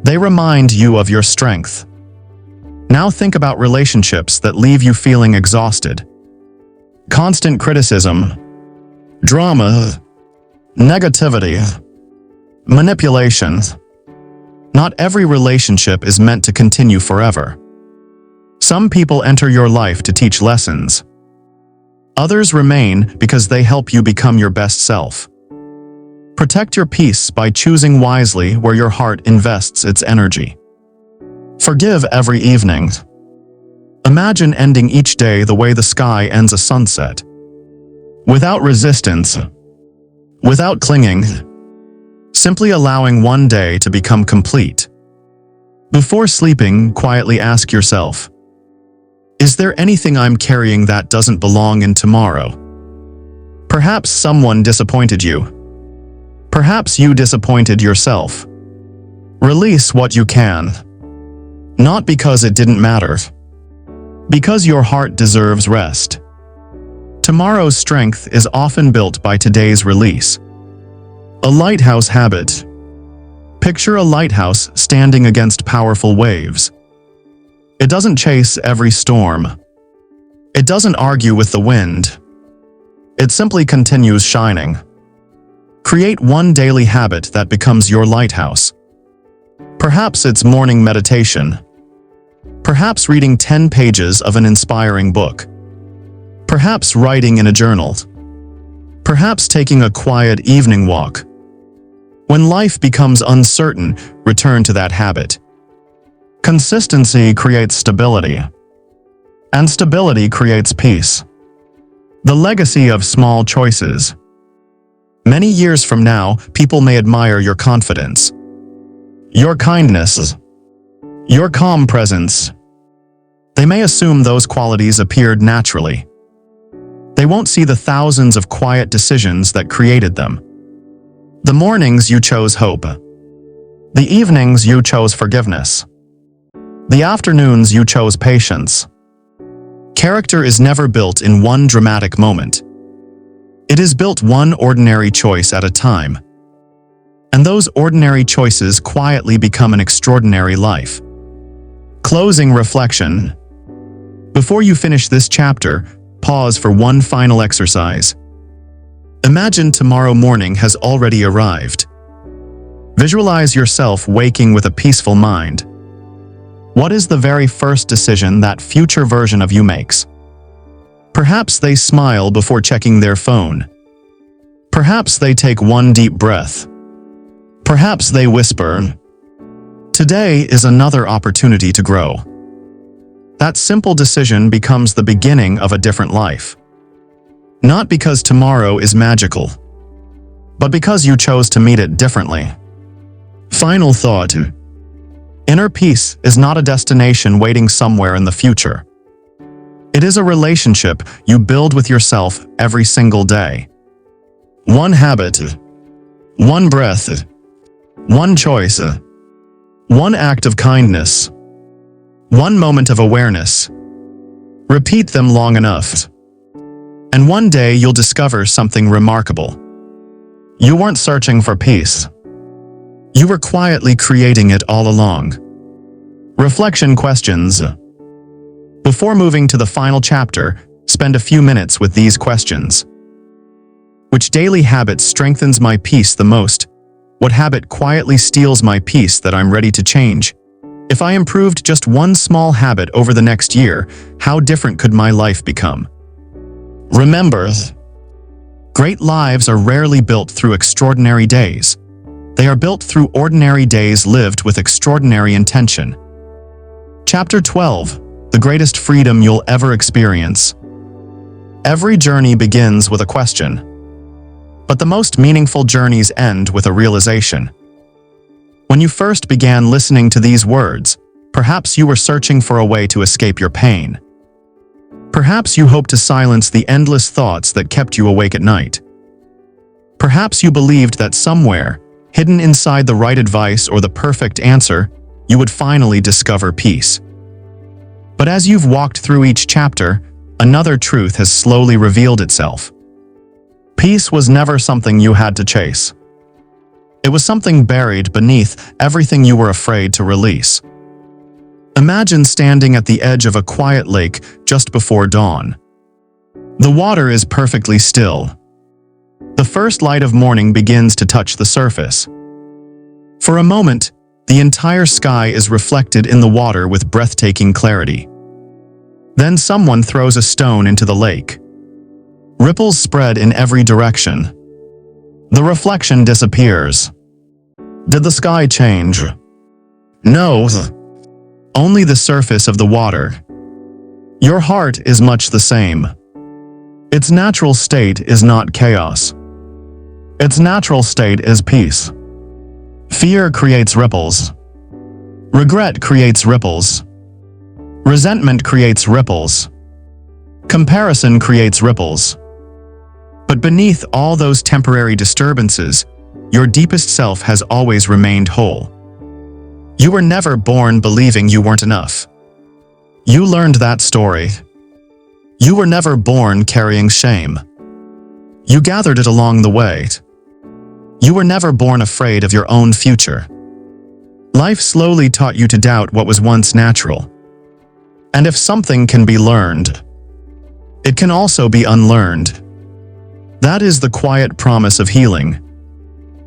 They remind you of your strength. Now think about relationships that leave you feeling exhausted. Constant criticism, drama, negativity, manipulation. Not every relationship is meant to continue forever. Some people enter your life to teach lessons. Others remain because they help you become your best self. Protect your peace by choosing wisely where your heart invests its energy. Forgive every evening. Imagine ending each day the way the sky ends a sunset. Without resistance. Without clinging. Simply allowing one day to become complete. Before sleeping, quietly ask yourself, is there anything I'm carrying that doesn't belong in tomorrow? Perhaps someone disappointed you. Perhaps you disappointed yourself. Release what you can. Not because it didn't matter. Because your heart deserves rest. Tomorrow's strength is often built by today's release. A lighthouse habit. Picture a lighthouse standing against powerful waves. It doesn't chase every storm. It doesn't argue with the wind. It simply continues shining. Create one daily habit that becomes your lighthouse. Perhaps it's morning meditation. Perhaps reading 10 pages of an inspiring book. Perhaps writing in a journal. Perhaps taking a quiet evening walk. When life becomes uncertain, return to that habit. Consistency creates stability. And stability creates peace. The legacy of small choices. Many years from now, people may admire your confidence, your kindness, your calm presence. They may assume those qualities appeared naturally. They won't see the thousands of quiet decisions that created them. The mornings you chose hope. The evenings you chose forgiveness. The afternoons you chose patience. Character is never built in one dramatic moment. It is built one ordinary choice at a time. And those ordinary choices quietly become an extraordinary life. Closing reflection. Before you finish this chapter, pause for one final exercise. Imagine tomorrow morning has already arrived. Visualize yourself waking with a peaceful mind. What is the very first decision that future version of you makes? Perhaps they smile before checking their phone. Perhaps they take one deep breath. Perhaps they whisper, "Today is another opportunity to grow." That simple decision becomes the beginning of a different life. Not because tomorrow is magical, but because you chose to meet it differently. Final thought. Inner peace is not a destination waiting somewhere in the future. It is a relationship you build with yourself every single day. One habit, one breath, one choice, one act of kindness, one moment of awareness. Repeat them long enough, and one day you'll discover something remarkable. You weren't searching for peace. You were quietly creating it all along. Reflection questions. Before moving to the final chapter, spend a few minutes with these questions. Which daily habit strengthens my peace the most? What habit quietly steals my peace that I'm ready to change? If I improved just one small habit over the next year, how different could my life become? Remember, great lives are rarely built through extraordinary days. They are built through ordinary days lived with extraordinary intention. Chapter 12. The greatest freedom you'll ever experience. Every journey begins with a question. But the most meaningful journeys end with a realization. When you first began listening to these words, perhaps you were searching for a way to escape your pain. Perhaps you hoped to silence the endless thoughts that kept you awake at night. Perhaps you believed that somewhere, Hidden inside the right advice or the perfect answer, you would finally discover peace. But as you've walked through each chapter, another truth has slowly revealed itself. Peace was never something you had to chase. It was something buried beneath everything you were afraid to release. Imagine standing at the edge of a quiet lake just before dawn. The water is perfectly still. The first light of morning begins to touch the surface. For a moment, the entire sky is reflected in the water with breathtaking clarity. Then someone throws a stone into the lake. Ripples spread in every direction. The reflection disappears. Did the sky change? No. Only the surface of the water. Your heart is much the same. Its natural state is not chaos. Its natural state is peace. Fear creates ripples. Regret creates ripples. Resentment creates ripples. Comparison creates ripples. But beneath all those temporary disturbances, your deepest self has always remained whole. You were never born believing you weren't enough. You learned that story. You were never born carrying shame. You gathered it along the way. You were never born afraid of your own future. Life slowly taught you to doubt what was once natural. And if something can be learned, it can also be unlearned. That is the quiet promise of healing.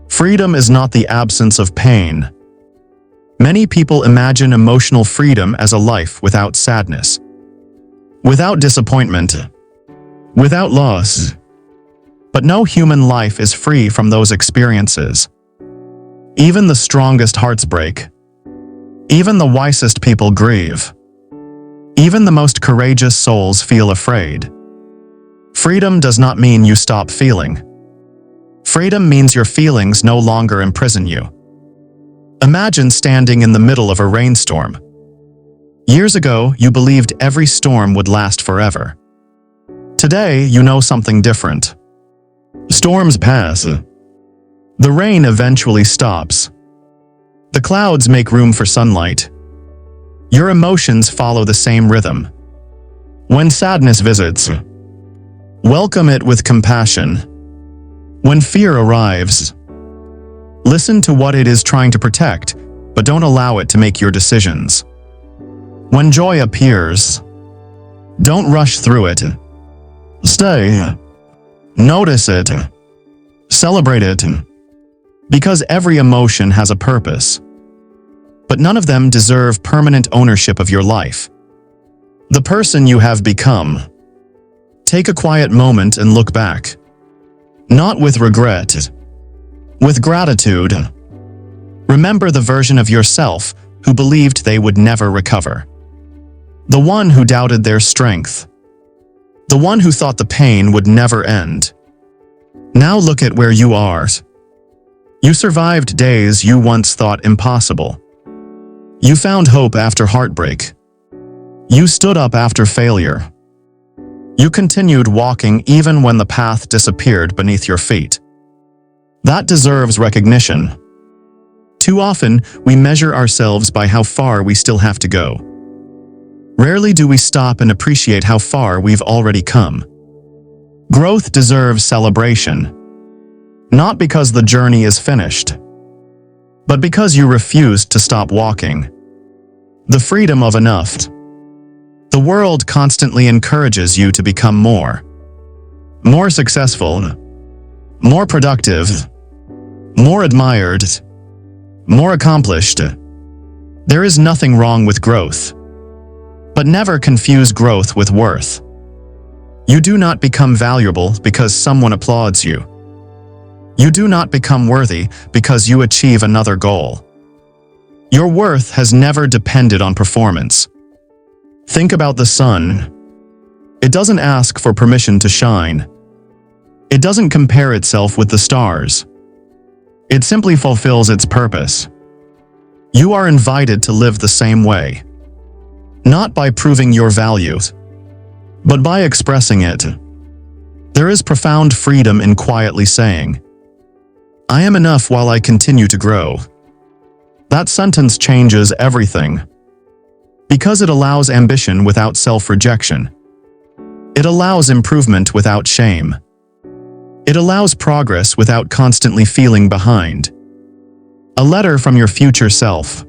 Freedom is not the absence of pain. Many people imagine emotional freedom as a life without sadness, without disappointment, without loss. But no human life is free from those experiences. Even the strongest hearts break. Even the wisest people grieve. Even the most courageous souls feel afraid. Freedom does not mean you stop feeling. Freedom means your feelings no longer imprison you. Imagine standing in the middle of a rainstorm. Years ago, you believed every storm would last forever. Today, you know something different. Storms pass. The rain eventually stops. The clouds make room for sunlight. Your emotions follow the same rhythm. When sadness visits, welcome it with compassion. When fear arrives, listen to what it is trying to protect, but don't allow it to make your decisions. When joy appears, don't rush through it. Stay. Notice it. Celebrate it. Because every emotion has a purpose. But none of them deserve permanent ownership of your life. The person you have become. Take a quiet moment and look back. Not with regret, with gratitude. Remember the version of yourself who believed they would never recover. The one who doubted their strength. The one who thought the pain would never end. Now look at where you are. You survived days you once thought impossible. You found hope after heartbreak. You stood up after failure. You continued walking even when the path disappeared beneath your feet. That deserves recognition. Too often, we measure ourselves by how far we still have to go. Rarely do we stop and appreciate how far we've already come. Growth deserves celebration. Not because the journey is finished, but because you refused to stop walking. The freedom of enough. The world constantly encourages you to become more successful, more productive, more admired, more accomplished. There is nothing wrong with growth. But never confuse growth with worth. You do not become valuable because someone applauds you. You do not become worthy because you achieve another goal. Your worth has never depended on performance. Think about the sun. It doesn't ask for permission to shine. It doesn't compare itself with the stars. It simply fulfills its purpose. You are invited to live the same way. Not by proving your value, but by expressing it. There is profound freedom in quietly saying, I am enough while I continue to grow. That sentence changes everything. Because it allows ambition without self-rejection. It allows improvement without shame. It allows progress without constantly feeling behind. A letter from your future self.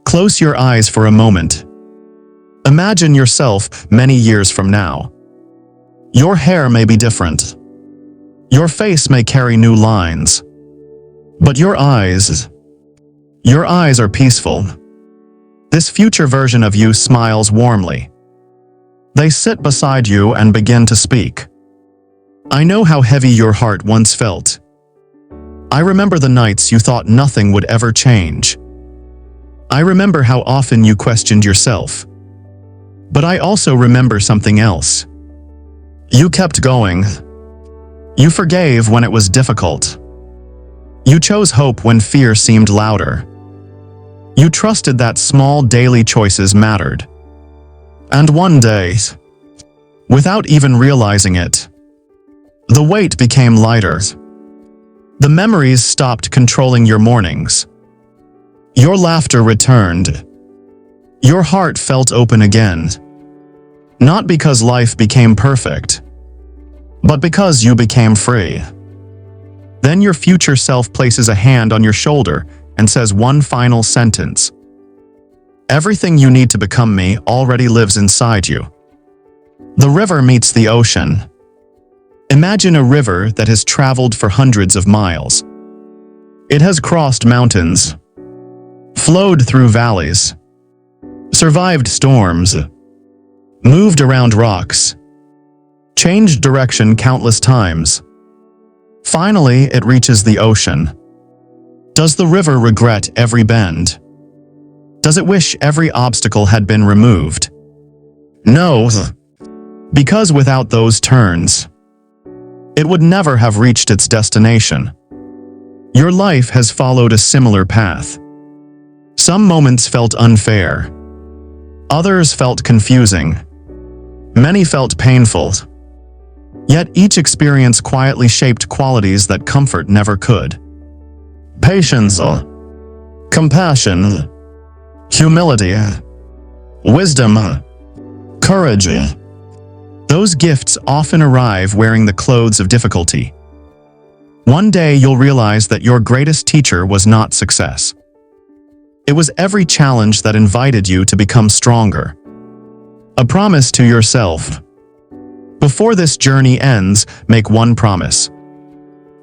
Close your eyes for a moment. Imagine yourself many years from now. Your hair may be different. Your face may carry new lines. But your eyes are peaceful. This future version of you smiles warmly. They sit beside you and begin to speak. I know how heavy your heart once felt. I remember the nights you thought nothing would ever change. I remember how often you questioned yourself. But I also remember something else. You kept going. You forgave when it was difficult. You chose hope when fear seemed louder. You trusted that small daily choices mattered. And one day, without even realizing it, the weight became lighter. The memories stopped controlling your mornings. Your laughter returned. Your heart felt open again. Not because life became perfect, but because you became free. Then your future self places a hand on your shoulder and says one final sentence. Everything you need to become me already lives inside you. The river meets the ocean. Imagine a river that has traveled for hundreds of miles. It has crossed mountains, flowed through valleys, survived storms, moved around rocks, changed direction countless times. Finally, it reaches the ocean. Does the river regret every bend? Does it wish every obstacle had been removed? No, because without those turns, it would never have reached its destination. Your life has followed a similar path. Some moments felt unfair. Others felt confusing. Many felt painful. Yet each experience quietly shaped qualities that comfort never could. Patience, compassion, humility, wisdom, courage. Those gifts often arrive wearing the clothes of difficulty. One day you'll realize that your greatest teacher was not success. It was every challenge that invited you to become stronger. A promise to yourself. Before this journey ends, make one promise.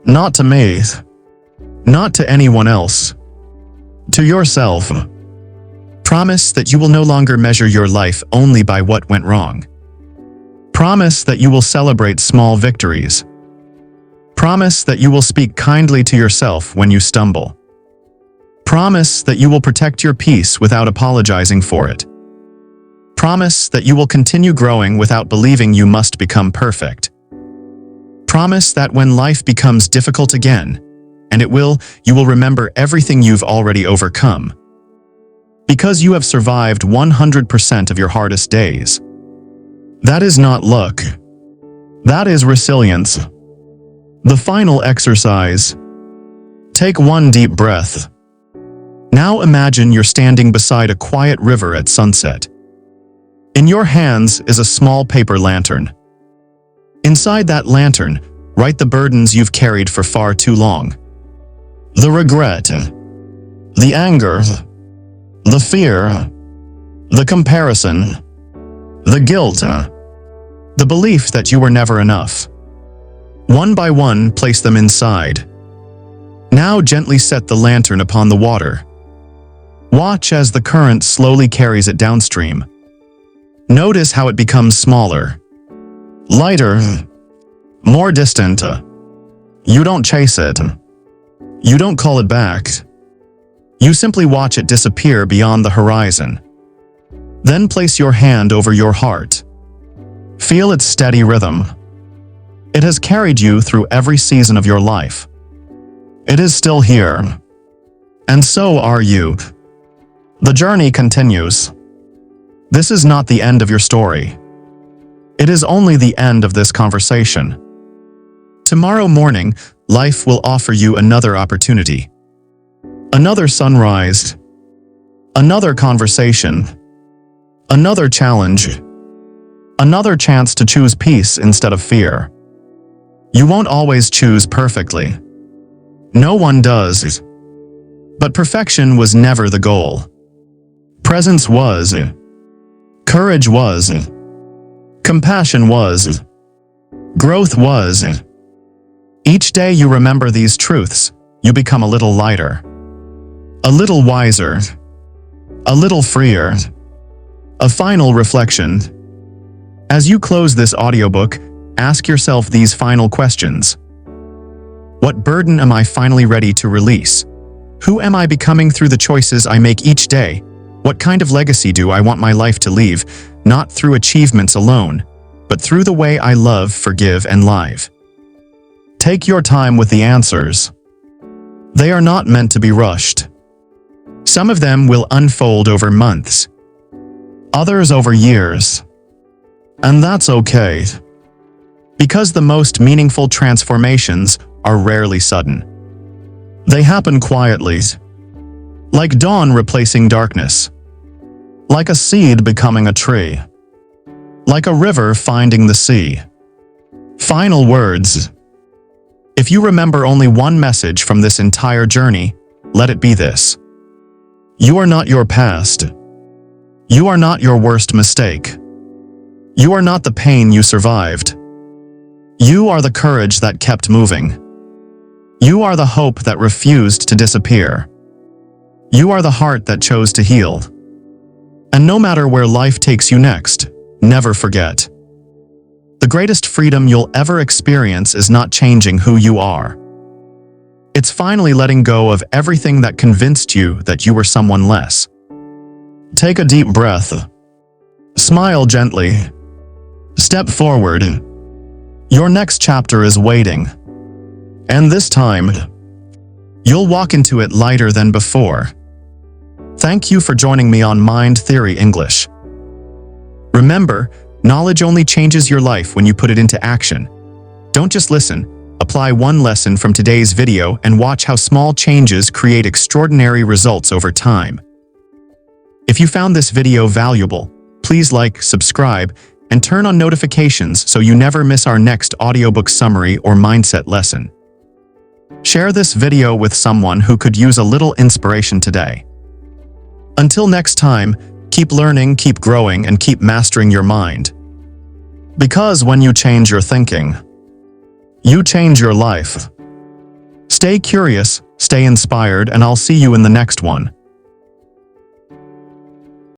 Not to me. Not to anyone else. To yourself. Promise that you will no longer measure your life only by what went wrong. Promise that you will celebrate small victories. Promise that you will speak kindly to yourself when you stumble. Promise that you will protect your peace without apologizing for it. Promise that you will continue growing without believing you must become perfect. Promise that when life becomes difficult again, and it will, you will remember everything you've already overcome. Because you have survived 100% of your hardest days. That is not luck. That is resilience. The final exercise. Take one deep breath. Now imagine you're standing beside a quiet river at sunset. In your hands is a small paper lantern. Inside that lantern, write the burdens you've carried for far too long. The regret, the anger, the fear, the comparison, the guilt, the belief that you were never enough. One by one, place them inside. Now gently set the lantern upon the water. Watch as the current slowly carries it downstream. Notice how it becomes smaller, lighter, more distant. You don't chase it. You don't call it back. You simply watch it disappear beyond the horizon. Then place your hand over your heart. Feel its steady rhythm. It has carried you through every season of your life. It is still here. And so are you. The journey continues. This is not the end of your story. It is only the end of this conversation. Tomorrow morning, life will offer you another opportunity. Another sunrise. Another conversation. Another challenge. Another chance to choose peace instead of fear. You won't always choose perfectly. No one does. But perfection was never the goal. Presence was. Courage was. Compassion was. Growth was. Each day you remember these truths, you become a little lighter. A little wiser. A little freer. A final reflection. As you close this audiobook, ask yourself these final questions. What burden am I finally ready to release? Who am I becoming through the choices I make each day? What kind of legacy do I want my life to leave, not through achievements alone, but through the way I love, forgive, and live? Take your time with the answers. They are not meant to be rushed. Some of them will unfold over months, others over years. And that's okay, because the most meaningful transformations are rarely sudden. They happen quietly, like dawn replacing darkness, like a seed becoming a tree, like a river finding the sea. Final words. If you remember only one message from this entire journey, let it be this. You are not your past. You are not your worst mistake. You are not the pain you survived. You are the courage that kept moving. You are the hope that refused to disappear. You are the heart that chose to heal. And no matter where life takes you next, never forget. The greatest freedom you'll ever experience is not changing who you are. It's finally letting go of everything that convinced you that you were someone less. Take a deep breath. Smile gently. Step forward. Your next chapter is waiting. And this time, you'll walk into it lighter than before. Thank you for joining me on Mind Theory English. Remember, knowledge only changes your life when you put it into action. Don't just listen. Apply one lesson from today's video and watch how small changes create extraordinary results over time. If you found this video valuable, please like, subscribe, and turn on notifications so you never miss our next audiobook summary or mindset lesson. Share this video with someone who could use a little inspiration today. Until next time, keep learning, keep growing, and keep mastering your mind. Because when you change your thinking, you change your life. Stay curious, stay inspired, and I'll see you in the next one.